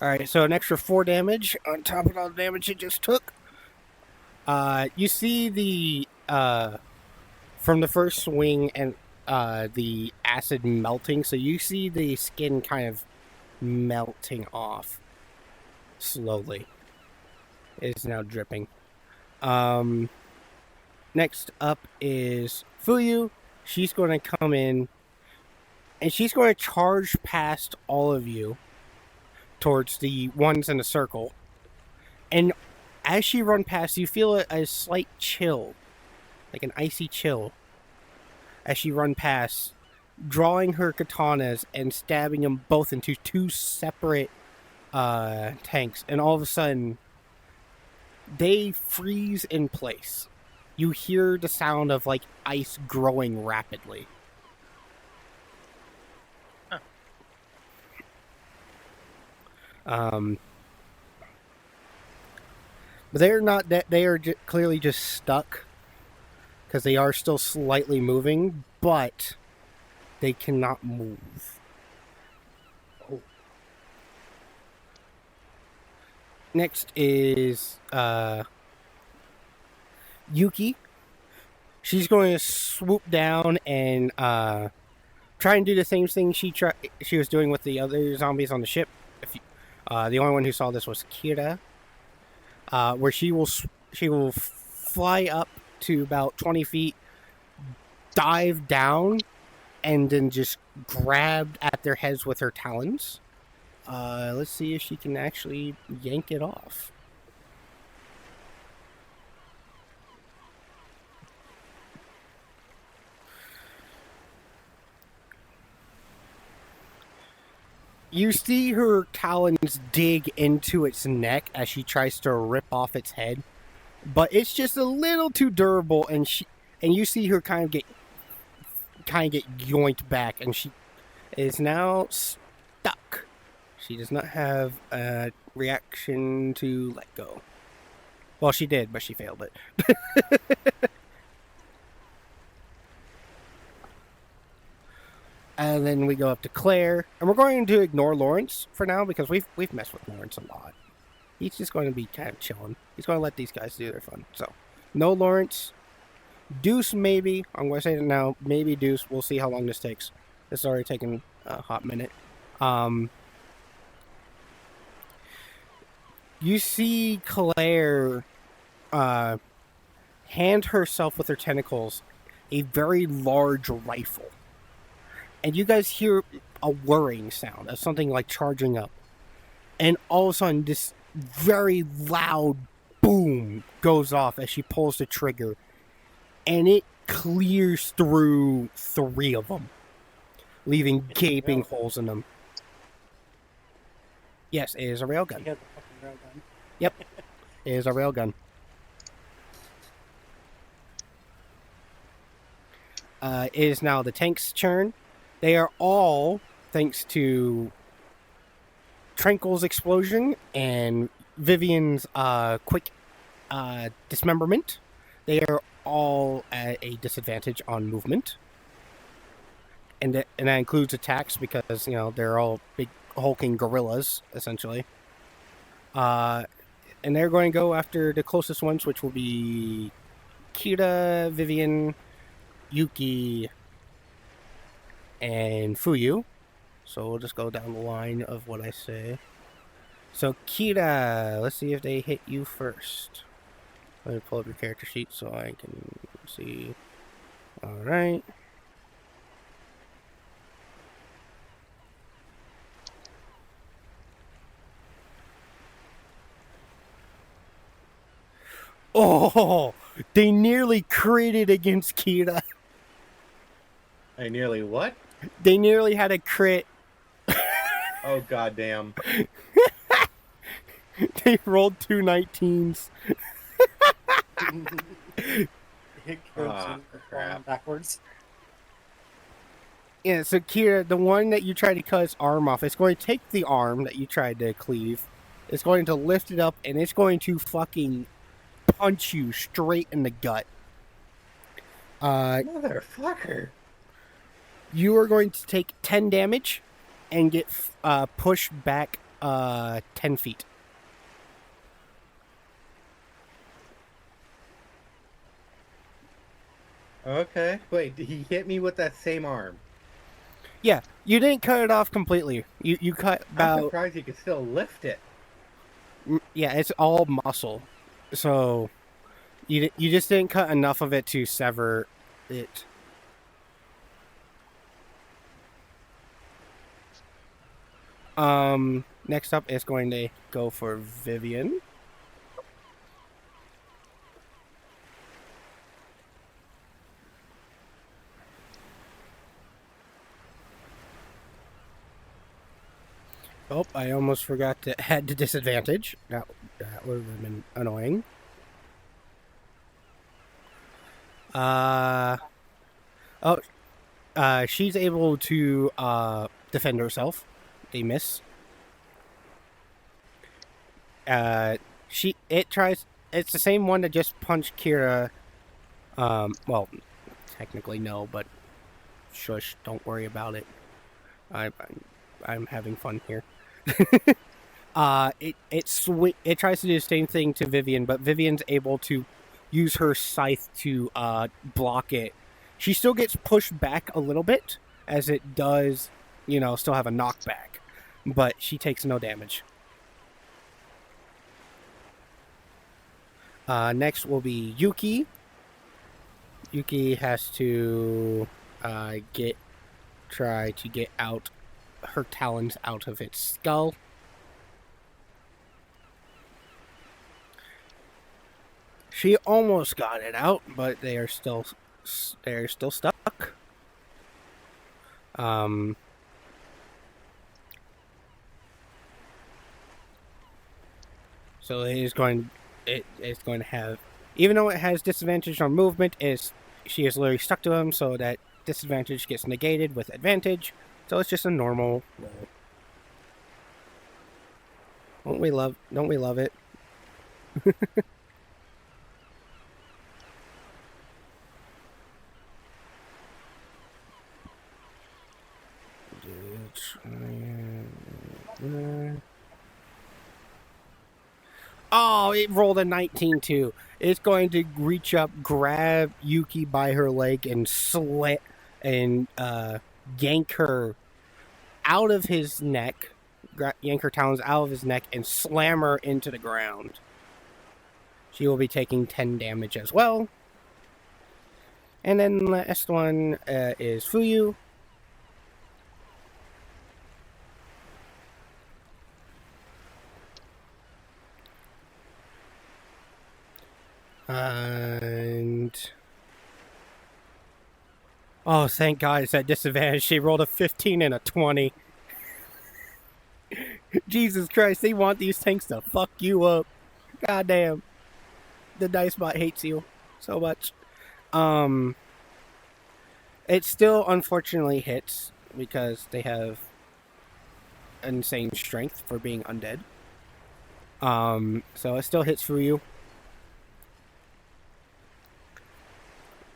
All right, so an extra 4 damage on top of all the damage it just took. You see the from the first swing and the acid melting, so you see the skin kind of melting off slowly. It is now dripping. Next up is Fuyu. She's going to come in, and she's going to charge past all of you towards the ones in the circle. And as she runs past, you feel a slight chill, like an icy chill, as she runs past, drawing her katanas and stabbing them both into 2 separate tanks. And all of a sudden, they freeze in place. You hear the sound of like ice growing rapidly. Huh. But they're not that. They are clearly just stuck because they are still slightly moving, but they cannot move. Oh. Next is Yuki. She's going to swoop down and try and do the same thing she was doing with the other zombies on the ship. The only one who saw this was Kira, where she will fly up to about 20 feet, dive down, and then just grab at their heads with her talons. Let's see if she can actually yank it off. You see her talons dig into its neck as she tries to rip off its head, but it's just a little too durable, and you see her kind of get yoinked back, and she is now stuck. She does not have a reaction to let go. Well, she did, but she failed it. And then we go up to Claire, and we're going to ignore Lawrence for now because we've messed with Lawrence a lot. He's just going to be kind of chilling. He's going to let these guys do their fun. So, no Lawrence. Deuce, maybe. I'm going to say it now. Maybe Deuce. We'll see how long this takes. This is already taking a hot minute. You see Claire hand herself with her tentacles a very large rifle. And you guys hear a whirring sound of something like charging up. And all of a sudden, this very loud boom goes off as she pulls the trigger. And it clears through 3 of them, leaving gaping holes in them. Yes, it is a railgun. He had the fucking railgun. Yep, it is a railgun. It is now the tank's turn. They are all, thanks to Tranquil's explosion and Vivian's quick dismemberment, they are all at a disadvantage on movement. And that includes attacks because, they're all big hulking gorillas, essentially. And they're going to go after the closest ones, which will be Kira, Vivian, Yuki, and Fuyu. So we'll just go down the line of what I say. So Kira, let's see if they hit you first. Let me pull up your character sheet so I can see. Alright. Oh, they nearly critted against Kira. I nearly what? They nearly had a crit. Oh goddamn! They rolled 2 19s. Hit Ah, kills crap. backwards. Yeah, so Kira, the one that you tried to cut his arm off, it's going to take the arm that you tried to cleave. It's going to lift it up, and it's going to fucking punch you straight in the gut. Motherfucker! You are going to take 10 damage and get pushed back 10 feet. Okay. Wait, did he hit me with that same arm? Yeah, you didn't cut it off completely. You cut I'm about... surprised he could still lift it. Yeah, it's all muscle. So, you just didn't cut enough of it to sever it. Next up is going to go for Vivian. Oh, I almost forgot to add the disadvantage. That would have been annoying. She's able to defend herself. They miss. It's the same one that just punched Kira. Well, technically no, but shush, don't worry about it. I'm having fun here. It tries to do the same thing to Vivian, but Vivian's able to use her scythe to block it. She still gets pushed back a little bit, as it does, still have a knockback, but she takes no damage. Next will be Yuki. Yuki has to try to get out her talons out of its skull. She almost got it out, but they are still stuck. So it's going to have, even though it has disadvantage on movement, she is literally stuck to him, so that disadvantage gets negated with advantage. So it's just a normal roll. Don't we love it? Oh, it rolled a 19 too. It's going to reach up, grab Yuki by her leg, and yank her out of his neck, yank her talons out of his neck, and slam her into the ground. She will be taking 10 damage as well. And then the last one is Fuyu. And oh, thank God it's at disadvantage. She rolled a 15 and a 20. Jesus Christ, they want these tanks to fuck you up. Goddamn. The dice bot hates you so much. It still unfortunately hits because they have insane strength for being undead. So it still hits for you.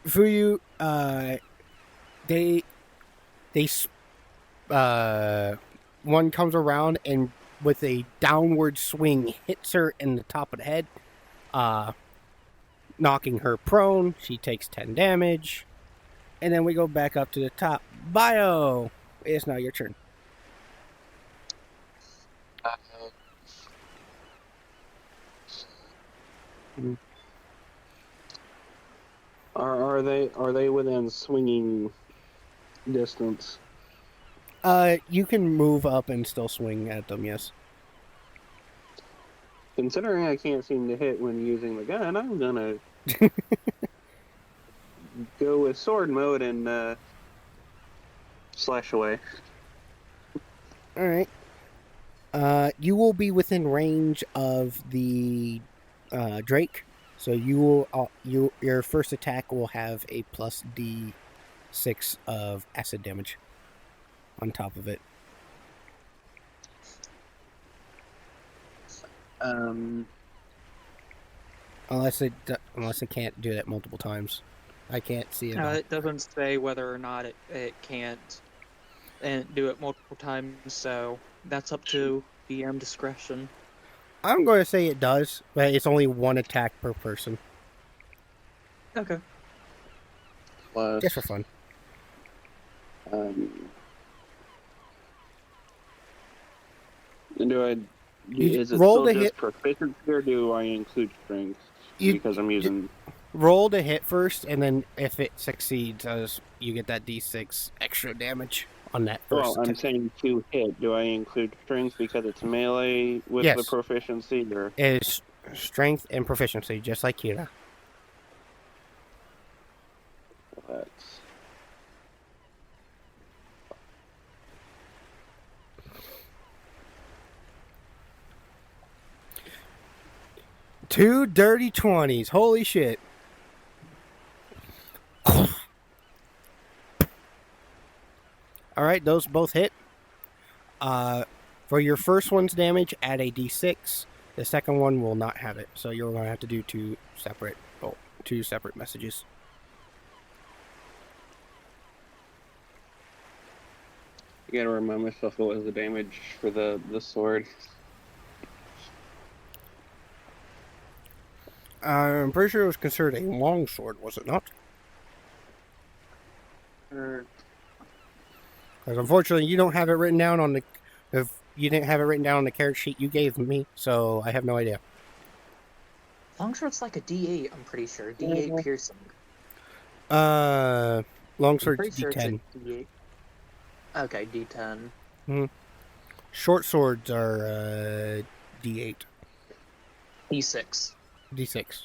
For you, they one comes around and with a downward swing hits her in the top of the head, knocking her prone. She takes 10 damage. And then we go back up to the top. Bio, it's now your turn. Are they within swinging distance? You can move up and still swing at them, yes. Considering I can't seem to hit when using the gun, I'm gonna go with sword mode and slash away. Alright. You will be within range of the Drake. So you will your first attack will have a plus D6 of acid damage on top of it. Unless it can't do that multiple times. I can't see it. It doesn't say whether or not it can't and do it multiple times, so that's up to DM discretion. I'm going to say it does, but it's only one attack per person. Okay. Plus, Just for fun. Is it roll still to just hit. proficiency, or do I include strength? Because I'm using. Roll to hit first, and then if it succeeds, you get that D6 extra damage on that first. Well, I'm saying to hit. Do I include strength because it's melee with the proficiency, or it is strength and proficiency, just like Kira. that's 2 dirty 20s. Holy shit. Alright, those both hit. For your first one's damage, add a d6. The second one will not have it. So you're going to have to do two separate messages. I gotta remind myself what was the damage for the sword. I'm pretty sure it was considered a long sword, was it not? Because unfortunately, you don't have it written down on the. If you didn't have it written down on the character sheet you gave me, so I have no idea. Longsword's like a D8, I'm pretty sure. D8 piercing. Longsword's Sure D10. D8. Okay, D10. Short swords are D8. D6. D6.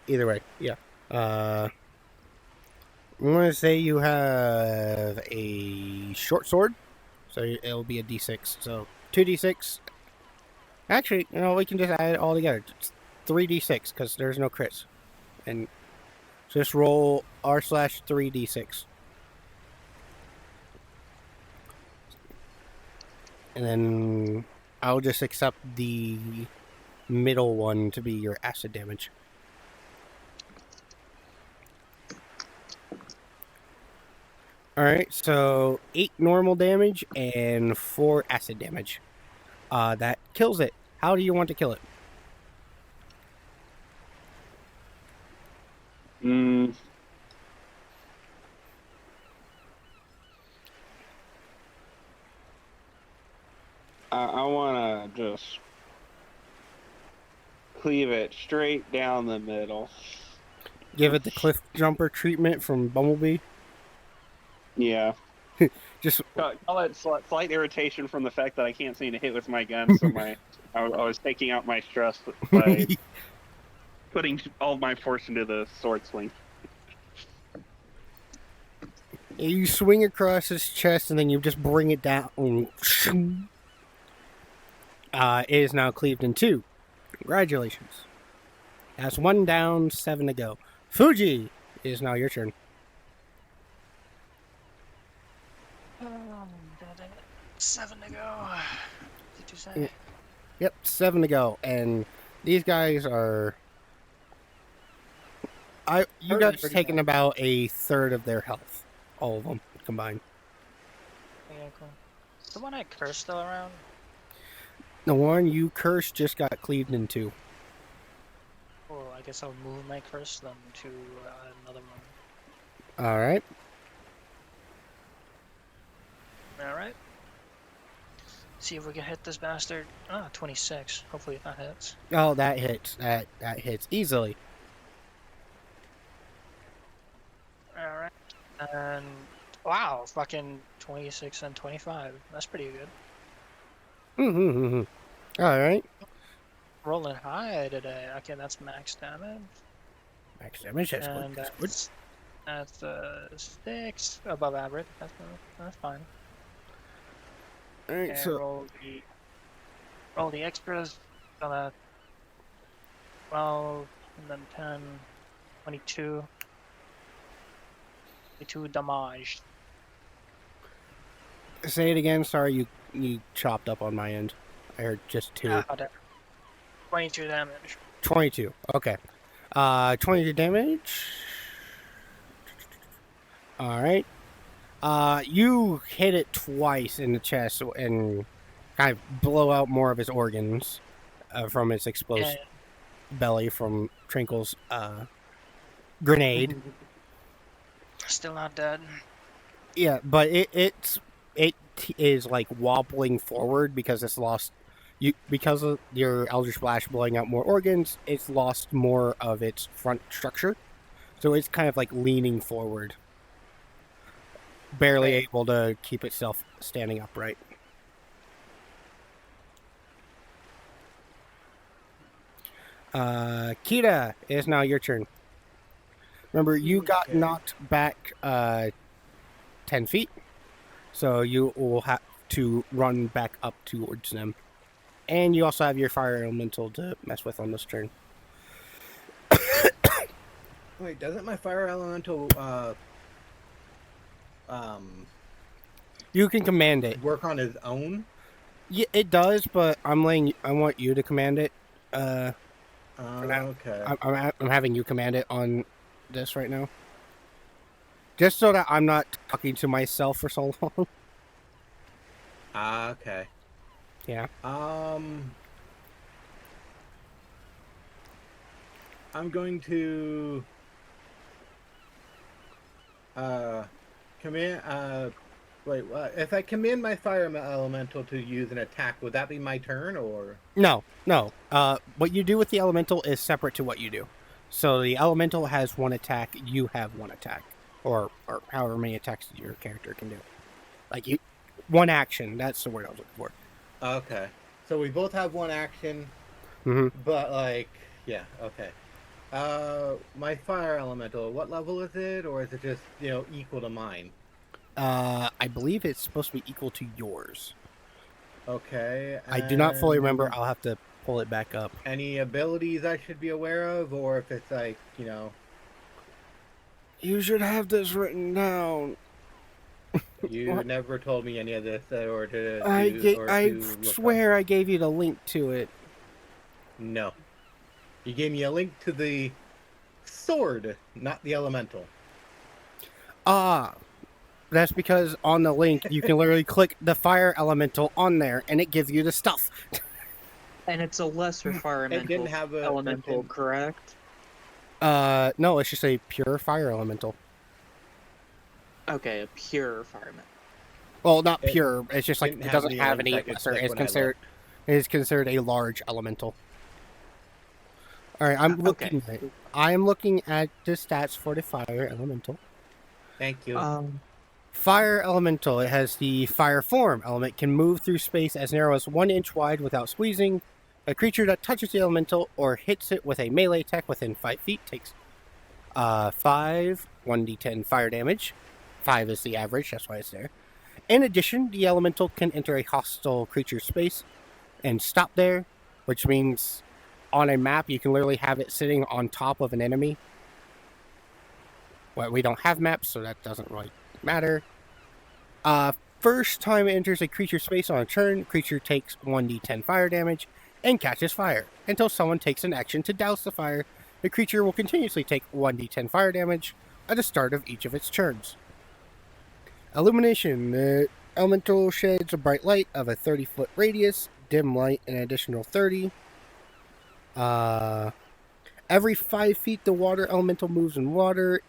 Either way, yeah. I'm going to say you have a short sword, so it'll be a D6. So 2D6. Actually, we can just add it all together. It's 3D6 because there's no crits. And just roll r/3D6. And then I'll just accept the middle one to be your acid damage. Alright, so 8 normal damage and 4 acid damage. That kills it. How do you want to kill it? I want to just cleave it straight down the middle. Give it the cliff jumper treatment from Bumblebee? Yeah. Just call it slight irritation from the fact that I can't seem to hit with my gun, so I was taking out my stress by putting all my force into the sword swing. You swing across his chest and then you just bring it down. It is now cleaved in two. Congratulations. That's 1 down, 7 to go. Fuji, it is now your turn. Oh, dang it. 7 to go. Did you say? Yep, 7 to go. And these guys are... You guys taking about a third of their health. All of them combined. Yeah, cool. Is the one I cursed still around? The one you cursed just got cleaved in two. Oh, I guess I'll move my curse then to another one. Alright. Alright. See if we can hit this bastard. 26. Hopefully that hits. Oh, that hits. That hits easily. Alright. And wow, fucking 26 and 25. That's pretty good. Alright. Rolling high today. Okay, that's max damage. Max damage, that's good. And That's good. that's 6 above average. That's fine. Alright, And so... roll the extras. 12, and then 10, 22. 22 damage. Say it again. Sorry, you chopped up on my end. I heard just 2. Whatever. 22 damage. 22. Okay. 22 damage. Alright. You hit it twice in the chest and kind of blow out more of its organs from its exposed belly from Trinkle's grenade. Still not dead. Yeah, but it is like wobbling forward because it's lost. Because of your Eldritch Blast blowing out more organs, it's lost more of its front structure. So it's kind of like leaning forward. Barely able to keep itself standing upright. Kita, it is now your turn. Remember, you got knocked back 10 feet. So you will have to run back up towards them. And you also have your fire elemental to mess with on this turn. Wait, doesn't my fire elemental you can command it. work on his own? Yeah, it does, but I want you to command it. For now. Okay. I'm having you command it on this right now. Just so that I'm not talking to myself for so long. Okay. Yeah. I'm going to command wait, what? If I command my fire elemental to use an attack, would that be my turn or? No. What you do with the elemental is separate to what you do. So the elemental has one attack, you have one attack. Or however many attacks your character can do. Like one action, that's the word I was looking for. Okay. So we both have one action, but like, yeah, okay. My fire elemental, what level is it? Or is it just, equal to mine? I believe it's supposed to be equal to yours. Okay. I do not fully remember. I'll have to pull it back up. Any abilities I should be aware of? Or if it's like, You should have this written down. You never told me any of this, or to. I swear I gave you the link to it. No. You gave me a link to the sword, not the elemental. That's because on the link you can literally click the fire elemental on there, and it gives you the stuff. And it's a lesser fire elemental, correct? No, it's just a pure fire elemental. Okay, a pure fireman. Well, not pure. It's just like didn't it have doesn't any have link any I could lesser. click It's when I considered. It is considered a large elemental. All right, I'm looking. Okay. I am looking at the stats for the fire elemental. Thank you. Fire elemental. It has the fire form element. Can move through space as narrow as 1 inch wide without squeezing. A creature that touches the elemental or hits it with a melee attack within 5 feet takes 5 1d10 fire damage. 5 is the average, that's why it's there. In addition, the elemental can enter a hostile creature's space and stop there, which means on a map you can literally have it sitting on top of an enemy. Well, we don't have maps, so that doesn't really matter. First time it enters a creature space on a turn, creature takes 1d10 fire damage and catches fire. Until someone takes an action to douse the fire, the creature will continuously take 1d10 fire damage at the start of each of its turns. Illumination. The elemental sheds a bright light of a 30-foot radius, dim light an additional 30. Every 5 feet the water elemental moves in water,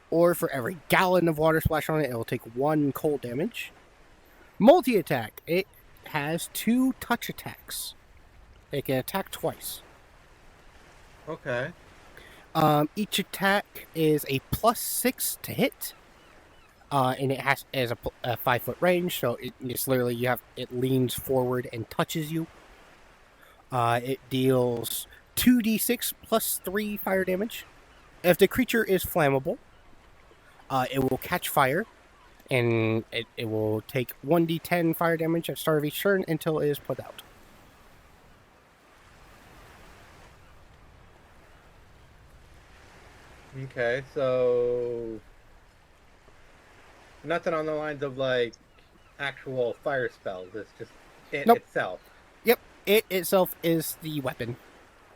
or for every gallon of water splashed on it, it will take 1 cold damage. Multi-attack. It has 2 touch attacks. It can attack twice. Okay. Each attack is a +6 to hit. And it has a 5-foot range, so it's literally it leans forward and touches you. It deals 2d6 plus 3 fire damage. If the creature is flammable, it will catch fire, and it will take 1d10 fire damage at the start of each turn until it is put out. Okay, so nothing on the lines of like actual fire spells. It's just it Nope. itself. Yep, it itself is the weapon.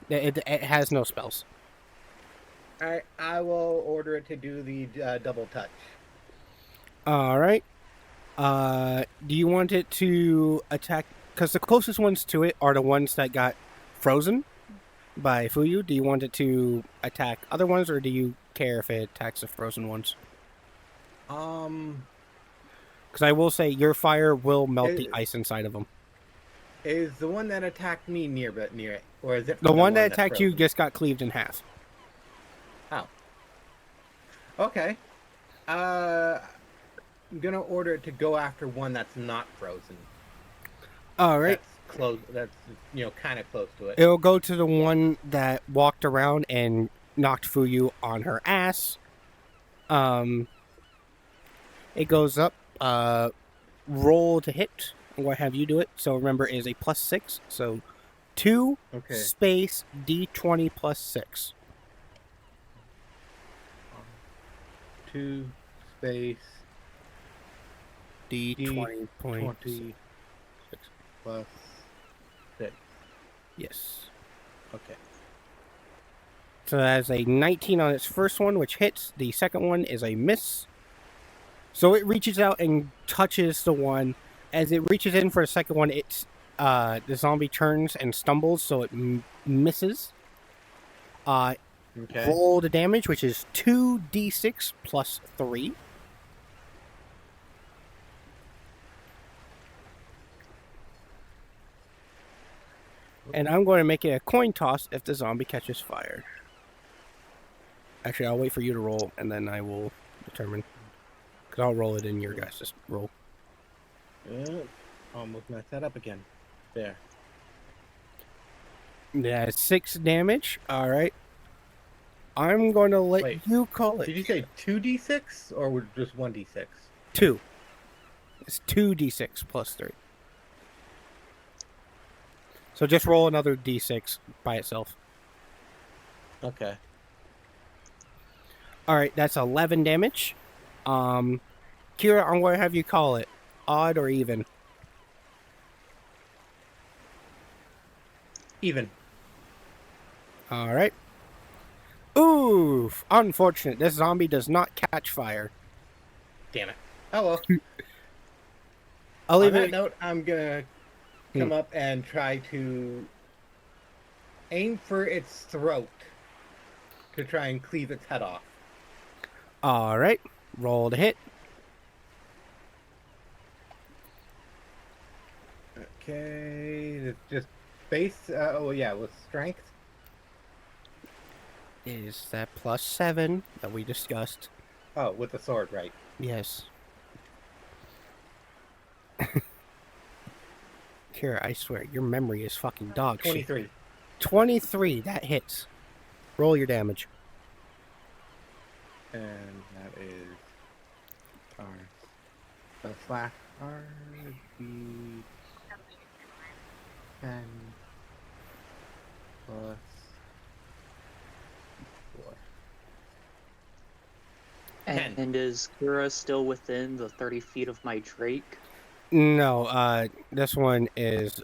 It has no spells. I will order it to do the double touch. All right. Do you want it to attack? Because the closest ones to it are the ones that got frozen by Fuyu. Do you want it to attack other ones, or do you care if it attacks the frozen ones? Because I will say your fire will melt the ice inside of them. Is the one that attacked me near it, or is it The one that that's attacked you frozen? just got cleaved in half. Oh. Okay. I'm gonna order it to go after one that's not frozen. All right. That's close. That's kind of close to it. It'll go to the one that walked around and knocked Fuyu on her ass. It goes up. Roll to hit. I'm going to have you do it. So remember, it is a +6. So 2 Okay. space d20 +6. 2 space d20 point. 20 plus 6. Yes. Okay. So that is a 19 on its first one, which hits. The second one is a miss. So it reaches out and touches the one. As it reaches in for the second one, the zombie turns and stumbles, so it misses. Okay. Roll the damage, which is 2d6 plus 3. And I'm going to make it a coin toss if the zombie catches fire. Actually, I'll wait for you to roll, and then I will determine. Because I'll roll it in your guys' roll. Almost messed that up again. There. Yeah, 6 damage. All right. I'm going to let Wait, you call it. Did you say 2d6 or just 1d6? 2. It's 2d6 plus 3. So just roll another d6 by itself. Okay. All right, that's 11 damage. Kira, I'm going to have you call it odd or even. Even. All right. Oof! Unfortunate. This zombie does not catch fire. Damn it. Oh well. I'll On leave that it. note, I'm gonna come up and try to aim for its throat to try and cleave its head off. All right. Roll to hit. Okay, it's just base. With strength. Is that +7 that we discussed? Oh, with the sword, right? Yes. Kira, I swear, your memory is fucking dog shit. 23. 23, that hits. Roll your damage. And that is So slash R would be 10 plus 4. And is Kira still within the 30 feet of my Drake? No, this one is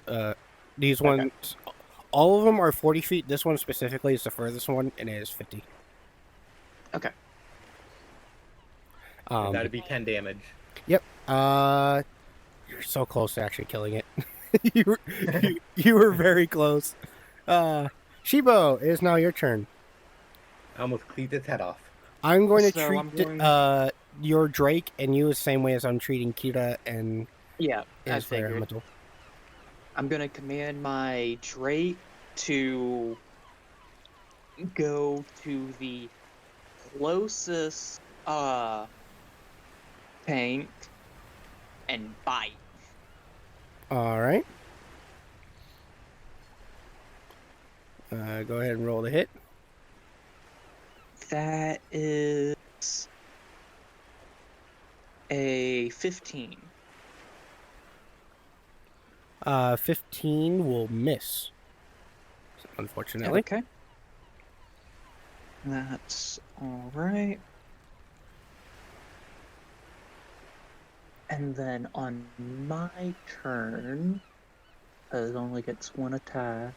these Okay. ones. All of them are 40 feet. This one specifically is the furthest one, and it is 50. Okay. That'd be 10 damage. Yep. You're so close to actually killing it. you were very close. Shibo, it is now your turn. I almost cleaved its head off. I'm going to So treat I'm going- your Drake and you the same way as I'm treating Kira and Yeah, I his fire figured. elemental. I'm gonna command my Drake to go to the closest tank and bite. All right. Go ahead and roll the hit. That is a 15. 15 will miss. Unfortunately. Okay. That's all right. And then on my turn, because it only gets one attack.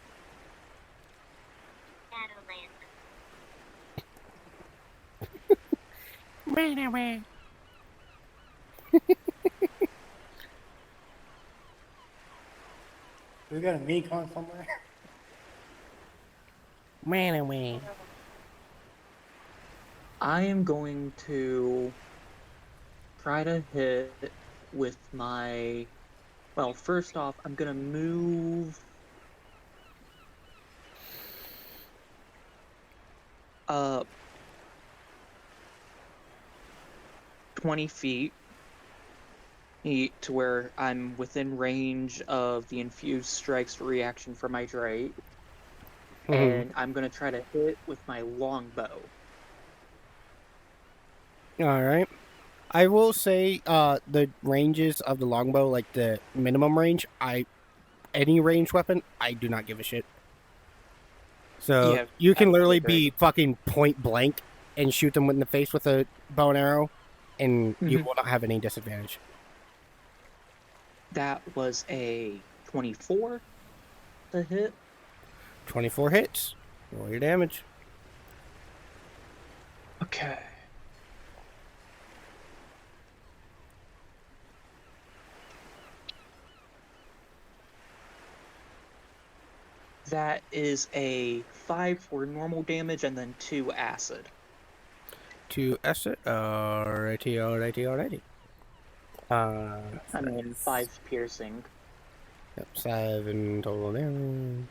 We got a Mekon somewhere. Ran away. I am going to try to hit with my. Well, first off, I'm gonna move up 20 feet to where I'm within range of the infused strikes reaction for my Drake. And I'm gonna try to hit with my longbow. All right. I will say the ranges of the longbow, like the minimum range, any ranged weapon, I do not give a shit. So Yeah, you can I literally figured. be fucking point blank and shoot them in the face with a bow and arrow, and you Mhm. will not have any disadvantage. That was a 24 to hit. 24 hits. Roll your damage. Okay. That is a 5 for normal damage and then 2 acid. 2 acid. Alrighty. I mean, 5 piercing. Yep, 7 total damage.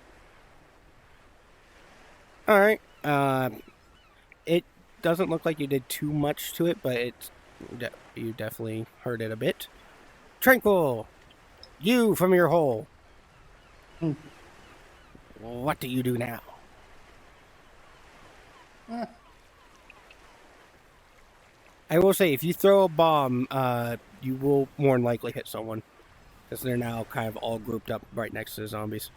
Alright. It doesn't look like you did too much to it, but you definitely hurt it a bit. Tranquil! You from your hole! What do you do now? I will say, if you throw a bomb, you will more than likely hit someone. Because they're now kind of all grouped up right next to the zombies.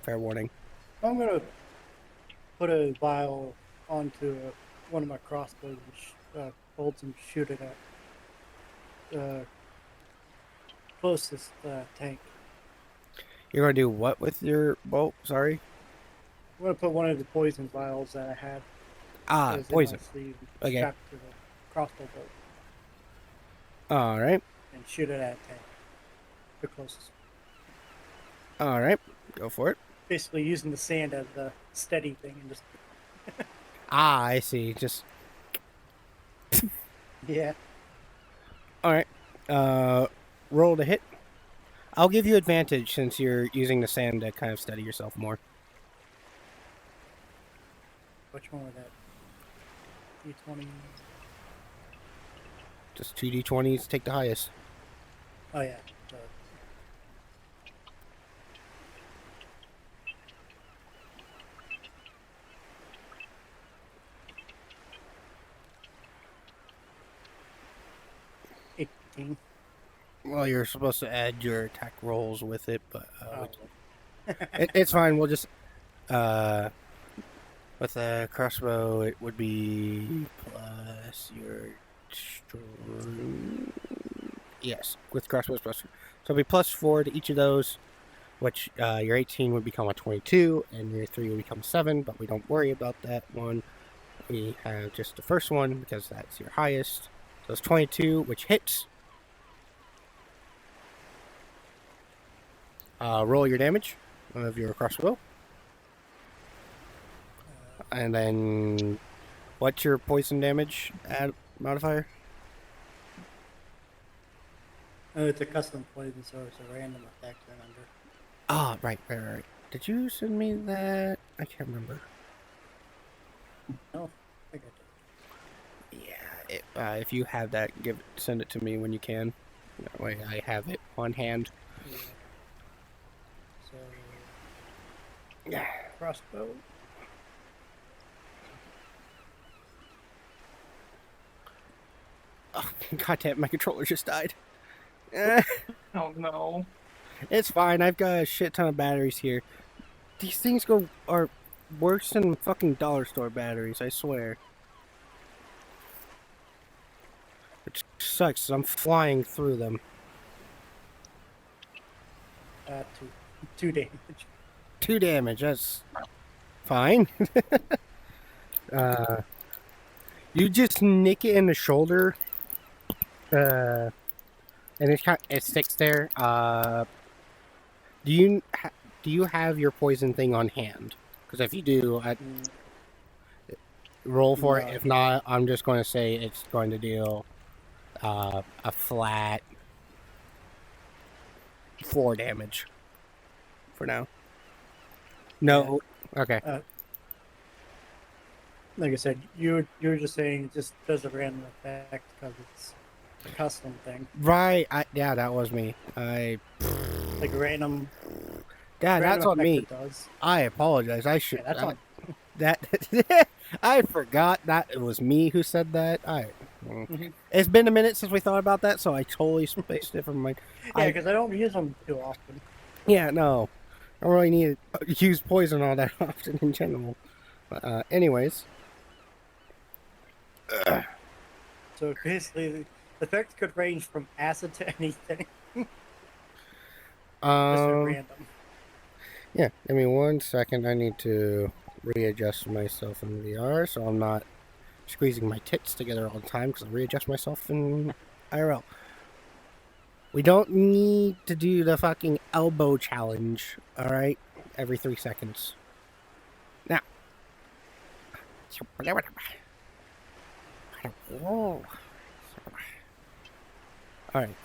Fair warning. I'm gonna put a vial onto one of my crossbows and bolts and shoot it at the closest tank. You're going to do what with your bolt? Sorry? I'm gonna put one of the poison vials that I had. Ah, was poison. In my sleeve, Okay. strapped to the crossbow bolt Alright. and shoot it at tank. The closest. Alright. Go for it. Basically using the sand as the steady thing and just Ah, I see. Just... yeah. Alright. Roll to hit. I'll give you advantage since you're using the sand to kind of steady yourself more. Which one was that? D20. Just 2d20s, take the highest. Oh yeah. 18. Well, you're supposed to add your attack rolls with it, but Oh. it's fine. We'll just with a crossbow, it would be plus your yes, with crossbows plus. So it'll be +4 to each of those, which your 18 would become a 22, and your 3 would become 7. But we don't worry about that one. We have just the first one because that's your highest. So it's 22, which hits. Roll your damage of your crossbow. And then, what's your poison damage modifier? Oh, it's a custom poison, so it's a random effect, remember? Ah, right. Did you send me that? I can't remember. No, I got it. Yeah, if you have that, send it to me when you can. That way I have it on hand. Yeah. So, Yeah. crossbow. Oh, goddamn, my controller just died. Oh no. It's fine. I've got a shit ton of batteries here. These things are worse than fucking dollar store batteries, I swear. Which sucks, 'cause I'm flying through them. Two damage. 2 damage, that's fine. You just nick it in the shoulder, and it sticks there. Do you have your poison thing on hand? Because if you do, roll for it. No. If not, I'm just going to say it's going to deal a flat 4 damage for now. No. Okay. Like I said, you were just saying it just does a random effect because it's a custom thing. Right. Yeah, that was me. Yeah, Random that's on effect me. it does. I apologize. I should. Yeah, that's on. That I forgot that it was me who said that. Mhm. It's been a minute since we thought about that, so I totally spaced it from my. Yeah, because I don't use them too often. Yeah, no, I don't really need to use poison all that often in general. But, anyways, So basically, the effect could range from acid to anything. Just a random. yeah. Give me 1 second. I need to readjust myself in VR so I'm not squeezing my tits together all the time because I readjust myself in IRL. We don't need to do the fucking elbow challenge, alright? Every 3 seconds. Now. Alright,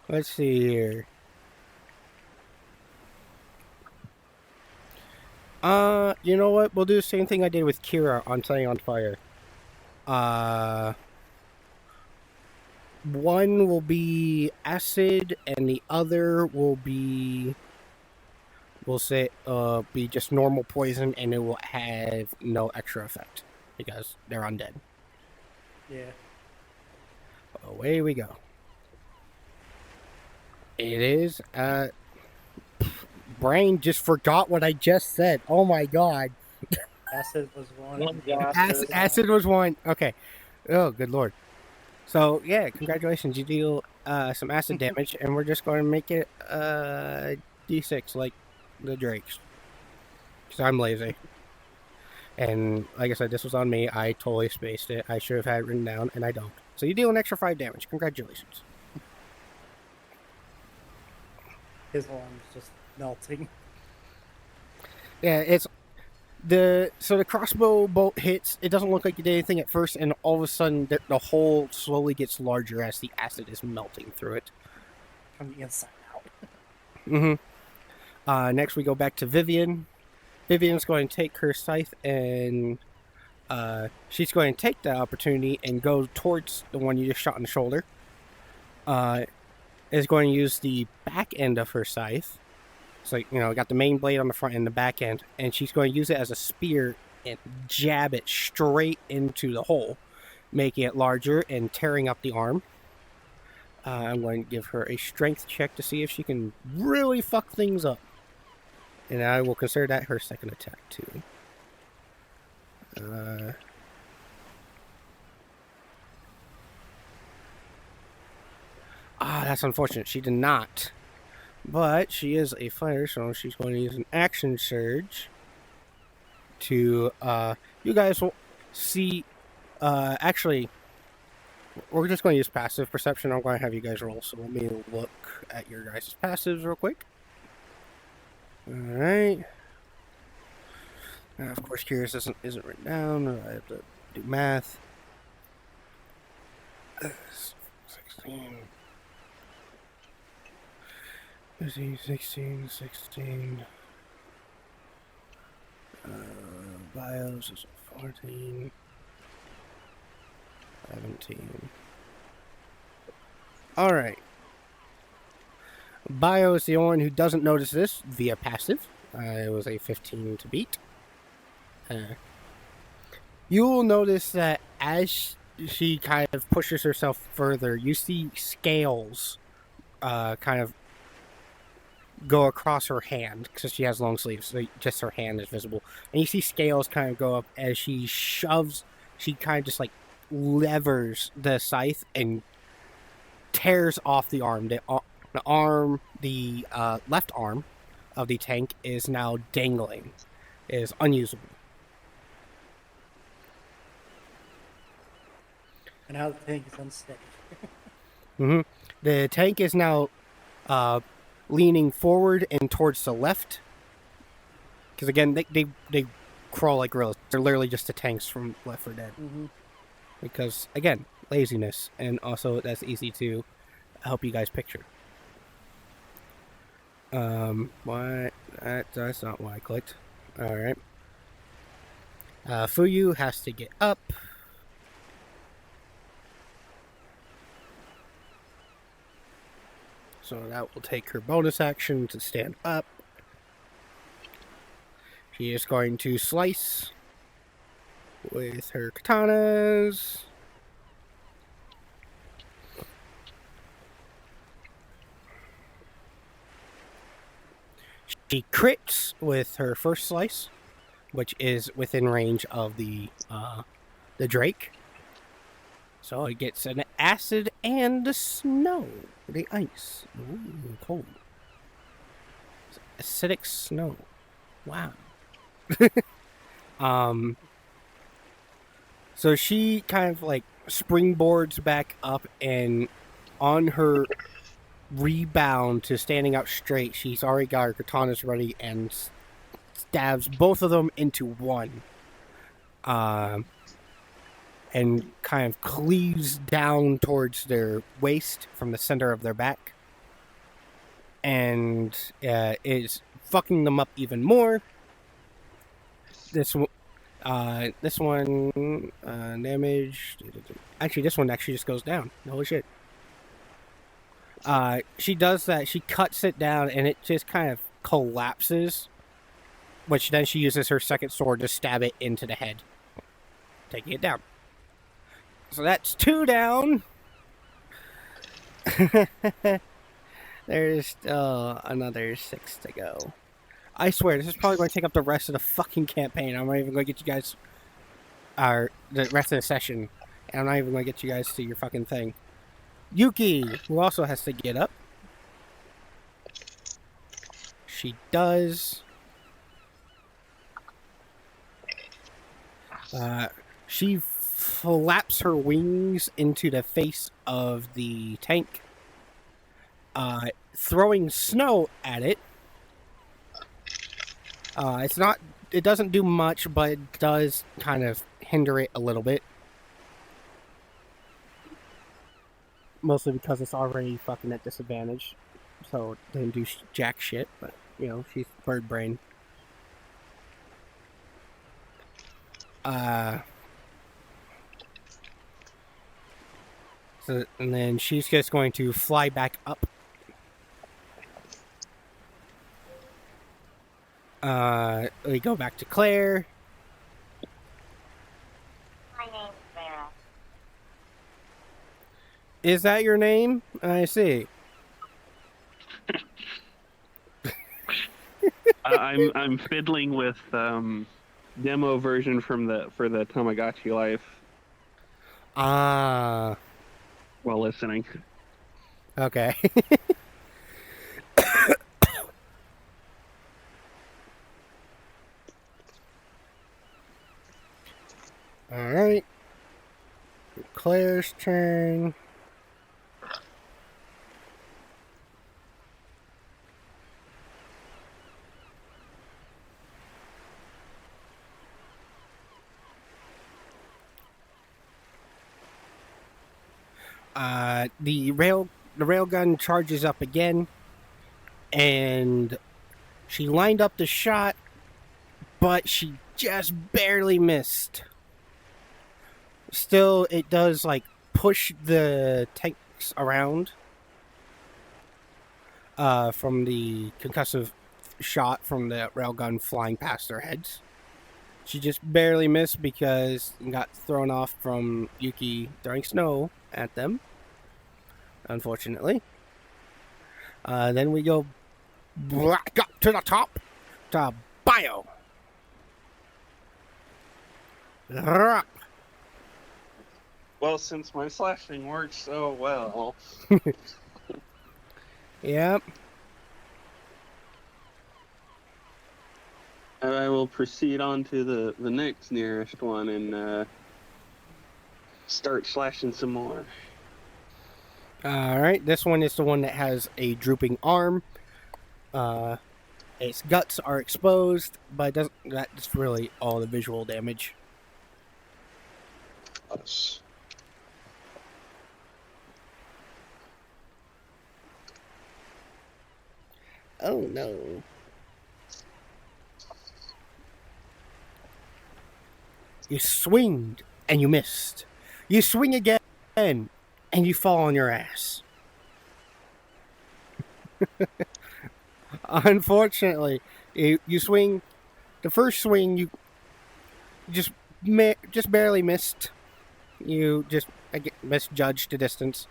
let's see here. You know what? We'll do the same thing I did with Kira on Setting on Fire. One will be acid, and the other will be, we'll say, be just normal poison, and it will have no extra effect because they're undead. Yeah. Away we go. It is, brain just forgot what I just said. Oh my god. Acid was one. Acid was one. Okay. Oh, good lord. So, yeah, congratulations. You deal some acid damage, and we're just going to make it D6 like the Drakes. Because I'm lazy. And like I said, this was on me. I totally spaced it. I should have had it written down, and I don't. So you deal an extra 5 damage. Congratulations. His arm's just melting. Yeah, it's the crossbow bolt hits. It doesn't look like you did anything at first, and all of a sudden the hole slowly gets larger as the acid is melting through it. From the inside out. Next we go back to Vivian. Vivian's going to take her scythe and she's going to take the opportunity and go towards the one you just shot in the shoulder. Is going to use the back end of her scythe. So, got the main blade on the front and the back end, and she's going to use it as a spear and jab it straight into the hole. making it larger and tearing up the arm. I'm going to give her a strength check to see if she can really fuck things up. And I will consider that her second attack, too. That's unfortunate. She did not. But she is a fighter, so she's going to use an action surge to, you guys will see, actually, we're just going to use passive perception. I'm going to have you guys roll, so let me look at your guys' passives real quick. Alright. Of course, curious isn't written down. I have to do math. 16. 16. Bios is 14. 17. Alright. Bio is the only one who doesn't notice this via passive. It was a 15 to beat. You will notice that as she kind of pushes herself further, you see scales kind of go across her hand, because she has long sleeves, so just her hand is visible. And you see scales kind of go up as she kind of just like levers the scythe and tears off the arm. The left arm of the tank is now dangling, is unusable. And now the tank is unsteady. The tank is now leaning forward and towards the left. Because again, they crawl like gorillas. They're literally just the tanks from Left 4 Dead. Because, again, laziness. And also, that's easy to help you guys picture. What? That's not what I clicked. Alright. Fuyu has to get up. So that will take her bonus action to stand up. She is going to slice with her katanas. She crits with her first slice, which is within range of the Drake. So it gets an acid and the snow. The ice. Ooh, cold. Acidic snow. Wow. So she kind of like springboards back up, and on her rebound to standing up straight, she's already got her katanas ready and stabs both of them into one. And kind of cleaves down towards their waist from the center of their back. And is fucking them up even more. This one damage. Actually, this one actually just goes down. Holy shit. She does that. She cuts it down, and it just kind of collapses. Which then she uses her second sword to stab it into the head, taking it down. So that's 2 down. There's still another 6 to go. I swear, this is probably going to take up the rest of the fucking campaign. I'm not even going to get you guys... the rest of the session. And I'm not even going to get you guys to your fucking thing. Yuki, who also has to get up. She does. She flaps her wings into the face of the tank, throwing snow at it. It doesn't do much, but it does kind of hinder it a little bit. Mostly because it's already fucking at disadvantage. So it didn't do jack shit, but, you know, she's bird brain. So, and then she's just going to fly back up. We go back to Claire. My name's Vera. Is that your name? I see. I'm fiddling with demo version for the Tamagotchi Life Ah, while listening. okay. All right. Claire's turn. The railgun charges up again, and she lined up the shot, but she just barely missed. Still, it does like push the tanks around from the concussive shot from the railgun flying past their heads. She just barely missed because it got thrown off from Yuki throwing snow at them, unfortunately. Then we go back up to the top to Bio. Rup. Well, since my slashing works so well, Yep. I will proceed on to the next nearest one and start slashing some more. All right. This one is the one that has a drooping arm. Its guts are exposed, but it doesn't. That's really all the visual damage. Us. Oh no. You swinged and you missed. You swing again and you fall on your ass. Unfortunately, you swing. The first swing you just barely missed. You just misjudged the distance,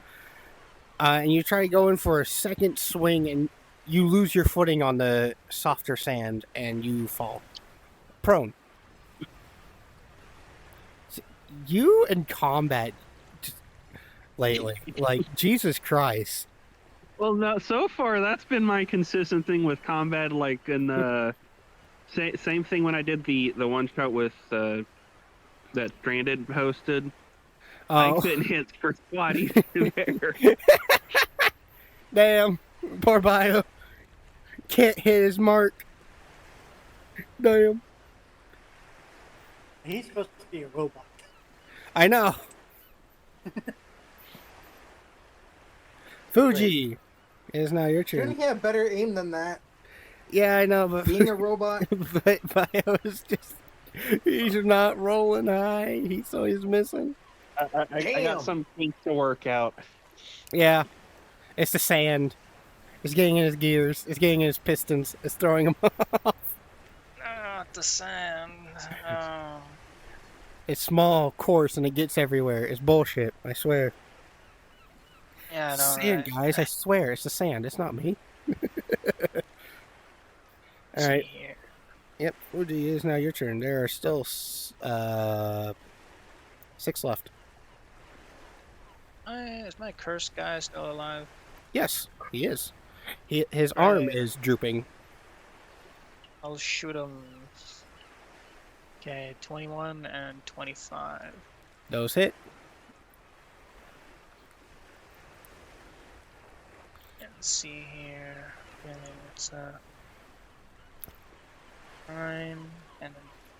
and you try going for a second swing and you lose your footing on the softer sand and you fall prone. You in combat lately, like Jesus Christ. Well, no, so far that's been my consistent thing with combat. Like in the same thing when I did the one shot with that Stranded hosted. I couldn't hit for squatty there. Damn, poor Bio. Can't hit his mark. Damn. He's supposed to be a robot. I know. Fuji, it is now your turn. Shouldn't he have better aim than that? Yeah, I know, but Being a robot? but Bio is just, he's not rolling high. So he's missing. I got some things to work out. Yeah, it's the sand. It's getting in his gears. It's getting in his pistons. It's throwing him off. The sand. Oh. It's small, coarse, and it gets everywhere. It's bullshit. I swear. Yeah, I know. Sand, right? guys. I swear, it's the sand. It's not me. All right. Here. Yep. Fuji, it is now your turn. There are still 6 left. Is my cursed guy still alive? Yes, he is. His arm is drooping. I'll shoot him. Okay, 21 and 25. Those hit. Let's see here. Okay, it's 9 and an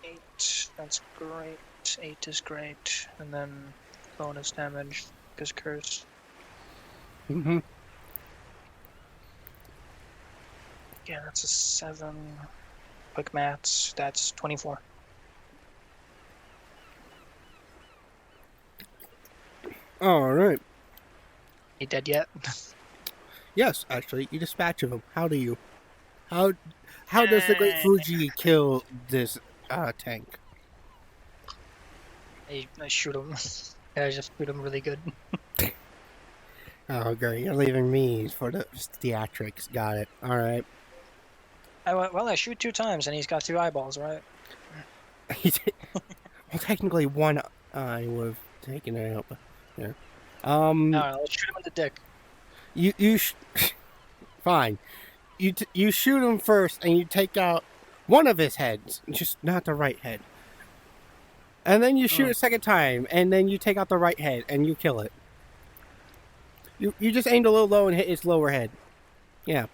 8. That's great. 8 is great. And then bonus damage because curse. Mm-hmm. Yeah, that's a 7. Quick maths. That's 24. All right. He dead yet? Yes, actually, you dispatch of him. How do you? How does the Great Fuji kill this tank? I shoot him. I just shoot him really good. Oh, great. You're leaving me for the theatrics. Got it. All right. Well, I shoot 2 times and he's got 2 eyeballs, right? Well, technically, one eye would have taken it out. But, yeah. Alright, let's shoot him in the dick. You fine. You shoot him first, and you take out one of his heads, just not the right head. And then you shoot a second time, and then you take out the right head, and you kill it. You just aimed a little low and hit its lower head. Yeah.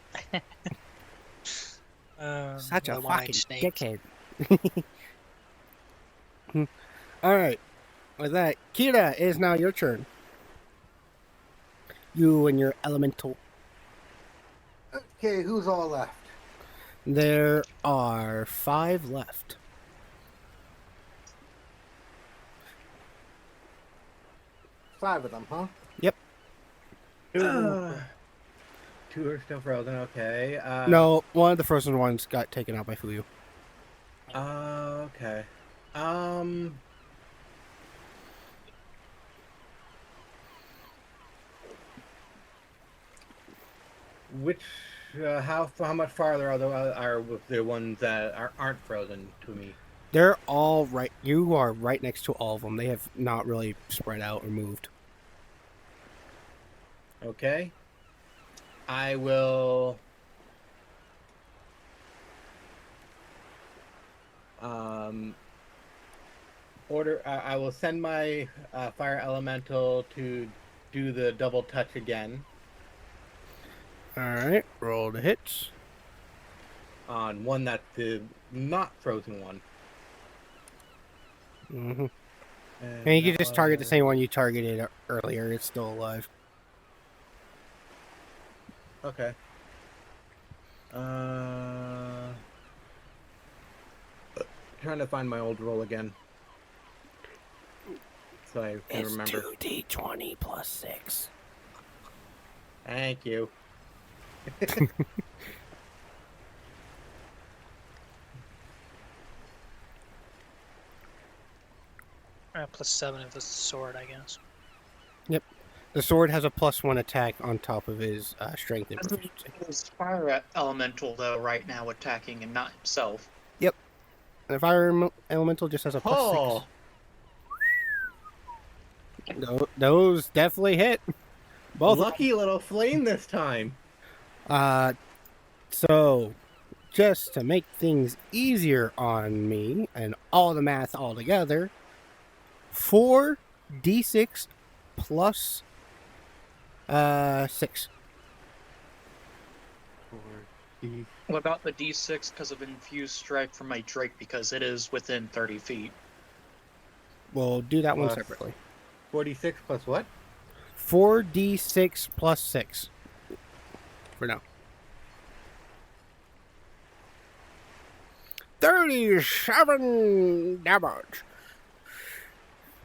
Such a the wide fucking snake. dickhead. All right. With that, Kira, it is now your turn. You and your elemental. Okay, who's all left? There are 5 left. Five of them, huh? Yep. 2 of them are 2 are still frozen. Okay. No, one of the frozen ones got taken out by Fuyu. Okay. Which, how much farther are the ones that aren't frozen to me? They're all right. You are right next to all of them. They have not really spread out or moved. Okay. I will. I will send my fire elemental to do the double touch again All right, roll the hits. on one that's the not frozen one. Mm-hmm. And you can that just target the was- same one you targeted earlier. It's still alive. Okay. Trying to find my old roll again, so I can remember. 2d20 plus 6. Thank you. Plus 7 if it's the sword, I guess. The sword has a +1 attack on top of his strength and Doesn't proficiency. his fire elemental though right now attacking and not himself? And the fire elemental just has a +6. Oh, Those definitely hit. Both. lucky little flame this time. So, just to make things easier on me and all the math all together, 4d6 plus 6. What about the D6 because of infused strike from my Drake because it is within 30 feet? We'll do that one Plus- separately. 46 plus what? 4d6 plus 6. For now. 37 damage.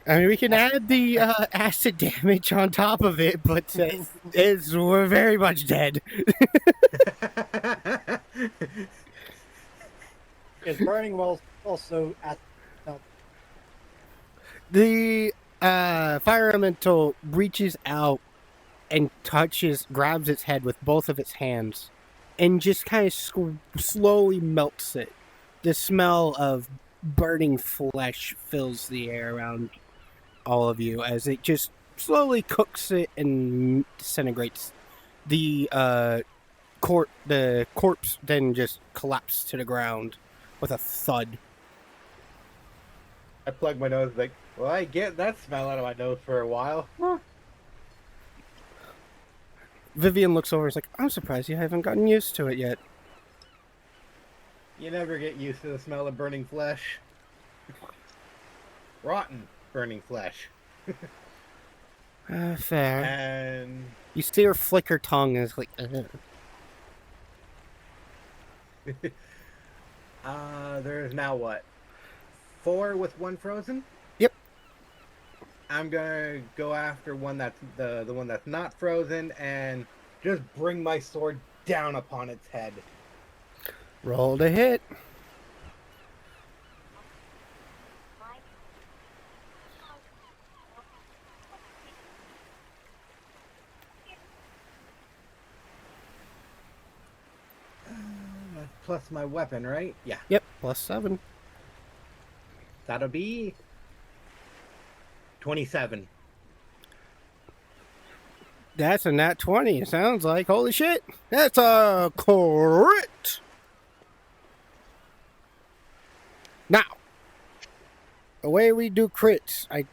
I mean, we can add the acid damage on top of it, but we're very much dead. Is burning well also at no, The fire elemental reaches out and grabs its head with both of its hands, and just kind of slowly melts it. The smell of burning flesh fills the air around all of you as it just slowly cooks it and disintegrates. The corpse then just collapsed to the ground with a thud. I plug my nose like, well, I get that smell out of my nose for a while. Vivian looks over and is like, I'm surprised you haven't gotten used to it yet. You never get used to the smell of burning flesh. Rotten burning flesh. Fair. And You see her flick her tongue and it's like, ugh. there's now what? 4 with 1 frozen? Yep. I'm gonna go after one that's the one that's not frozen and just bring my sword down upon its head. Roll to hit. plus my weapon, right? Yeah. Yep, +7. That'll be 27. That's a nat 20. It sounds like. Holy shit. That's a crit. Now, the way we do crits, I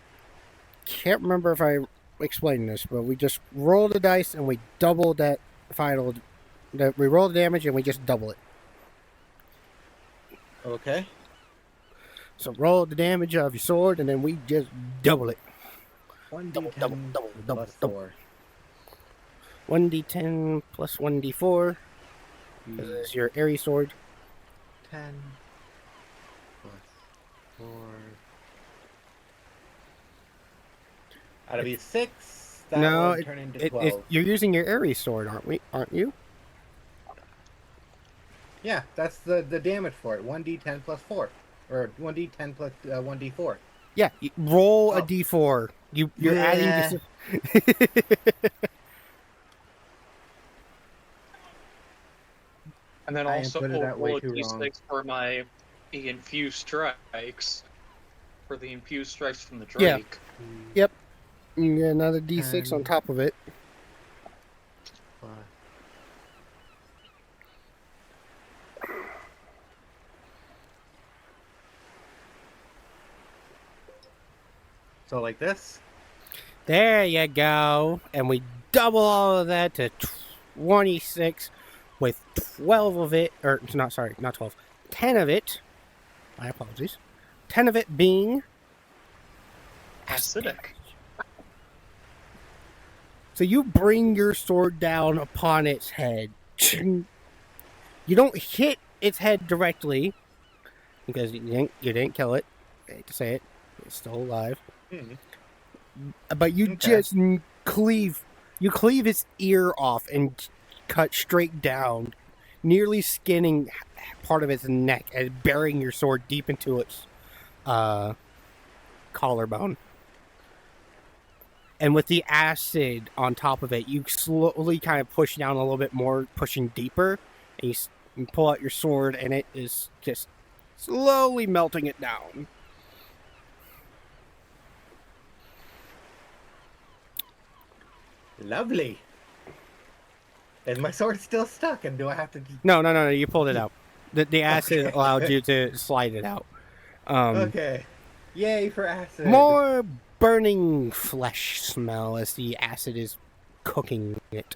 can't remember if I explained this, but we just roll the dice and we double that final. We roll the damage and we just double it. Okay. So roll the damage of your sword and then we just double it. 1d10 double, plus double. 4. 1d10 plus 1d4. This is your airy sword. 10 plus 4. That'll be 6. That No, will turn into 12. you're using your airy sword, aren't you? Yeah, that's the damage for it. 1d10 plus 4. Or 1d10 plus 1d4. Yeah, roll a Oh. d4. You're adding this. And then I also inputted that way roll a too d6 wrong. for my infused strikes. For the infused strikes from the Yeah. Drake. You get another d6 on top of it. Plus. So like this? There you go. And we double all of that to 26 with 12 of it, or not 12. 10 of it. My apologies. 10 of it being Acidic. So you bring your sword down upon its head. You don't hit its head directly because you didn't kill it. I hate to say it, it's still alive. But you just cleave its ear off and cut straight down, nearly skinning part of its neck and burying your sword deep into its collarbone. And with the acid on top of it, you slowly kind of push down a little bit more, pushing deeper. And you pull out your sword, and it is just slowly melting it down. Lovely. Is my sword still stuck, and do I have to... No, you pulled it out. The acid allowed you to slide it out. Okay. Yay for acid. More burning flesh smell as the acid is cooking it.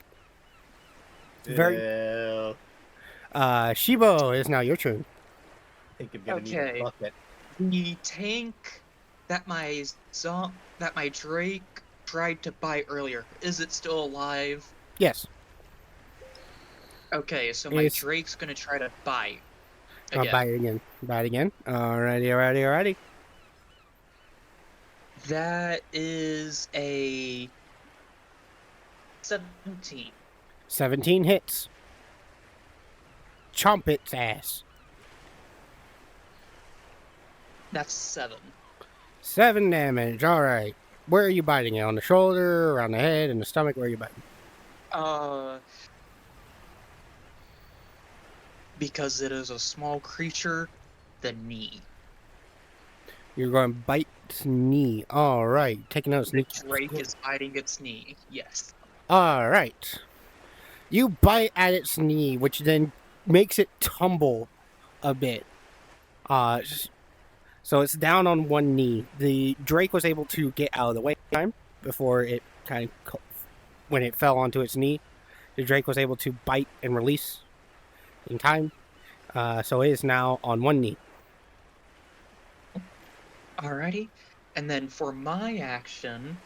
Very. Ew. Shibo, is now your turn. I think I'm gonna need Okay. a bucket. The tank that my Drake tried to buy earlier, is it still alive? Yes. Okay, so my It's- Drake's gonna try to bite. I'll Again. bite it again. Bite again. Alrighty. That is a 17. 17 hits. Chomp its ass. That's 7. 7 damage. Alright. Where are you biting it? On the shoulder, around the head, in the stomach? Where are you biting? Because it is a small creature, the knee. You're going to bite its knee. Alright. Taking out its The knee. Drake is biting its knee. Yes. Alright. You bite at its knee, which then makes it tumble a bit. So it's down on one knee. The Drake was able to get out of the way in time before it when it fell onto its knee. The Drake was able to bite and release in time. So it is now on one knee. Alrighty. And then for my action,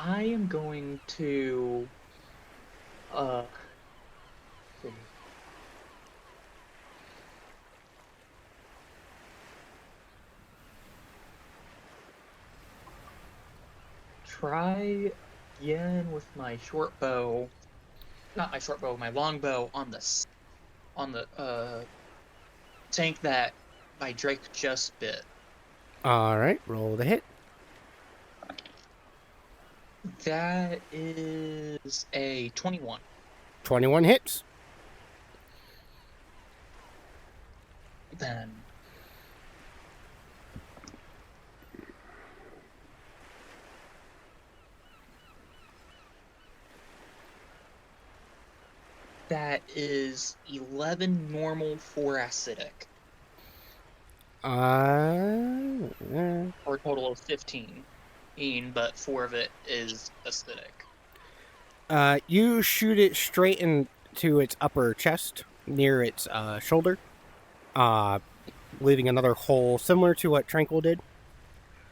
I am going to see. Try again with my short bow. Not my short bow, my long bow on the tank that my Drake just bit. Alright, roll the hit. That is a 21. 21 hits. then. That is 11 normal, 4 acidic, for a total of 15. But 4 of it is acidic. You shoot it straight into its upper chest, near its shoulder, leaving another hole similar to what Tranquil did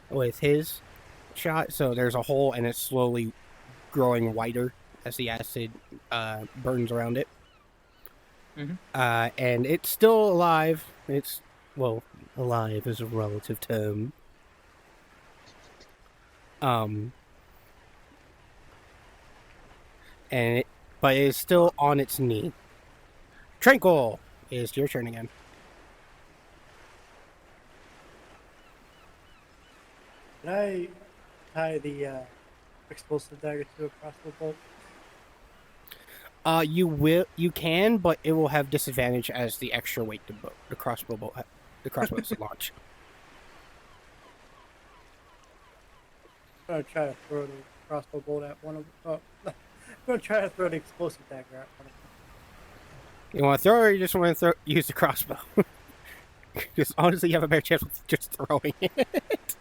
with his shot. So there's a hole, and it's slowly growing wider as the acid burns around it. Mhm. And it's still alive. Alive is a relative term. But it's still on its knee. Tranquil, it's your turn again. Can I tie the explosive dagger to a crossbow bolt? You can, but it will have disadvantage as the extra weight the crossbow is to launch. I'm gonna try to throw the crossbow bolt at one of them. I'm gonna try to throw the explosive dagger at one of them. You want to throw, or you just want to use the crossbow? Because honestly, you have a better chance with just throwing it.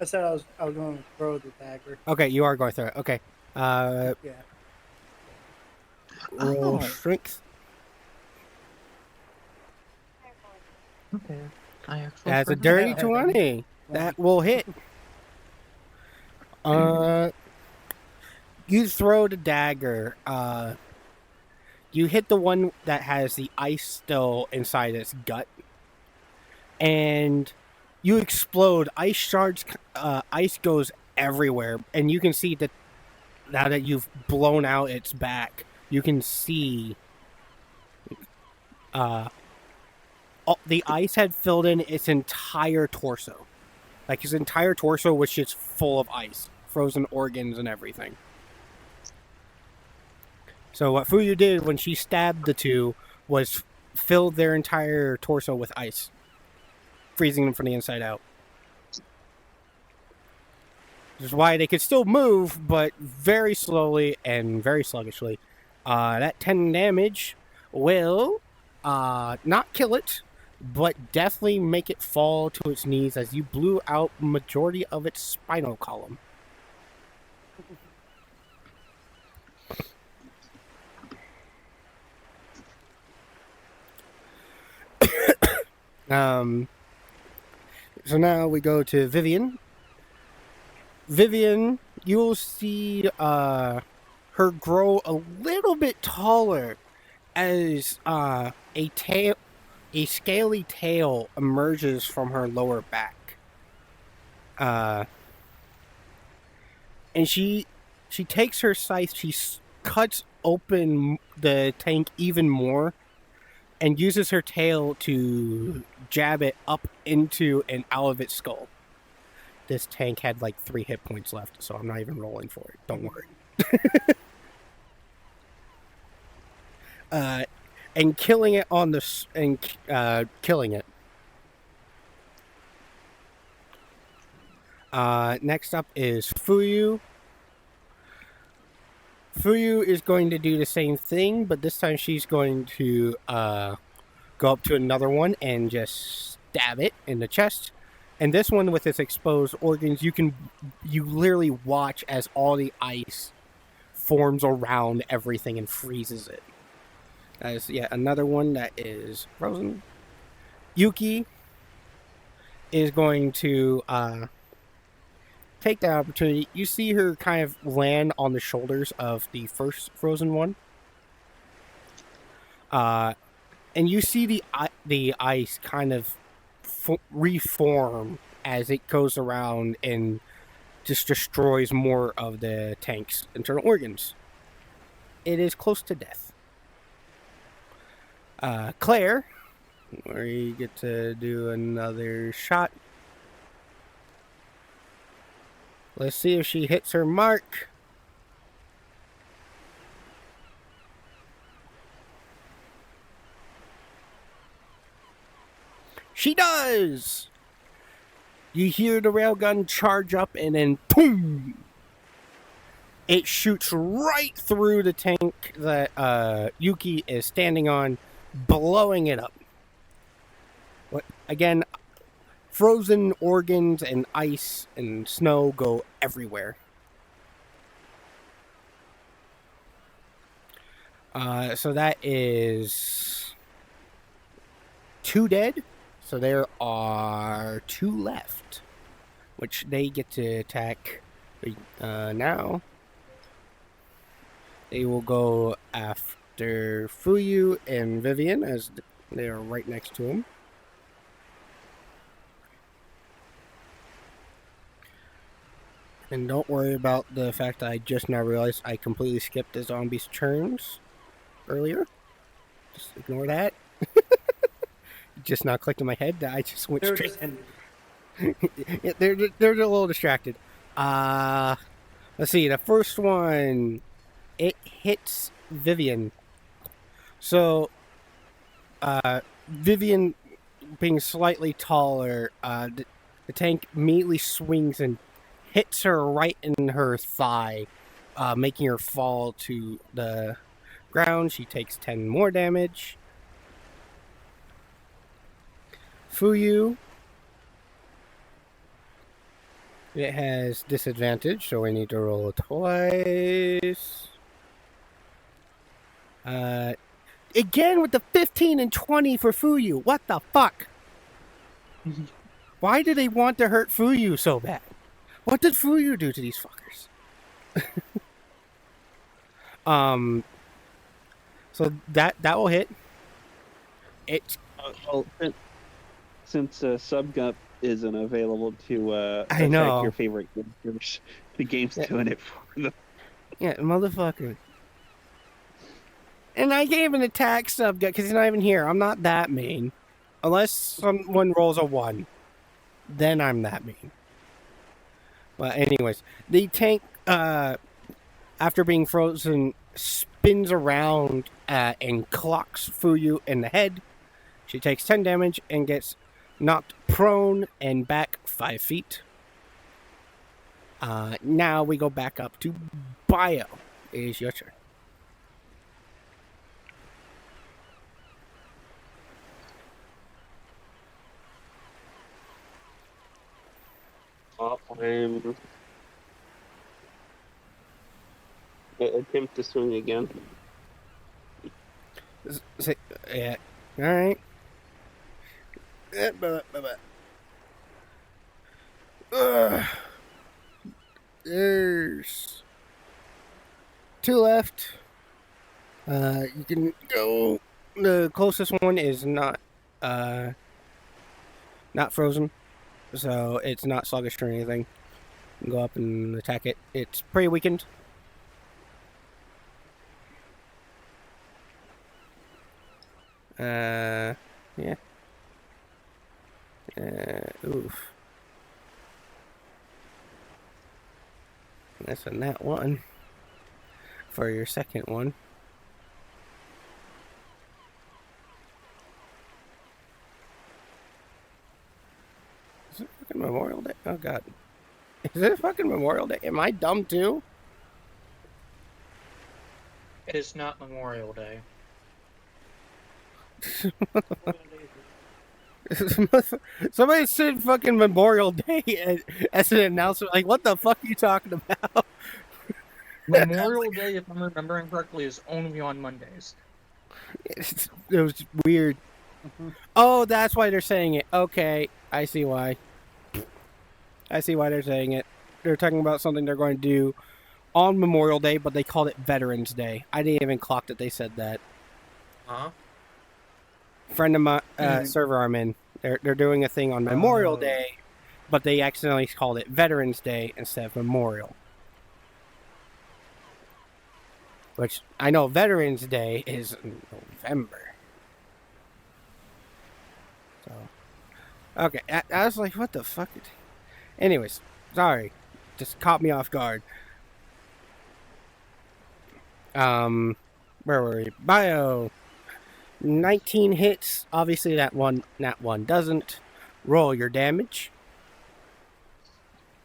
I said I was going to throw the dagger. Okay, you are going to throw it. Okay. Yeah. Roll Oh. strength. Okay. That's a dirty 20. That will hit. You throw the dagger. You hit the one that has the ice still inside its gut, and you explode. Ice shards, ice goes everywhere, and you can see that now that you've blown out its back, you can see the ice had filled in its entire torso. Like, his entire torso was just full of ice, frozen organs and everything. So what Fuyu did when she stabbed the two was filled their entire torso with ice, freezing them from the inside out. Which is why they could still move, but very slowly and very sluggishly. That 10 damage will not kill it, but definitely make it fall to its knees as you blew out majority of its spinal column. So now we go to Vivian. Vivian, you'll see her grow a little bit taller as a scaly tail emerges from her lower back. And she takes her scythe, she cuts open the tank even more, and uses her tail to jab it up into and out of its skull. This tank had like 3 hit points left, so I'm not even rolling for it. Don't worry. And killing it on the killing it. Next up is Fuyu. Fuyu is going to do the same thing, but this time she's going to go up to another one and just stab it in the chest. And this one, with its exposed organs, you literally watch as all the ice forms around everything and freezes it. That is yet another one that is frozen. Yuki is going to take that opportunity. You see her kind of land on the shoulders of the first frozen one. And you see the ice kind of reform as it goes around and just destroys more of the tank's internal organs. It is close to death. Claire, where you get to do another shot. Let's see if she hits her mark. She does! You hear the railgun charge up, and then boom! It shoots right through the tank that Yuki is standing on, blowing it up. What, again, frozen organs and ice and snow go everywhere. So that is 2 dead. So there are 2 left, which they get to attack now. They will go after Fuyu and Vivian as they are right next to him. And don't worry about the fact that I just now realized I completely skipped the zombies' turns earlier. Just ignore that. Just now clicked in my head that I just went They were straight. just ending. Yeah, they're a little distracted. Let's see. The first one, it hits Vivian. So, Vivian being slightly taller, the tank immediately swings and hits her right in her thigh, making her fall to the ground. She takes 10 more damage. Fuyu, it has disadvantage, so we need to roll twice. Again with the 15 and 20 for Fuyu. What the fuck? Why do they want to hurt Fuyu so bad? What did Fuyu do to these fuckers? So that will hit. It's Well, since Subgup isn't available to I know. attack your favorite characters, the game's doing it for them. yeah, motherfucker. And I gave an attack sub because he's not even here. I'm not that mean. Unless someone rolls a 1. Then I'm that mean. Well, anyways. The tank, after being frozen, spins around and clocks Fuyu in the head. She takes 10 damage and gets knocked prone and back 5 feet. Now we go back up to Bio. It is your turn. I'm attempt to swing again. Yeah. All right. There's 2 left. You can go. The closest one is not frozen, so it's not sluggish or anything. You can go up and attack it. It's pretty weakened. Yeah. Oof. That's a nat 1 for your second one. Is it fucking Memorial Day? Oh god. Is it fucking Memorial Day? Am I dumb too? It is not Memorial Day. Somebody said fucking Memorial Day as an announcement. Like, what the fuck are you talking about? Memorial Day, if I'm remembering correctly, is only on Mondays. It was weird. Oh, that's why they're saying it. Okay, I see why. I see why they're saying it. They're talking about something they're going to do on Memorial Day, but they called it Veterans Day. I didn't even clock that they said that. Huh? Friend of my server I'm in, they're doing a thing on Memorial Day, but they accidentally called it Veterans Day instead of Memorial. Which I know Veterans Day is in November. So, okay, I was like, what the fuck? Anyways, sorry, just caught me off guard. Where were we? Bio. 19 hits. Obviously, that one doesn't. Roll your damage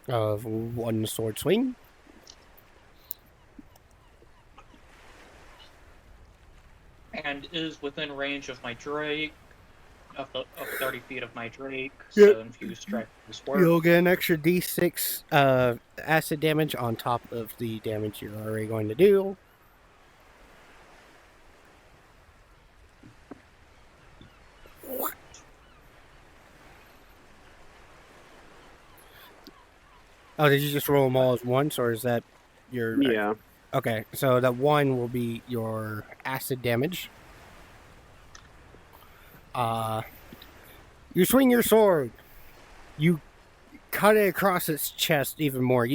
of one sword swing. And is within range of my Drake, of 30 feet of my Drake, Yep. so infused strike is work. You'll get an extra d6 acid damage on top of the damage you're already going to do. Oh, did you just roll them all at once, or is that your... Yeah. Okay, so the 1 will be your acid damage. You swing your sword. You cut it across its chest even more.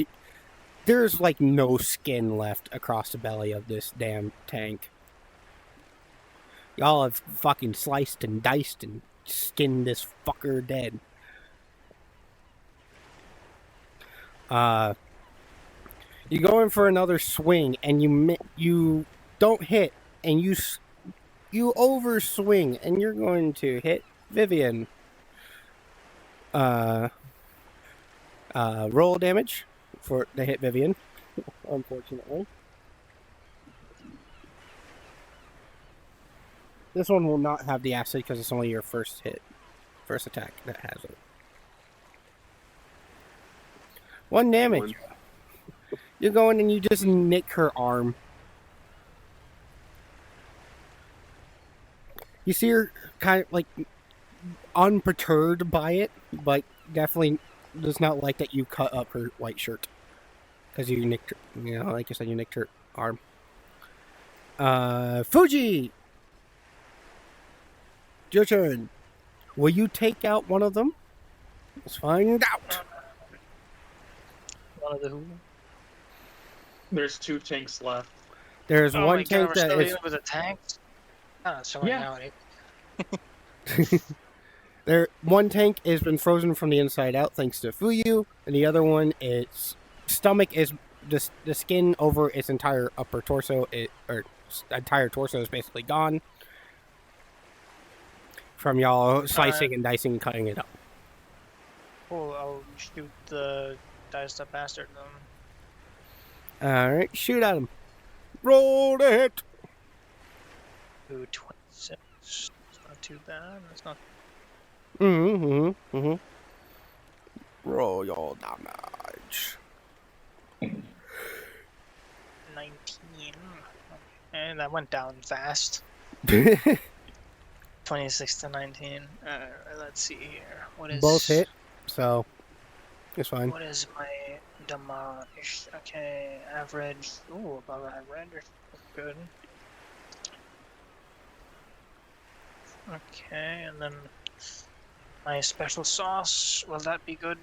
There's like no skin left across the belly of this damn tank. Y'all have fucking sliced and diced and skinned this fucker dead. You go in for another swing and you don't hit, and you overswing, and you're going to hit Vivian. Roll damage for the hit Vivian, unfortunately. This one will not have the acid because it's only your first attack that has it. 1 damage. You go in and you just nick her arm. You see her kind of like unperturbed by it, but definitely does not like that you cut up her white shirt because you nicked her. You know, like I said, you nicked her arm. Fuji, your turn. Will you take out one of them? Let's find out. One of the who? There's 2 tanks left. There's Oh one my God, tank we're that still is. dealing with the tanks? Oh, sorry, Yeah. There, one tank has been frozen from the inside out thanks to Fuyu, and the other one, its stomach is the skin over its entire upper torso, entire torso is basically gone from y'all slicing and dicing and cutting it up. Cool, I'll shoot the diced up bastard then. All right, shoot at him. Roll the hit. Ooh, 26. It's not too bad. That's not. Roll your damage. 19. And that went down fast. 26 to 19. Let's see here. What is... Both hit, so it's fine. What is my damage? Okay, average. Ooh, above average. Good. Okay, and then my special sauce. Will that be good?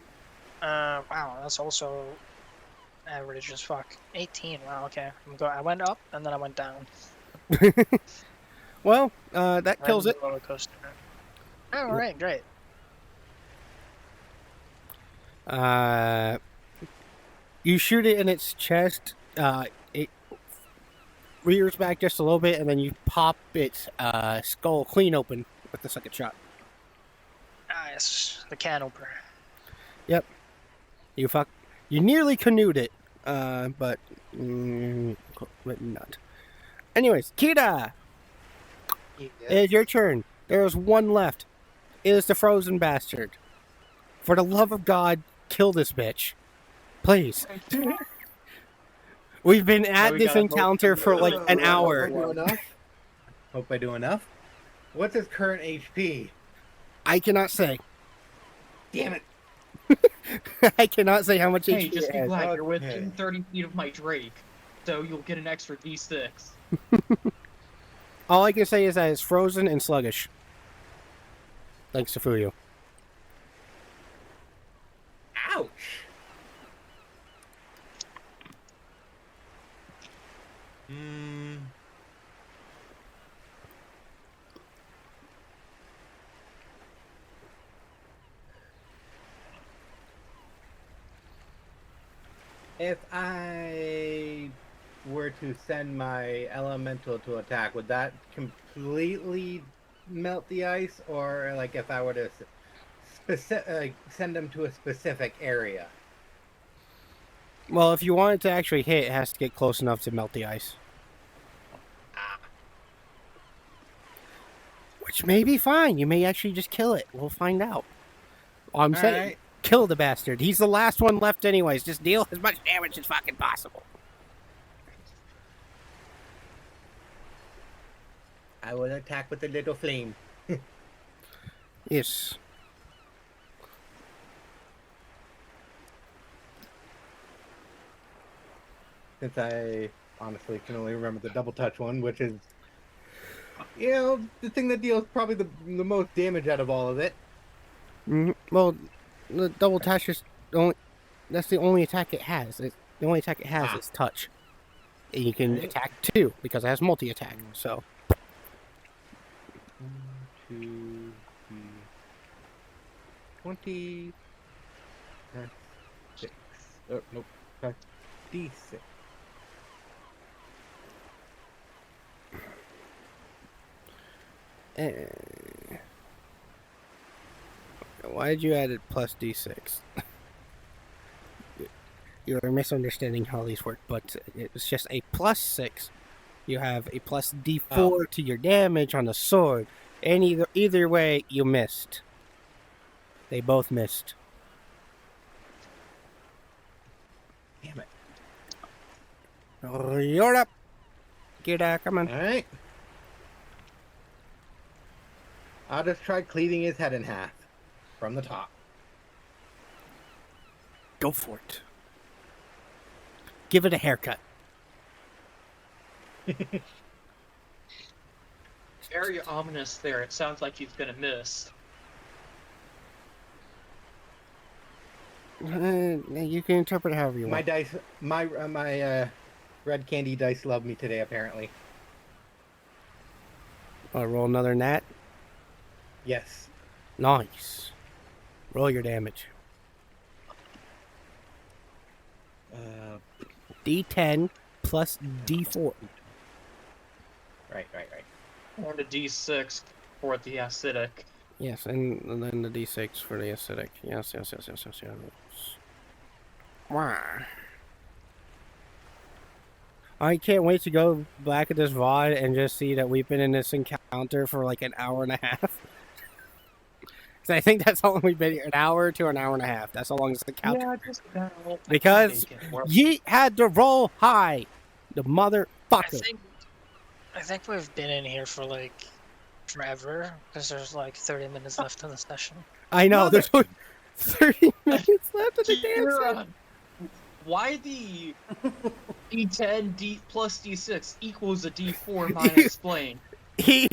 Wow, that's also average as fuck. 18. Wow, okay. I went up and then I went down. Well, that kills it. Roller coaster. All right, great. You shoot it in its chest. It rears back just a little bit, and then you pop its skull clean open with the second shot. Nice. The can opener. Yep. You nearly canoed it, but not. Anyways, Kira, it's your turn. There's one left. It is the frozen bastard. For the love of God, kill this bitch. Please. We've been at this encounter for like an hour. Hope I do enough. What's his current HP? I cannot say. Damn it. I cannot say how much Hey, HP just it be has. glad you're Okay. within 30 feet of my Drake, so you'll get an extra D6. All I can say is that it's frozen and sluggish. Thanks to Fuyu. Ouch. If I were to send my elemental to attack, would that completely melt the ice, or like if I were to send them to a specific area? Well, if you want it to actually hit, it has to get close enough to melt the ice. Which may be fine. You may actually just kill it. We'll find out. All I'm saying, Alright. kill the bastard. He's the last one left anyways. Just deal as much damage as fucking possible. I will attack with a little flame. Yes. Since I honestly can only remember the double touch one, which is, you know, the thing that deals probably the most damage out of all of it. Well, the double touch is that's the only attack it has. The only attack it has is touch. And you can attack 2 because it has multi-attack. So 1, 2, 3, 20. 6. Oh, nope. D6. Why did you add it plus D6? You're misunderstanding how these work, but it's just a plus 6. You have a plus D4 to your damage on the sword. And either way, you missed. They both missed. Damn it. You're up. Come on. Alright. I'll just try cleaving his head in half. From the top. Go for it. Give it a haircut. Very ominous there. It sounds like he's gonna miss. You can interpret it however you My want. dice, my red candy dice love me today, apparently. Roll another nat. Yes. Nice. Roll your damage. D10 plus D4. Right. And a D6 for the acidic. Yes, and then the D6 for the acidic. Yes. Wow. I can't wait to go back at this VOD and just see that we've been in this encounter for like an hour and a half. Because I think that's how long we've been here. An hour to an hour and a half. That's how long this encounter. Yeah, just about. Because ye had to roll high. The motherfucker. I think we've been in here for like forever because there's like 30 minutes left in the session. I know. There's only 30 minutes left of the damn Kira, session. why the D10 D plus D6 equals a D4 might explain. He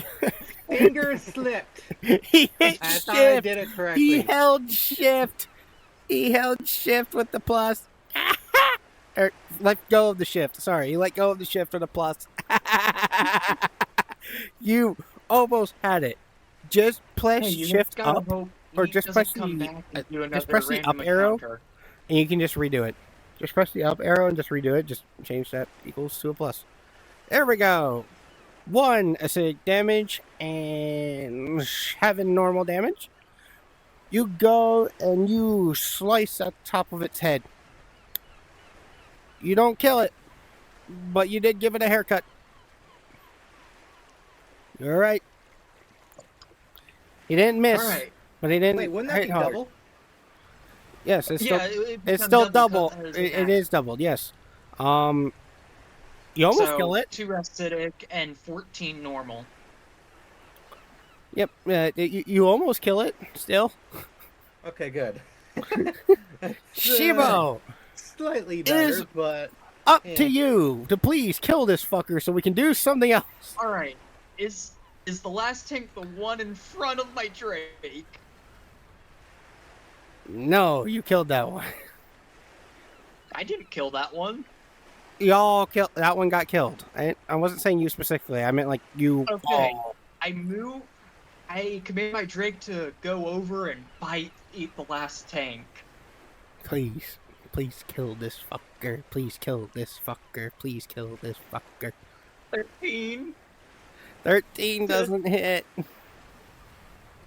Finger slipped. hit I thought I shift. did it correctly. He held shift. He held shift with the plus. Or let go of the shift. Sorry, you let go of the shift with the plus. You almost had it. Just press shift up, or just press the up arrow, and you can just redo it. Just press the up arrow and just redo it. Just change that equals to a plus. There we go. 1 acidic damage and 7 normal damage. You go and you slice at the top of its head. You don't kill it, but you did give it a haircut. You're right. He didn't miss, Alright. but he didn't Wait, wouldn't that hit be hard. double? Yes, it's still, it it's becomes still double. because of It that. is doubled, yes. You almost So, kill it. 2 acidic and 14 normal. Yep, you almost kill it, still. Okay, good. Shibo, Slightly better, Is- but up Yeah. to you to please kill this fucker so we can do something else. Alright, is the last tank the one in front of my Drake? No, you killed that one. I didn't kill that one. Y'all killed, that one got killed. I wasn't saying you specifically, I meant like you Okay. all. I command my Drake to go over and eat the last tank. Please, Please kill this fucker. Please kill this fucker. Please kill this fucker. 13. 13 doesn't hit.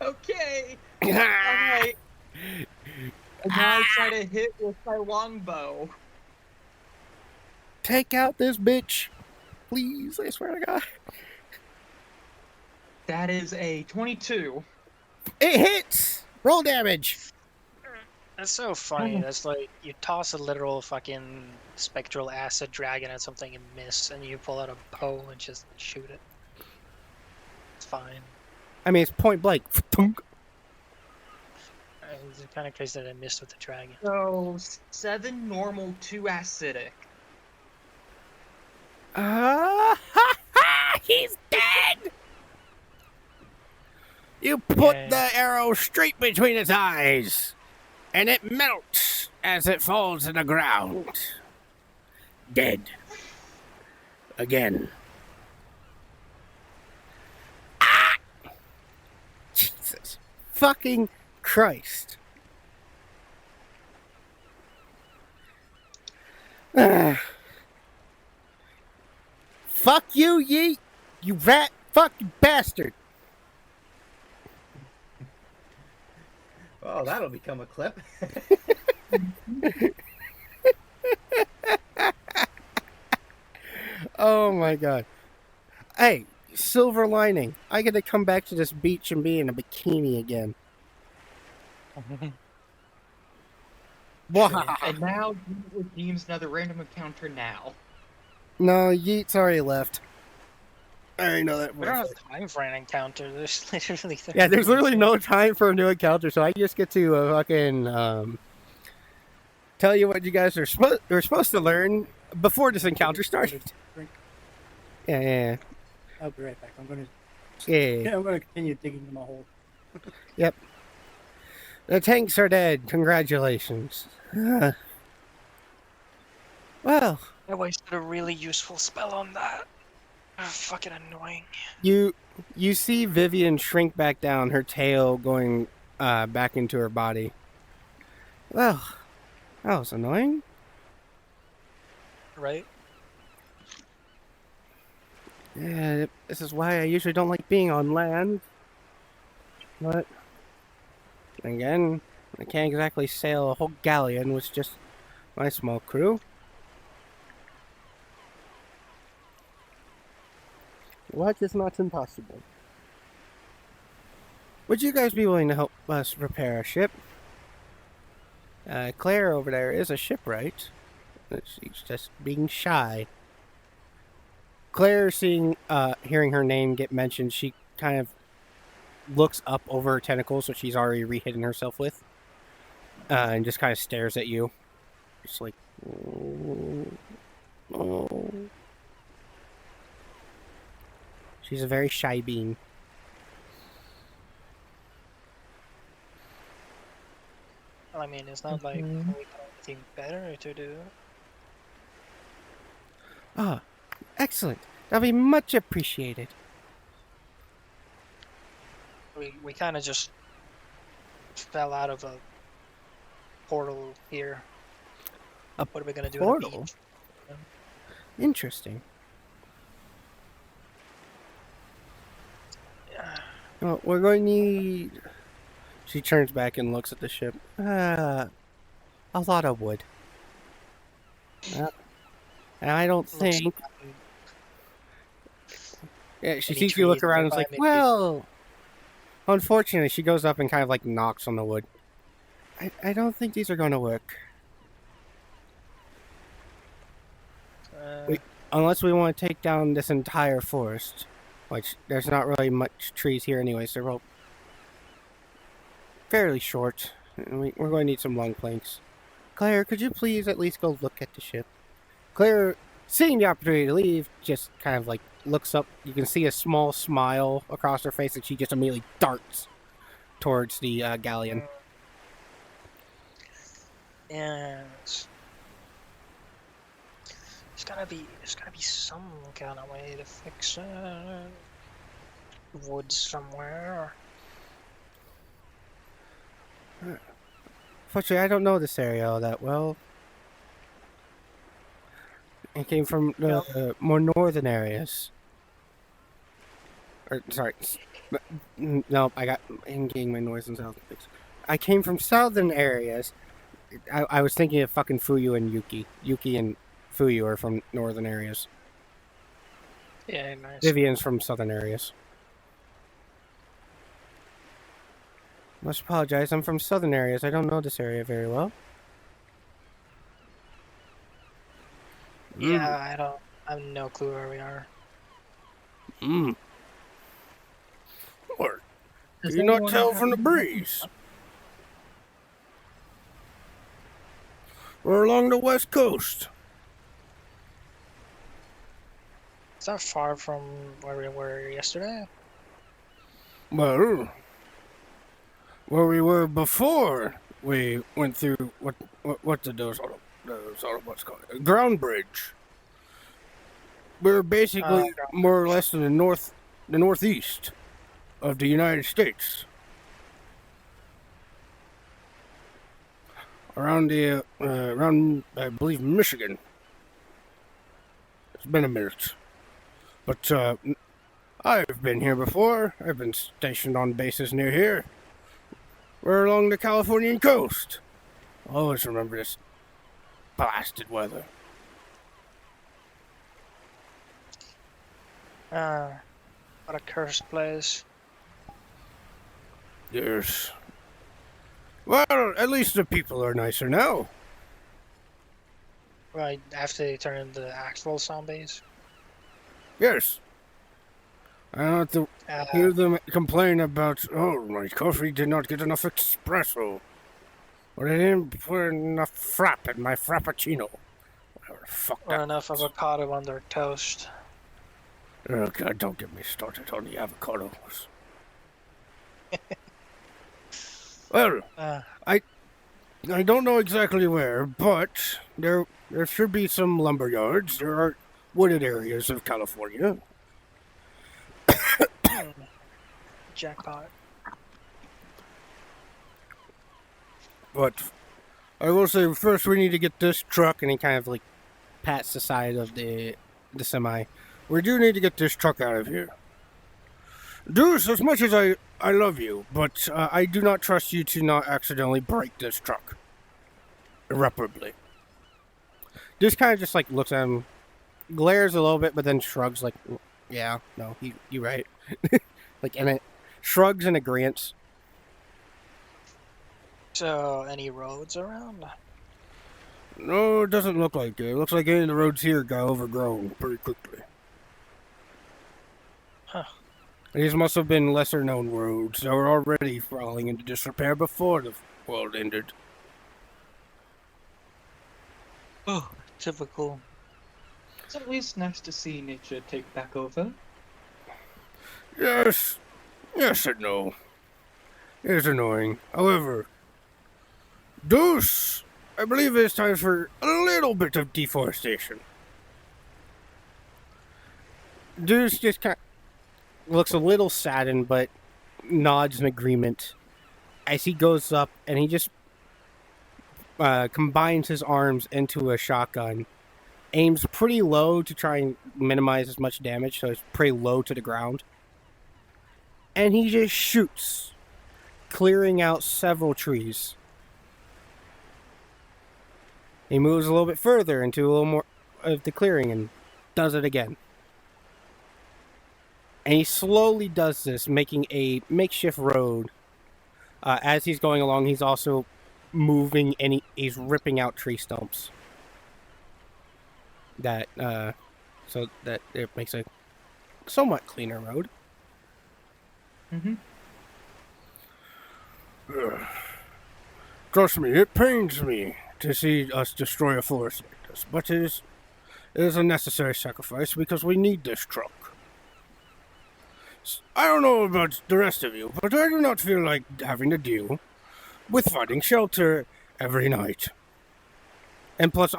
Okay. Alright. And now I try to hit with my longbow. Take out this bitch. Please, I swear to God. That is a 22. It hits! Roll damage! That's so funny. That's like you toss a literal fucking spectral acid dragon at something and miss, and you pull out a bow and just shoot it. It's fine. I mean, it's point blank. It's kind of crazy that I missed with the dragon. So 7 normal, 2 acidic. He's dead! You put Yeah. the arrow straight between its eyes, and it melts as it falls to the ground. Dead. Again. Ah! Jesus fucking Christ. Fuck you, Yeet! You rat fucking bastard! Oh, that'll become a clip. Oh my god. Hey, silver lining. I get to come back to this beach and be in a bikini again. Wow. And now Yeet redeems another random encounter now. No, Yeet's already left. I already know that. We don't have time for an encounter. There's literally 30 Yeah, there's literally minutes. no time for a new encounter, so I just get to fucking tell you what you guys are supposed to learn before this encounter started. Drink. Yeah. I'll be right back. I'm gonna continue digging in my hole. Yep. The tanks are dead. Congratulations. Well, I wasted a really useful spell on that. Oh, fucking annoying. you see Vivian shrink back down, her tail going back into her body. Well, that was annoying. Right? Yeah, this is why I usually don't like being on land. But again, I can't exactly sail a whole galleon with just my small crew. What is not impossible? Would you guys be willing to help us repair a ship? Claire over there is a shipwright. She's just being shy. Claire, hearing her name get mentioned, she kind of looks up over her tentacles, which she's already re-hidden herself with, and just kind of stares at you. Just like, oh. She's a very shy being. I mean, it's not like we got anything better to do. Ah, excellent. That'll be much appreciated. We kind of just fell out of a portal here. A What are we gonna do? portal? On the beach? Interesting. Well, we're going to need... She turns back and looks at the ship. A lot of wood. And I don't think... Yeah, she Any sees you look trees around and is like, nearby, maybe? well... Unfortunately, she goes up and kind of like knocks on the wood. I don't think these are going to work. Unless we want to take down this entire forest. Which, there's not really much trees here anyway, so they're all fairly short. And we're going to need some long planks. Claire, could you please at least go look at the ship? Claire, seeing the opportunity to leave, just kind of like looks up. You can see a small smile across her face, and she just immediately darts towards the galleon. Yes. There's gotta be some kind of way to fix it. Wood somewhere. Fortunately, I don't know this area all that well. It came from the more northern areas. Or, sorry. No, I'm getting my north and south mixed. I came from southern areas. I was thinking of fucking Fuyu and Yuki. Yuki and Fuyu are from northern areas. Yeah, nice. Vivian's from southern areas. Must apologize. I'm from southern areas. I don't know this area very well. Yeah, I have no clue where we are. Or Does can you not anyone tell have from the any- breeze? We're along the west coast. Is that far from where we were yesterday? Well, where we were before we went through what did those what's called ground bridge. We're basically more or less in the northeast of the United States, around I believe Michigan. It's been a minute, but I've been here before. I've been stationed on bases near here. We're along the Californian coast. Always remember this blasted weather. What a cursed place. Yes. Well, at least the people are nicer now. Right after they turn into actual zombies. Yes. I don't have to hear them complain about, oh, my coffee did not get enough espresso. Or they didn't put enough frap in my frappuccino. Whatever, fuck Or that. enough avocado on their toast. Oh, God, don't get me started on the avocados. Well, I don't know exactly where, but there should be some lumber yards. There are wooded areas of California. Jackpot. But I will say first we need to get this truck, and he kind of like pats the side of the semi. We do need to get this truck out of here. Deuce, as much as I love you, but I do not trust you to not accidentally break this truck. Irreparably. Deuce kind of just like looks at him, glares a little bit, but then shrugs like, yeah, no, you right. Like Emmett shrugs in agreement. So, any roads around? No, it doesn't look like it. It looks like any of the roads here got overgrown pretty quickly. Huh. These must have been lesser known roads that were already falling into disrepair before the world ended. Oh, typical. It's at least nice to see nature take back over. Yes and no. It is annoying. However, Deuce, I believe it's time for a little bit of deforestation. Deuce just kind of looks a little saddened, but nods in agreement as he goes up and he just combines his arms into a shotgun, aims pretty low to try and minimize as much damage, so it's pretty low to the ground, and he just shoots, clearing out several trees. He moves a little bit further into a little more of the clearing and does it again. And he slowly does this, making a makeshift road. As he's going along, he's also moving and he's ripping out tree stumps. So that it makes a somewhat cleaner road. Mm-hmm. Trust me, it pains me to see us destroy a forest like this, but it is a necessary sacrifice because we need this truck. I don't know about the rest of you, but I do not feel like having to deal with finding shelter every night. And plus,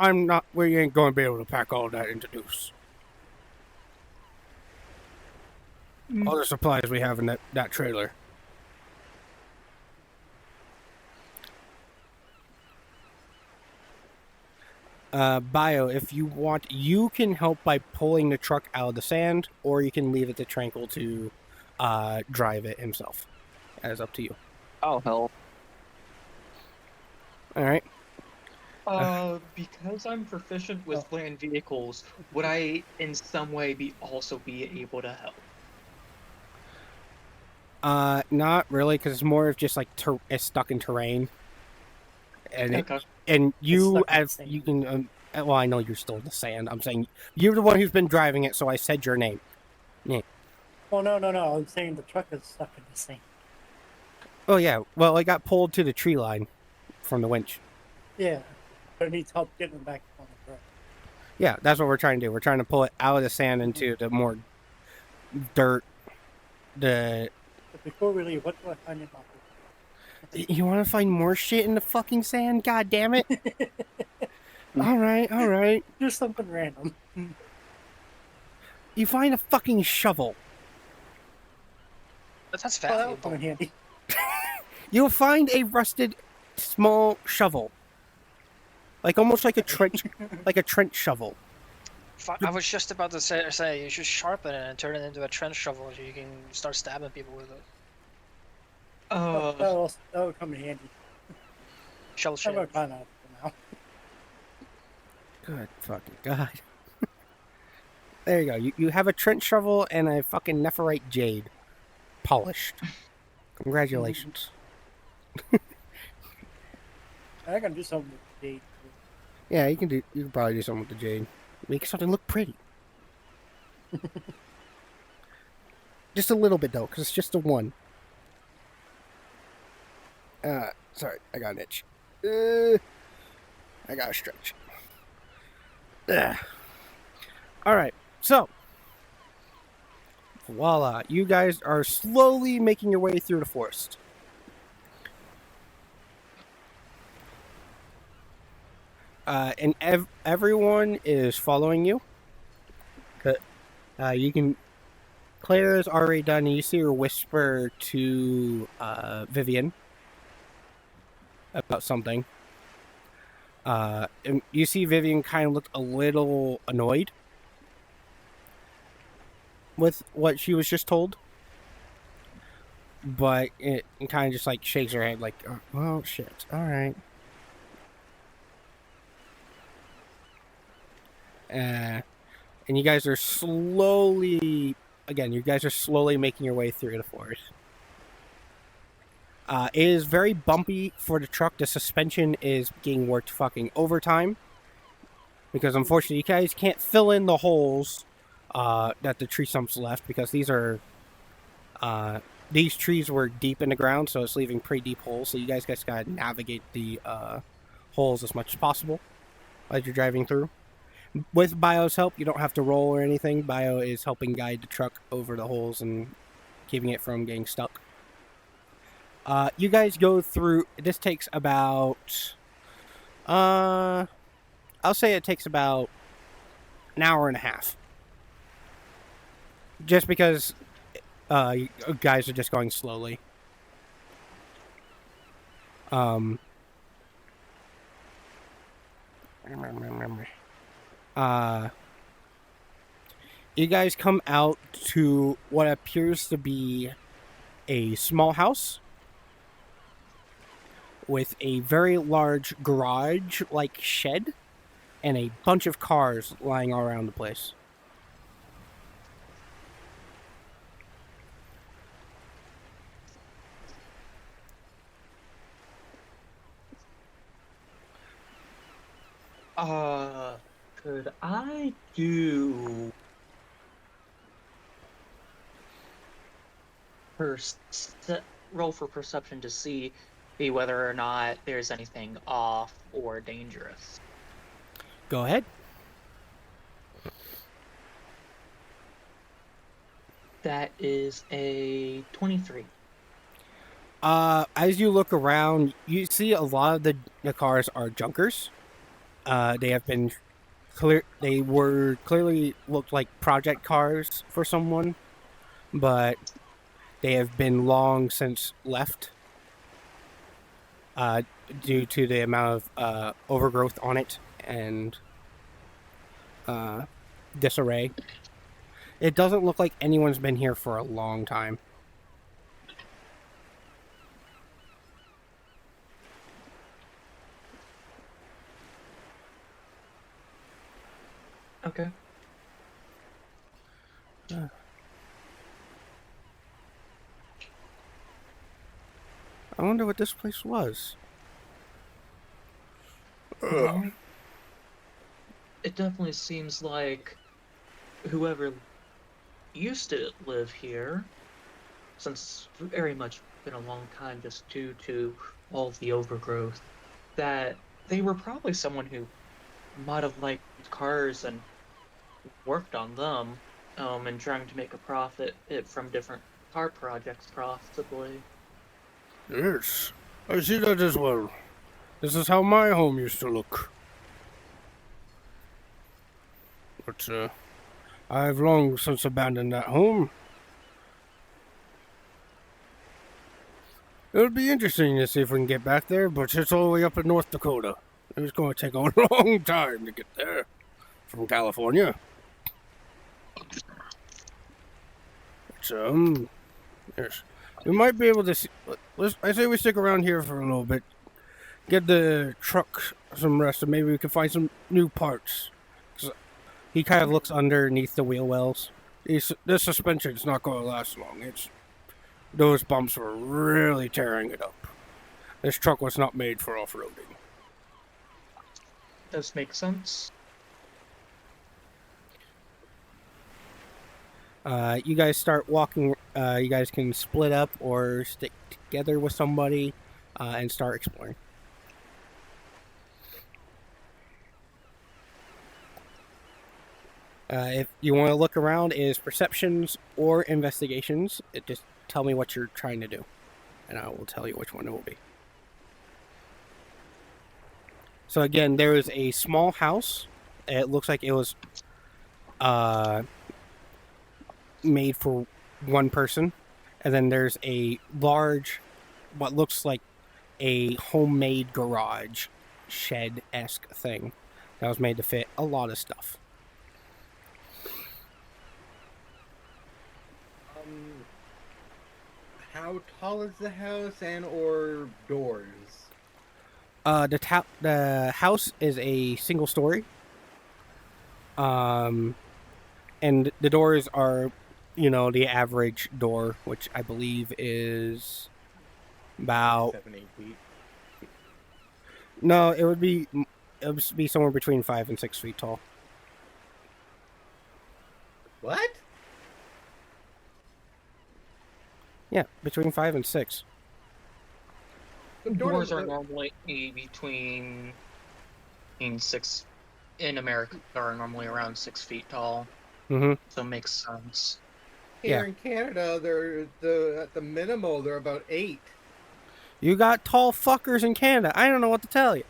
we ain't going to be able to pack all that into Deuce. All the supplies we have in that trailer. Bio, if you want, you can help by pulling the truck out of the sand, or you can leave it to Tranquil to drive it himself. That is up to you. Oh hell. All right. Because I'm proficient with land vehicles, would I in some way also be able to help? Not really, because it's more of just like it's stuck in terrain, and Okay. and you stuck in as sand. you can. Well, I know you're still in the sand. I'm saying you're the one who's been driving it, so I said your name. Oh no. I'm saying the truck is stuck in the sand. Oh yeah. Well, it got pulled to the tree line from the winch. Yeah, but it needs help getting it back on the road. Yeah, that's what we're trying to do. We're trying to pull it out of the sand into the more dirt. The But before we leave, what do I find in my book? You want to find more shit in the fucking sand? God damn it! All right. Just something random. You find a fucking shovel. But that's Oh, that would valuable. come in handy. You'll find a rusted small shovel, like almost like a trench shovel. I was just about to say you should sharpen it and turn it into a trench shovel so you can start stabbing people with it. That would come in handy. Shell I'm shit. gonna find out for now. Good fucking god. There you go. You have a trench shovel and a fucking nephrite jade, polished. Congratulations. I can do something with the date. Yeah, you can probably do something with the jade. Make something look pretty. Just a little bit though, because it's just a one. Sorry, I got an itch. I gotta stretch. Alright, so. Voila, you guys are slowly making your way through the forest. And everyone is following you. You can. Claire is already done, and you see her whisper to Vivian about something. And you see Vivian kind of look a little annoyed with what she was just told, but it kind of just like shakes her head, like, "Oh, well, shit. All right." And you guys are slowly making your way through the forest. It is very bumpy for the truck. The suspension is being worked fucking overtime because unfortunately you guys can't fill in the holes that the tree stumps left, because these trees were deep in the ground, so it's leaving pretty deep holes. So you guys gotta navigate the holes as much as possible as you're driving through. With Bio's help, you don't have to roll or anything. Bio is helping guide the truck over the holes and keeping it from getting stuck. You guys go through. This takes about, I'll say it takes about an hour and a half. Just because you guys are just going slowly. You guys come out to what appears to be a small house with a very large garage-like shed and a bunch of cars lying all around the place. Could I do roll for perception to see whether or not there's anything off or dangerous? Go ahead. That is a 23. As you look around, you see a lot of the cars are junkers. They have been they were clearly looked like project cars for someone, but they have been long since left due to the amount of overgrowth on it and disarray. It doesn't look like anyone's been here for a long time. Okay. I wonder what this place was. Well, it definitely seems like whoever used to live here, since it's very much been a long time just due to all the overgrowth, that they were probably someone who might have liked cars and worked on them, and trying to make a profit from different car projects, possibly. Yes, I see that as well. This is how my home used to look. But, I've long since abandoned that home. It would be interesting to see if we can get back there, but it's all the way up in North Dakota. It's going to take a long time to get there from California. But, yes. We might be able to see... I say we stick around here for a little bit. Get the truck some rest, and maybe we can find some new parts. He kind of looks underneath the wheel wells. This suspension's not going to last long. Those bumps were really tearing it up. This truck was not made for off-roading. Does make sense. You guys start walking. You guys can split up or stick together with somebody and start exploring. If you want to look around, is perceptions or investigations. Just tell me what you're trying to do, and I will tell you which one it will be. So again, there is a small house. It looks like it was made for one person. And then there's a large, what looks like a homemade garage shed-esque thing that was made to fit a lot of stuff. How tall is the house and or doors? The house is a single story. And the doors are, the average door, which I believe is about 7-8 feet. No, it would be somewhere between 5 and 6 feet tall. What? Yeah, between 5 and 6. Doors are normally between 6 in America are normally around 6 feet tall. Mm-hmm. So it makes sense. Here in Canada, they're at the minimal. They're about 8. You got tall fuckers in Canada. I don't know what to tell you.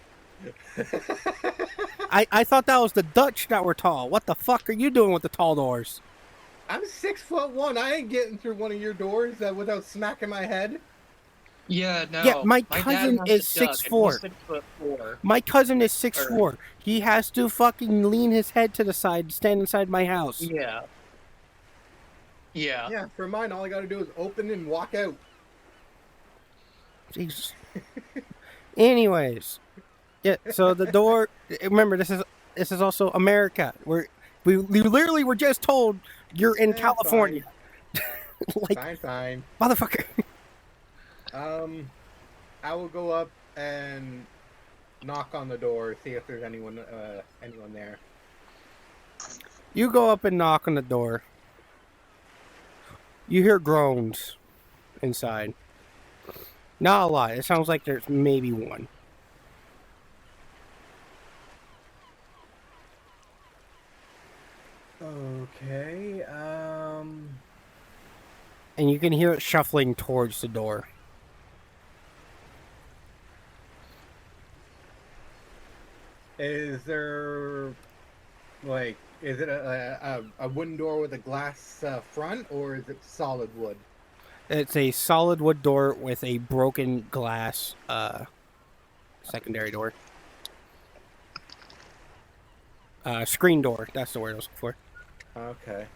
I thought that was the Dutch that were tall. What the fuck are you doing with the tall doors? I'm 6'1". I ain't getting through one of your doors without smacking my head. Yeah, no. Yeah, my cousin is 6'4". My cousin is 6'4". He has to fucking lean his head to the side to stand inside my house. Yeah. Yeah. Yeah, for mine, all I gotta do is open and walk out. Jesus. Anyways, yeah. So the door. Remember, this is also America. We literally were just told you're in California. Fine. Motherfucker. I will go up and knock on the door, see if there's anyone there. You go up and knock on the door. You hear groans inside. Not a lot. It sounds like there's maybe one. Okay, And you can hear it shuffling towards the door. Is there, is it a wooden door with a glass front, or is it solid wood? It's a solid wood door with a broken glass secondary door. Screen door. That's the word I was looking for. Okay.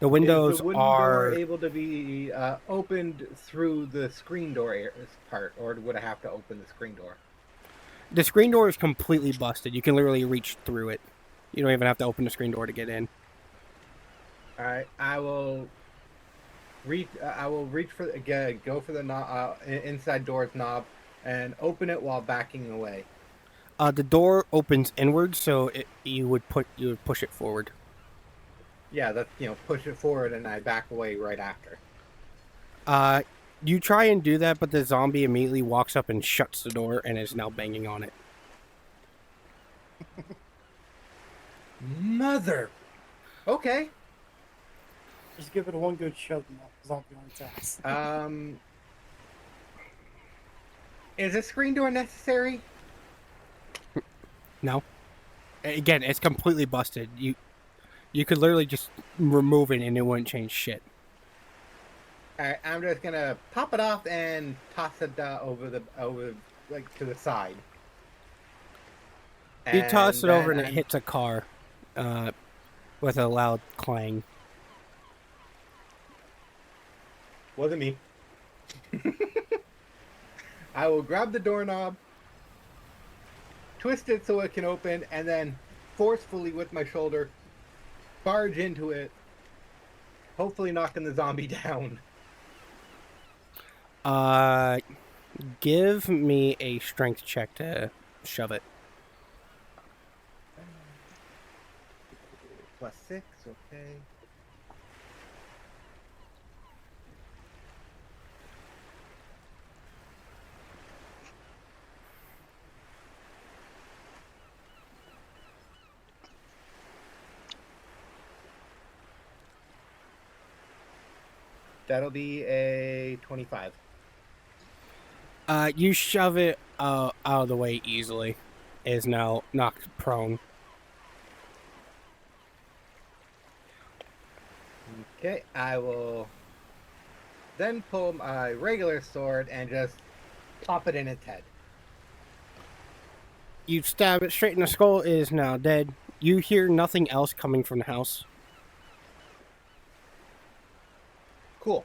The Is windows the wooden door are. able to be opened through the screen door part, or would I have to open the screen door? The screen door is completely busted. You can literally reach through it. You don't even have to open the screen door to get in. All right, I will reach. I will reach for again. Go for the inside door's knob and open it while backing away. The door opens inward, so you would push it forward. Yeah, that's push it forward, and I back away right after. You try and do that, but the zombie immediately walks up and shuts the door and is now banging on it. Mother. Okay. Just give it a one good shove and knock the zombie on its ass. Is a screen door necessary? No. Again, it's completely busted. You could literally just remove it and it wouldn't change shit. Alright, I'm just gonna pop it off and toss it over like to the side. You toss it over and it then hits a car with a loud clang. wasn't me. I will grab the doorknob, twist it so it can open, and then forcefully with my shoulder barge into it, hopefully knocking the zombie down. Give me a strength check to shove it. +6, okay. That'll be a 25. You shove it out of the way easily. It is now knocked prone. Okay, I will then pull my regular sword and just pop it in its head. You stab it straight in the skull. It is now dead. You hear nothing else coming from the house. Cool.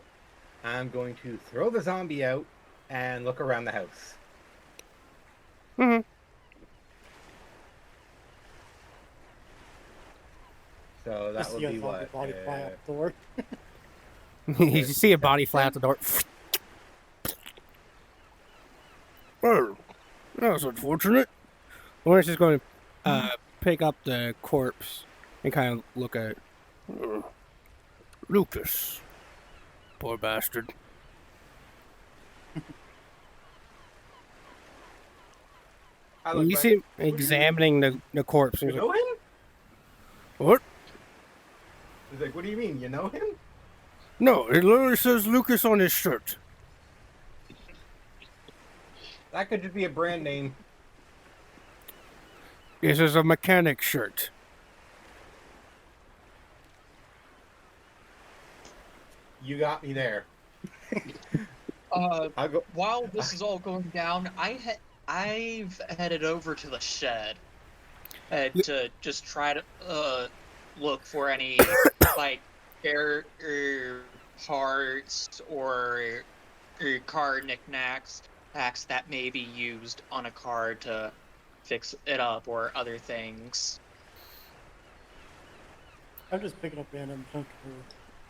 I'm going to throw the zombie out and look around the house. Mm-hmm. So that Just would see a be zombie what? body fly out the door. You see a body fly out the door. Oh, that was unfortunate. Lawrence is going to pick up the corpse and kind of look at it. Lucas. Poor bastard. You see him examining the corpse. You And he's know like, him? what? He's like, what do you mean? You know him? No, it literally says Lucas on his shirt. That could just be a brand name. This is a mechanic shirt. You got me there. I'll go. While this is all going down, I've headed over to the shed to just try to look for any like spare parts or car knickknacks that may be used on a car to fix it up or other things. I'm just picking up random junk for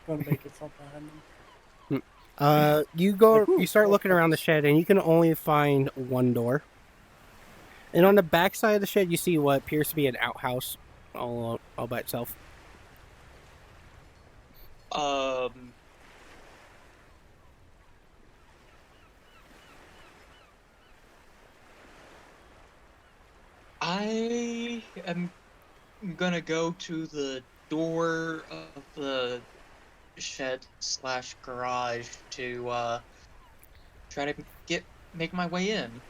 gonna make it something happen. You start looking around the shed and you can only find one door. And on the back side of the shed, you see what appears to be an outhouse all by itself. I am gonna go to the door of the shed/garage to try to make my way in.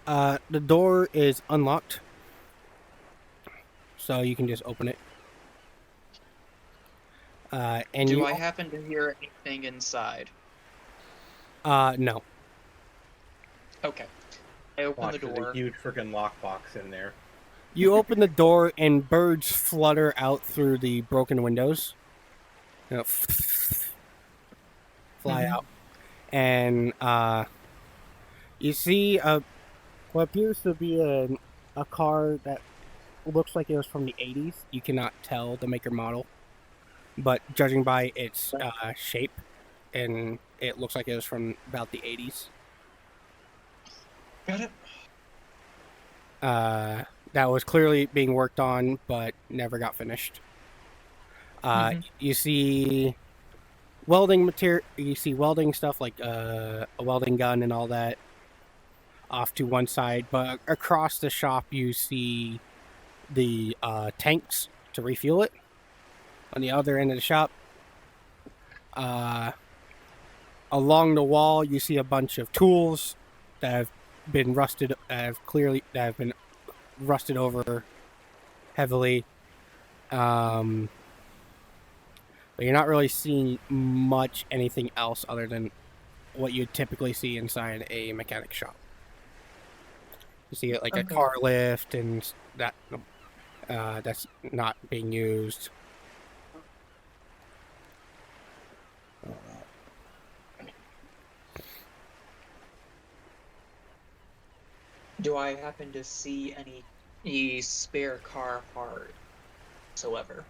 The door is unlocked, so you can just open it. And Do I happen to hear anything inside? No. Okay. I open Watch the there's door. a huge freaking lockbox in there. You open the door and birds flutter out through the broken windows. You know, fly Mhm. out, and you see what appears to be a car that looks like it was from the 80s. You cannot tell the maker model, but judging by its shape, and it looks like it was from about the 80s. Got it. That was clearly being worked on, but never got finished. You see welding material. You see welding stuff like a welding gun and all that off to one side, but across the shop you see the tanks to refuel it on the other end of the shop. Along the wall, you see a bunch of tools that have been rusted, that have been rusted over heavily. But you're not really seeing much anything else other than what you'd typically see inside a mechanic shop. You see it like a Okay. car lift and that that's not being used. Do I happen to see any spare car parts whatsoever?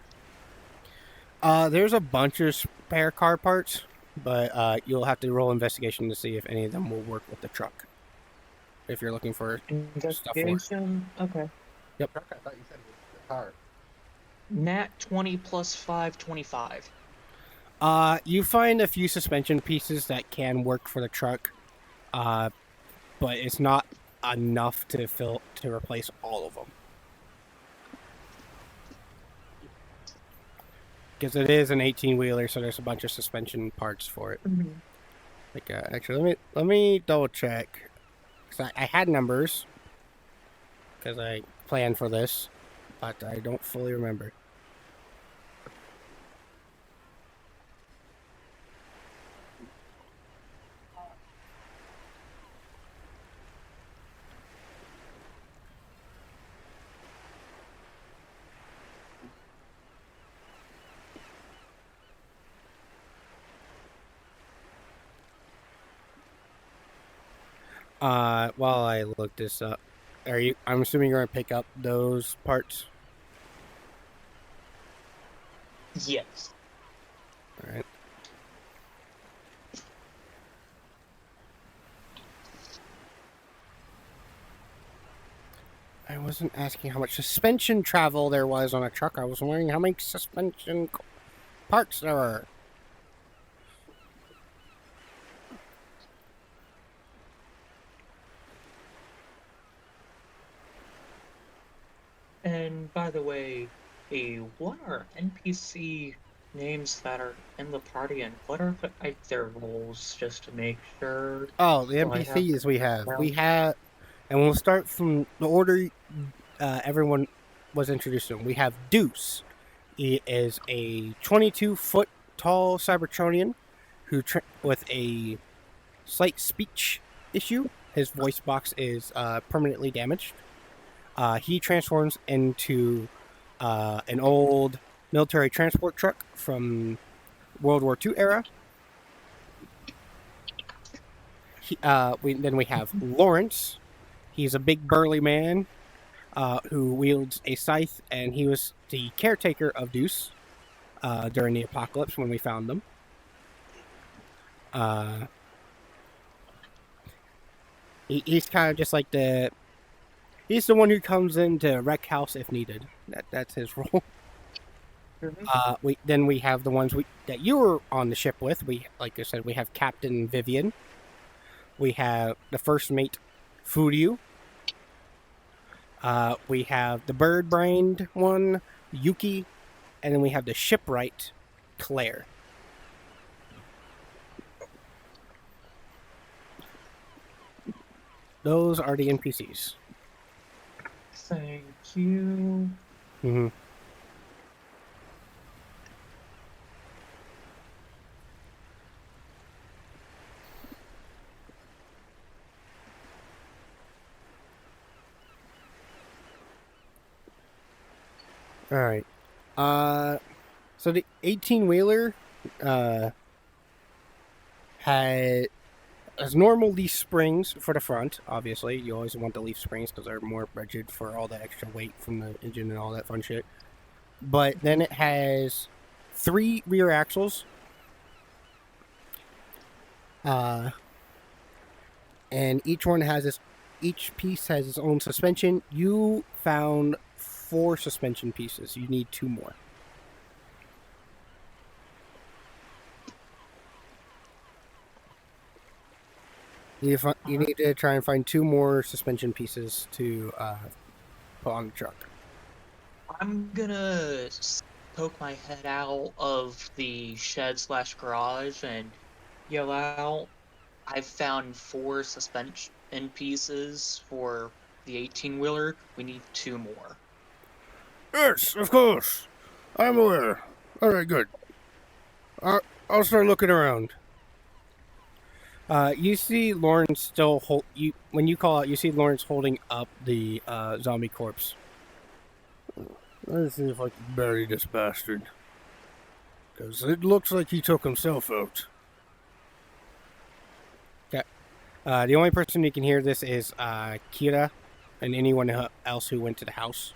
There's a bunch of spare car parts, but you'll have to roll investigation to see if any of them will work with the truck. If you're looking for stuff for it. Investigation. Okay. Truck, I thought you said was the car. Nat 20 plus 5, 25. You find a few suspension pieces that can work for the truck, but it's not enough to replace all of them. Because it is an 18-wheeler, so there's a bunch of suspension parts for it. Like, actually, let me double check. Cause I had numbers, because I planned for this, but I don't fully remember. While I look this up, I'm assuming you're gonna pick up those parts. Yes. All right. I wasn't asking how much suspension travel there was on a truck. I was wondering how many suspension parts there were. And by the way, what are NPC names that are in the party, and what are their roles, just to make sure? Oh, the So I have NPCs we down. have, and we'll start from the order everyone was introduced to. We have Deuce. He is a 22-foot tall Cybertronian who with a slight speech issue. His voice box is permanently damaged. He transforms into an old military transport truck from World War II era. Then we have Lawrence. He's a big burly man who wields a scythe, and he was the caretaker of Deuce during the apocalypse when we found them. He's kind of just like he's the one who comes in to wreck house if needed. That's his role. Then we have the ones that you were on the ship with. Like I said, we have Captain Vivian. We have the first mate, Furyu. We have the bird-brained one, Yuki, and then we have the shipwright, Claire. Those are the NPCs. Thank you. Mm-hmm. All right. So the 18-wheeler has normal leaf springs for the front. Obviously, you always want the leaf springs because they're more rigid for all the extra weight from the engine and all that fun shit. But then it has 3 rear axles. And each piece has its own suspension. You found 4 suspension pieces. You need 2 more. You need to try and find 2 more suspension pieces to put on the truck. I'm gonna poke my head out of the shed/garage and yell out, I've found 4 suspension pieces for the 18-wheeler. We need 2 more. Yes, of course. I'm aware. All right, good. I'll start looking around. You see Lawrence still when you call out, you see Lawrence holding up the zombie corpse. Let's see if I can bury this bastard. Because it looks like he took himself out. Okay. The only person who can hear this is Kira and anyone else who went to the house.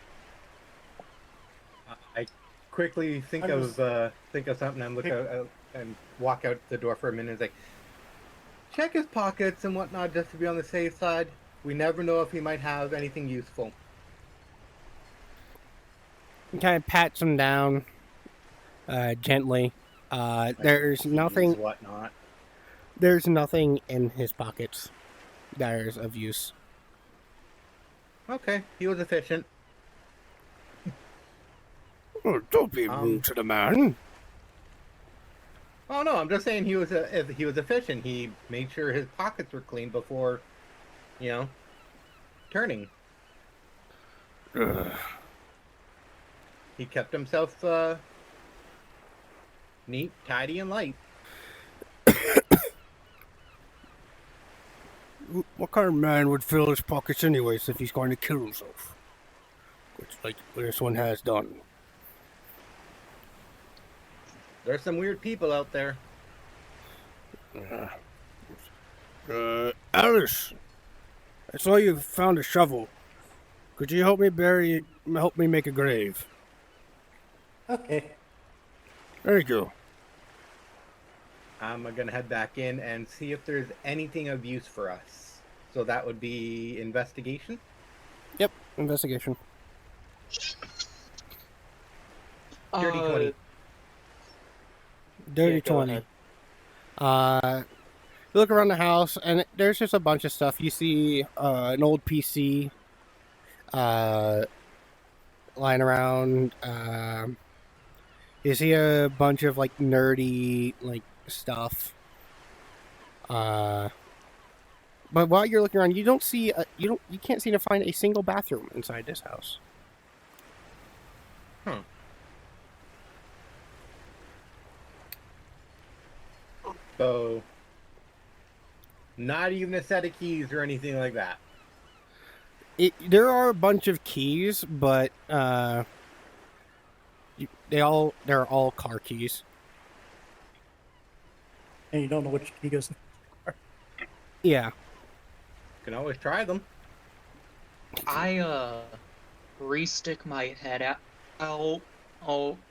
I quickly think of something and look out and walk out the door for a minute and say, check his pockets and whatnot just to be on the safe side. We never know if he might have anything useful. He kind of pats him down gently. There's nothing. Whatnot. There's nothing in his pockets that is of use. Okay, he was efficient. Oh, don't be rude to the man. Oh no, I'm just saying he was efficient. He made sure his pockets were clean before, turning. He kept himself neat, tidy, and light. What kind of man would fill his pockets anyways if he's going to kill himself? Which, like, this one has done. There's some weird people out there. Alice, I saw you found a shovel. Could you help me make a grave? Okay. There you go. I'm gonna head back in and see if there's anything of use for us. So that would be investigation? Yep, investigation. Dirty 20. Dirty 20. You look around the house, and there's just a bunch of stuff. You see an old PC lying around. You see a bunch of like nerdy like stuff. But while you're looking around, you don't see you can't seem to find a single bathroom inside this house. So, not even a set of keys or anything like that. There are a bunch of keys, but they're all car keys. And you don't know which key goes in. Yeah. Can always try them. I re-stick my head out,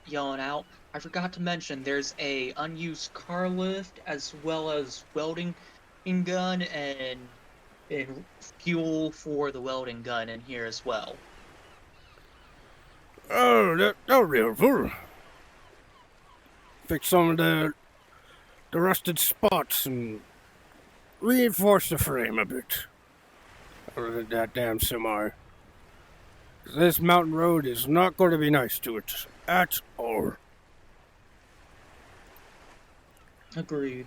yelling out. I forgot to mention there's a unused car lift as well as welding gun and fuel for the welding gun in here as well. Oh, that'll be helpful. Fix some of the rusted spots and reinforce the frame a bit. Other than that damn semi. This mountain road is not going to be nice to it at all. Agreed.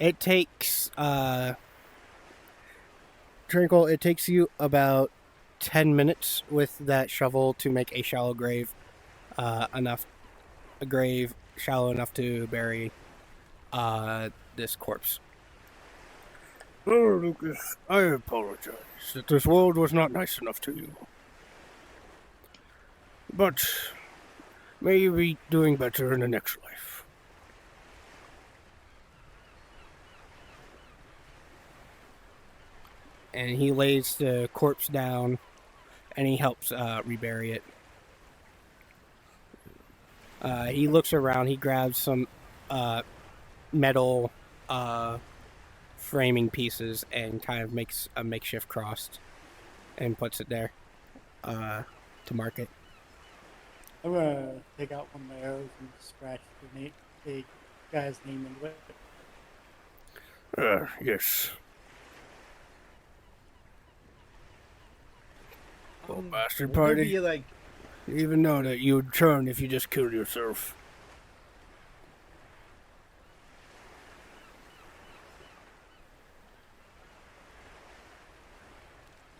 It takes Trinkle, it takes you about 10 minutes with that shovel to make a shallow grave, shallow enough to bury this corpse. Oh, Lucas, I apologize that this world was not nice enough to you. But may you be doing better in the next life. And he lays the corpse down, and he helps rebury it. He looks around. He grabs some metal framing pieces and kind of makes a makeshift cross and puts it there to mark it. I'm gonna take out one of my arrows and scratch the guy's name into it. Yes. Oh, bastard Would there party. be like You even know that you would turn if you just killed yourself.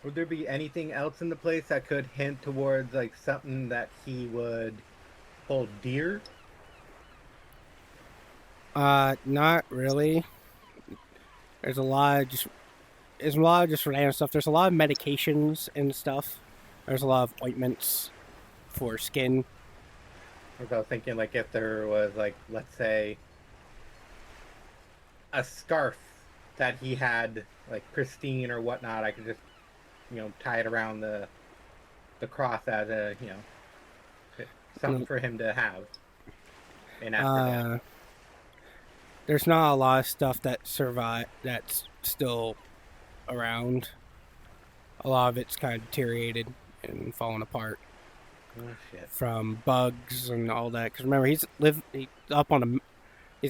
Would there be anything else in the place that could hint towards like something that he would hold dear? Not really. There's a lot of just random stuff. There's a lot of medications and stuff. There's a lot of ointments for skin. I was thinking like if there was like, let's say, a scarf that he had like pristine or whatnot, I could just, tie it around the cross as a, something for him to have. And after that. There's not a lot of stuff that's still around. A lot of it's kind of deteriorated and fallen apart Oh shit. from bugs and all that. Because remember, he's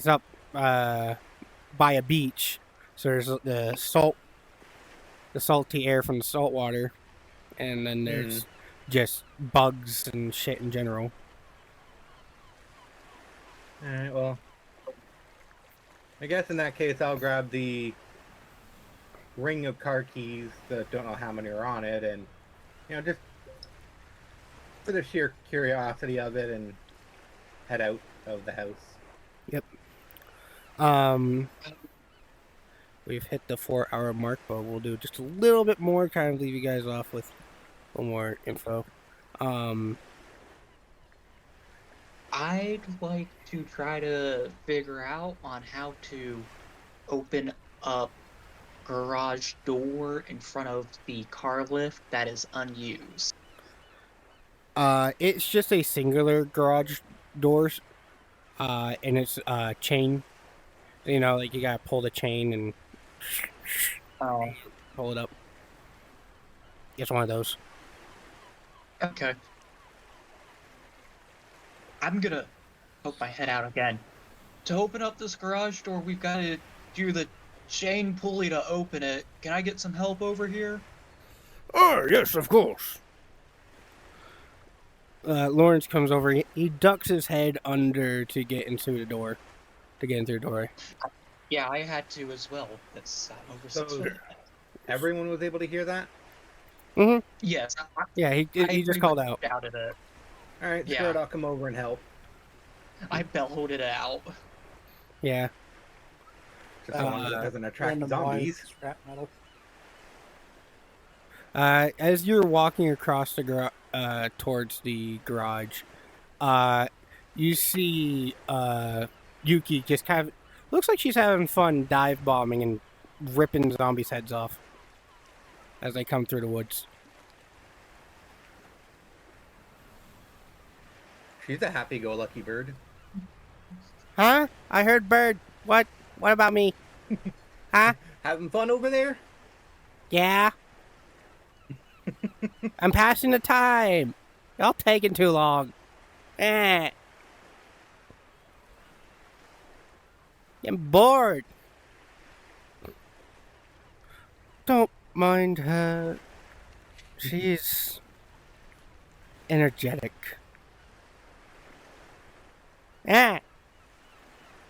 up by a beach, so there's the salty air from the salt water, and then there's just bugs and shit in general. Alright, well, I guess in that case I'll grab the ring of car keys that don't know how many are on it, and just for the sheer curiosity of it, and head out of the house. Yep. We've hit the 4-hour mark, but we'll do just a little bit more, kind of leave you guys off with a little more info. I'd like to try to figure out on how to open up garage door in front of the car lift that is unused. It's just a singular garage doors, and it's chain. Like you gotta pull the chain and pull it up. It's one of those. Okay. I'm gonna poke my head out again. To open up this garage door, we've got to do the chain pulley to open it. Can I get some help over here? Oh, yes, of course. Lawrence comes over. He ducks his head under to get into the door. Yeah, I had to as well. That's over So- 6 foot. Everyone was able to hear that? Mm-hmm. Yes. Yeah, he I just called out. shouted it. Alright, Yeah. screw it, I'll come over and help. I bellowed it out. Yeah. Just so long as it doesn't attract Random zombies. wise scrap metal. As you're walking across the towards the garage, you see Yuki just kind of looks like she's having fun dive bombing and ripping zombies' heads off as they come through the woods. She's a happy-go-lucky bird. Huh? I heard bird. What? What about me? Huh? Having fun over there? Yeah. I'm passing the time. Y'all taking too long. I'm bored. Don't mind her. She's energetic.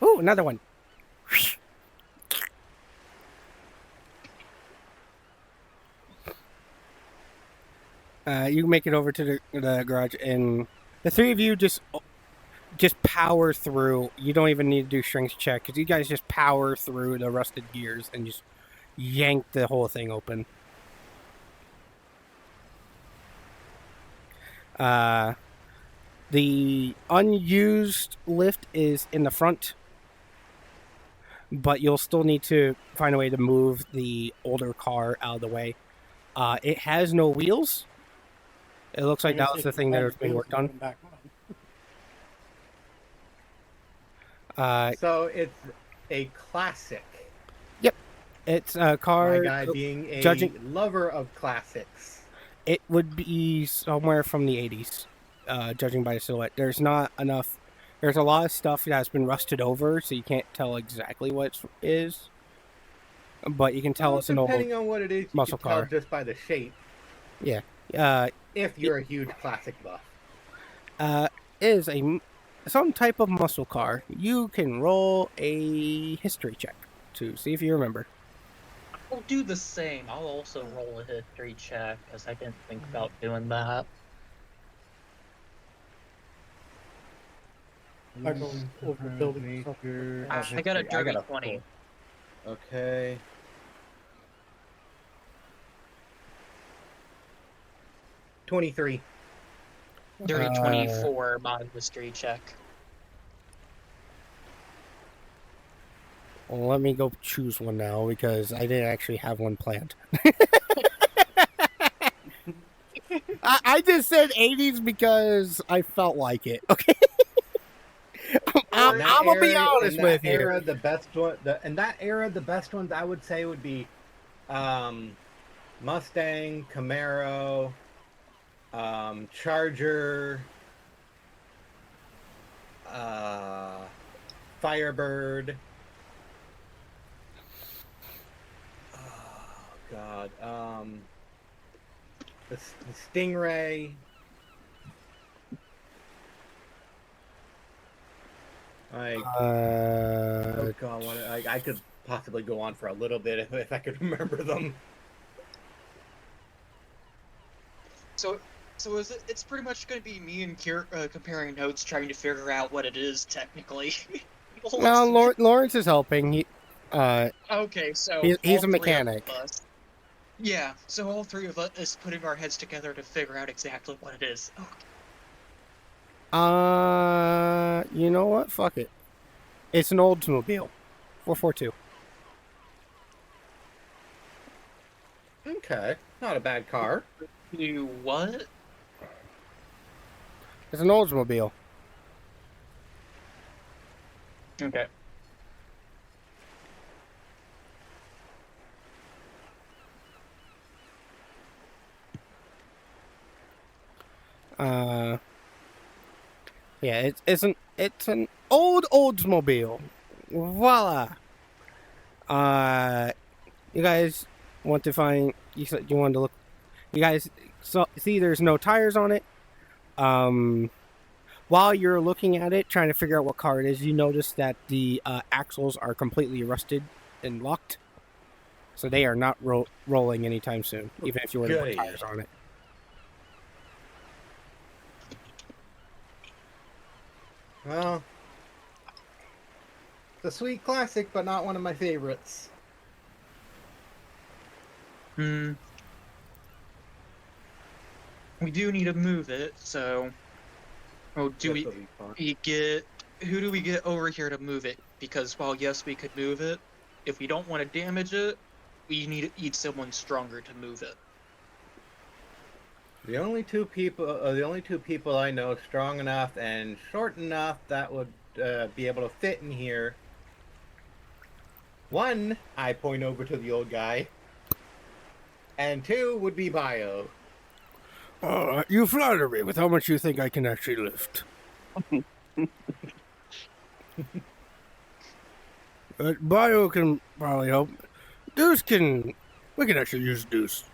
Ooh, another one. You make it over to the garage, and the three of you just power through. You don't even need to do strength check, because you guys just power through the rusted gears and just yank the whole thing open. The unused lift is in the front, but you'll still need to find a way to move the older car out of the way. It has no wheels. It looks I like that guess was if the you thing that find was the being wheels worked and on. put 'em back on. So it's a classic. It's a car. My guy being a judging- lover of classics. It would be somewhere from the 80s, judging by the silhouette. There's not enough. There's a lot of stuff that has been rusted over, so you can't tell exactly what it is. But you can tell Well, it's an old depending on what it is, you muscle can tell car. just by the shape. Yeah. If you're a huge classic buff. Is some type of muscle car. You can roll a history check to see if you remember. I'll do the same. I'll also roll a history check because I didn't think about doing that. I go over building and stuff like that. I got a dirty got a 20. Okay. $23. Dirty 24 my history check. Well, let me go choose one now because I didn't actually have one planned. I just said 80s because I felt like it. Okay. I'm gonna be honest with you. Era, the best one, in that era, the best ones I would say would be Mustang, Camaro, Charger, Firebird. Oh God, the Stingray. Like, oh God, I could possibly go on for a little bit if I could remember them. So is it? It's pretty much going to be me and Kier comparing notes, trying to figure out what it is technically. Well, Lawrence is helping. He, Okay, so he's all a three mechanic. of us- Yeah, so all three of us is putting our heads together to figure out exactly what it is. Okay. You know what? Fuck it. It's an Oldsmobile. 442. Okay, not a bad car. You what? It's an Oldsmobile. Okay. Yeah, it's an old Oldsmobile. Voila. You guys want to find? You said you wanted to look. You guys see there's no tires on it. While you're looking at it, trying to figure out what car it is, you notice that the axles are completely rusted and locked. So they are not rolling anytime soon, even if you were to put Goody. tires on it. Well, it's a sweet classic, but not one of my favorites. We do need to move it, so. Oh, do This we? will be fun. Who do we get over here to move it? Because while yes, we could move it, if we don't want to damage it, we need someone stronger to move it. The only two people I know strong enough and short enough that would be able to fit in here. One, I point over to the old guy, and two would be Bio. You flatter me with how much you think I can actually lift. Bio can probably help. We can actually use Deuce.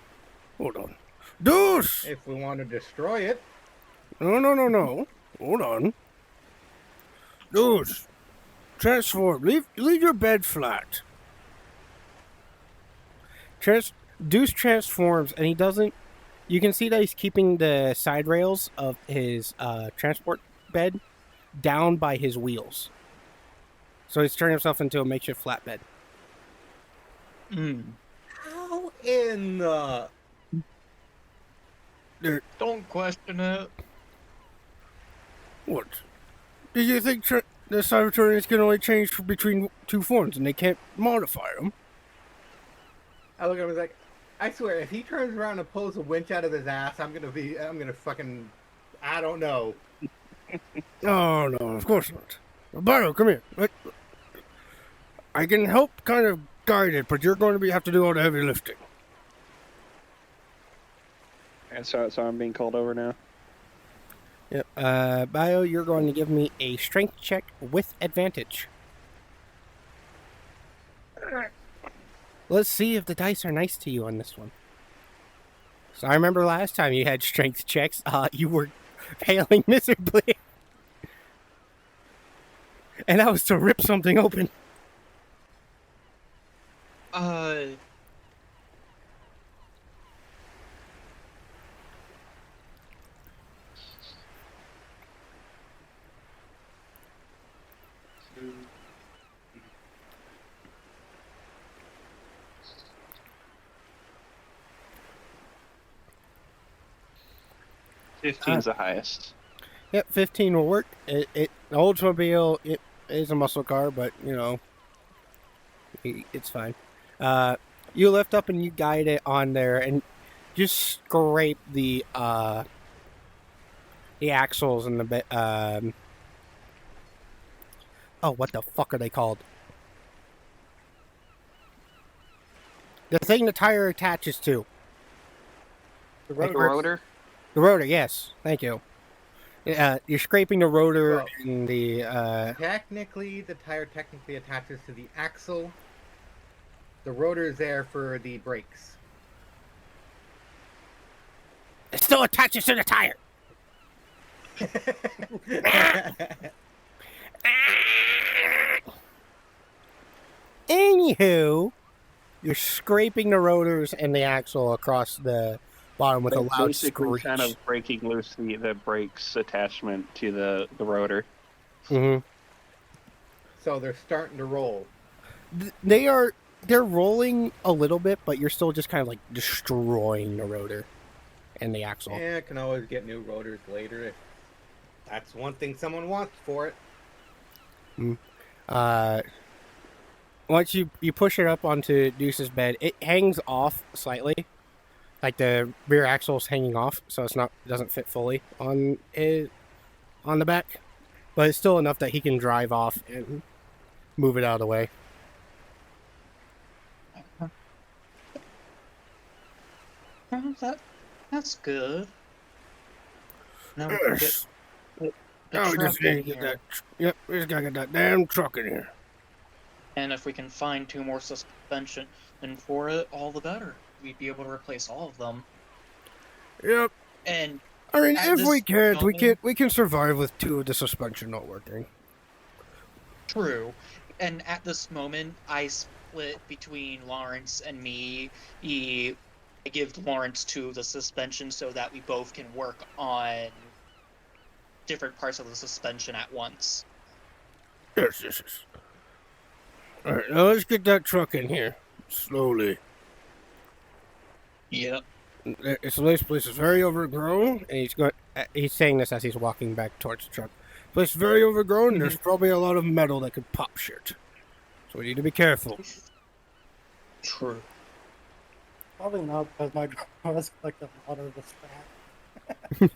Hold on. Deuce! If we want to destroy it. No. Hold on. Deuce. Transform. Leave your bed flat. Deuce transforms, and he doesn't. You can see that he's keeping the side rails of his transport bed down by his wheels. So he's turning himself into a makeshift flatbed. How in the... Don't question it. What? Do you think the Cybertronians can only change between two forms and they can't modify them? I look at him and like, I swear, if he turns around and pulls a winch out of his ass, I'm gonna fucking, I don't know. Oh, no, of course not. Barrow, come here. I can help kind of guide it, but you're going to have to do all the heavy lifting. And so I'm being called over now. Yep. Bio, you're going to give me a strength check with advantage. Let's see if the dice are nice to you on this one. So I remember last time you had strength checks, you were failing miserably. And that was to rip something open. Fifteen's the highest. Yep, 15 will work. The Oldsmobile, it is a muscle car, but, you know, it's fine. You lift up and you guide it on there and just scrape the axles and the what the fuck are they called? The thing the tire attaches to. The Like rotor. a rotor? The rotor, yes. Thank you. You're scraping the rotor Well, and the Technically, the tire technically attaches to the axle. The rotor is there for the brakes. it still attaches to the tire. Anywho, you're scraping the rotors and the axle across the bottom with a loud Basically screech. kind of breaking loose the brakes attachment to the rotor. Mm-hmm. So they're starting to roll. They're rolling a little bit, but you're still just kind of like destroying the rotor and the axle. Yeah, can always get new rotors later if that's one thing someone wants for it. Once you push it up onto Deuce's bed, it hangs off slightly. Like the rear axle's hanging off, so it doesn't fit fully on the back. But it's still enough that he can drive off and move it out of the way. That's good. Now we can Yes. get the Now we truck just need to in get here. that. Yep, we just gotta get that damn truck in here. And if we can find 2 more suspension and for it, all the better. We'd be able to replace all of them. Yep. And I mean, At if this we can't, moment- we can survive with 2 of the suspension not working. true. And at this moment, I split between Lawrence and me. I give Lawrence 2 of the suspension so that we both can work on different parts of the suspension at once. Yes. All right, now let's get that truck in here slowly. Yep. This place is very overgrown, and he's saying this as he's walking back towards the truck. The place is very overgrown, and there's probably a lot of metal that could pop shit. So we need to be careful. True. Probably not, because my grandma's collected a lot of the scrap.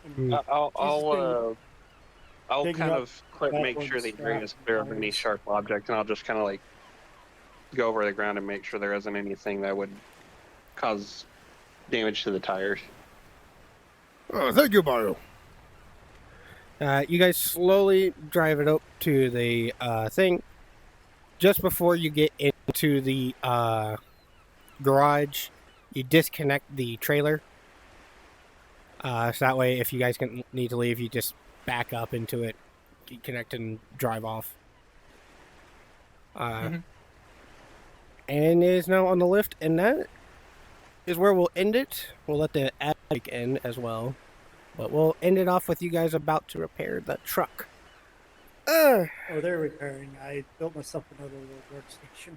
And I'll digging kind up of make backwards sure the area is scrap clear of any tires. sharp objects, and I'll just kind of like go over the ground and make sure there isn't anything that would cause damage to the tires. Oh, thank you, Mario. You guys slowly drive it up to the thing. Just before you get into the garage, you disconnect the trailer. So that way, if you guys need to leave, you just back up into it, connect, and drive off. And it is now on the lift, and that is where we'll end it. We'll let the attic end as well. But we'll end it off with you guys about to repair the truck. Oh, they're repairing. I built myself another little workstation.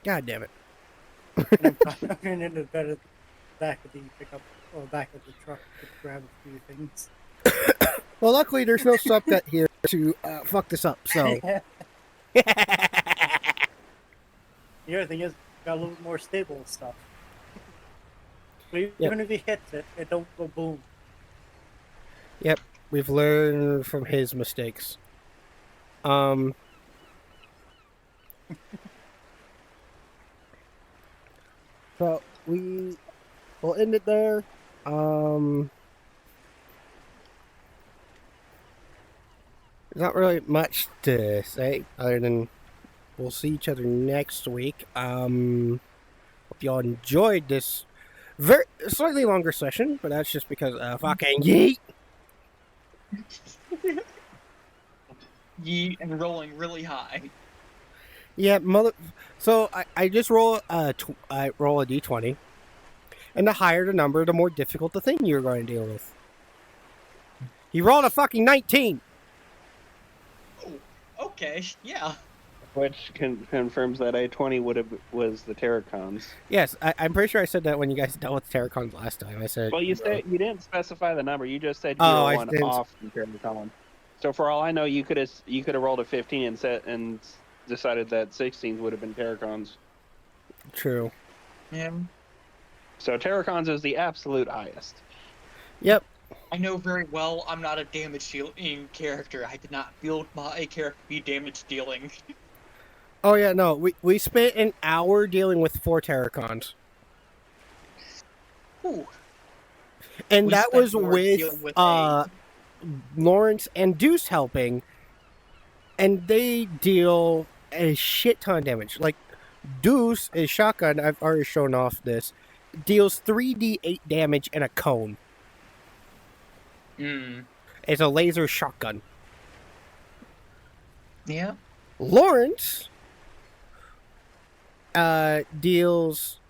God damn it. And I'm going into the back of the pickup, or back of the truck to grab a few things. Well, luckily there's no subcut here to fuck this up. So. The other thing is, got a little bit more stable stuff. But even if he hits it, it don't go boom. Yep, we've learned from his mistakes. So we will end it there. There's not really much to say other than we'll see each other next week. Hope y'all enjoyed this very slightly longer session, but that's just because fucking yeet. Yeet and rolling really high. Yeah, So I just roll I roll a d20, and the higher the number, the more difficult the thing you're going to deal with. He rolled a fucking 19. Oh, okay, yeah. Which confirms that A20 was the Terracons. Yes, I'm pretty sure I said that when you guys dealt with Terracons last time. I said. Well, you didn't specify the number. You just said you Oh, were I one didn't. off from Terracon. So for all I know, you could have rolled a 15 and decided that 16s would have been Terracons. True. Yeah. So Terracons is the absolute highest. Yep. I know very well I'm not a damage dealing character. I did not build my character to be damage dealing. Oh yeah, no. We spent an hour dealing with 4 Terracons. Ooh. And We that spent was more with dealing with Lawrence and Deuce helping, and they deal a shit ton of damage. Like Deuce, his shotgun, I've already shown off this, deals 3d8 damage in a cone. It's a laser shotgun. Yeah. Lawrence deals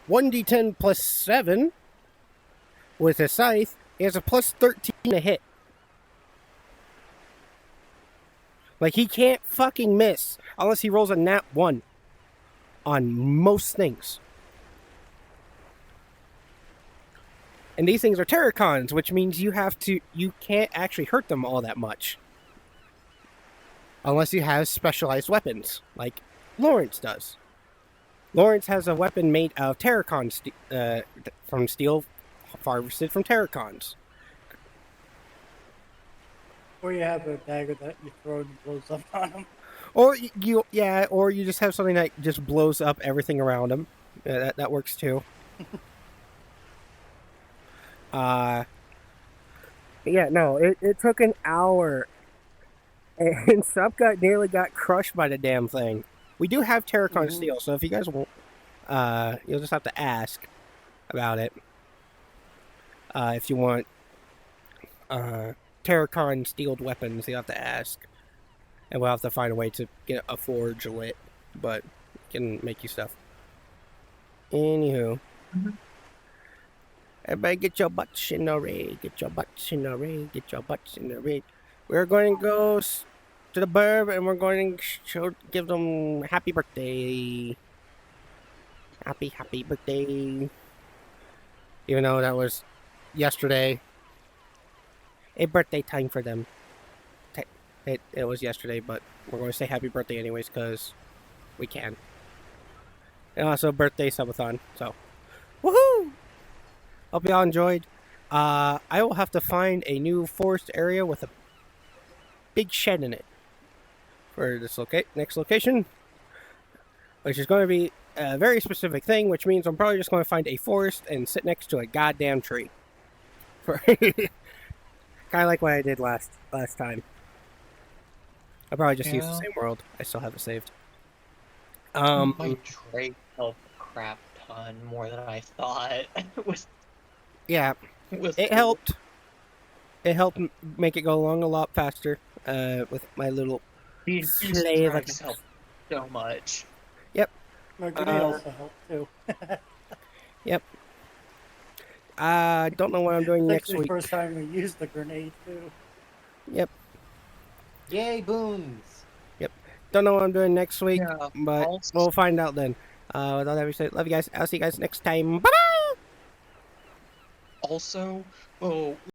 1d10 plus 7 with a scythe. He has a plus 13 to hit. Like, he can't fucking miss unless he rolls a nat 1 on most things. And these things are Terracons, which means you can't actually hurt them all that much. Unless you have specialized weapons, like Lawrence does. Lawrence has a weapon made of Terracon from steel harvested from Terracons. Or you have a dagger that you throw and blows up on them. Or you just have something that just blows up everything around him. That works too. Yeah, no, it took an hour, and Subgut nearly got crushed by the damn thing. We do have Terracon steel, so if you guys want, you'll just have to ask about it. If you want Terracon steeled weapons, you have to ask, and we'll have to find a way to get a forge lit, but we can make you stuff. Anywho. Everybody get your butts in the ring. Get your butts in the ring. Get your butts in the ring. We're going to go to the burb and we're going to give them happy birthday. Happy birthday. Even though that was yesterday. A birthday time for them. It was yesterday, but we're going to say happy birthday anyways because we can. And also birthday subathon. So, woohoo! Hope y'all enjoyed. I will have to find a new forest area with a big shed in it for this next location, which is going to be a very specific thing, which means I'm probably just going to find a forest and sit next to a goddamn tree. Kind of like what I did last time. I'll probably just use the same world. I still have it saved. My Drake helped a crap ton more than I thought. Yeah, it helped. It helped make it go along a lot faster with my little The slave. Drakes helped so much. Yep. My grenade also helped too. Yep. I don't know what I'm doing It's next actually week. the first time we used the grenade too. Yep. Yay, boons! Don't know what I'm doing next week, Yeah, but also- we'll find out then. With all that being said, love you guys. I'll see you guys next time. Bye-bye! Also, well,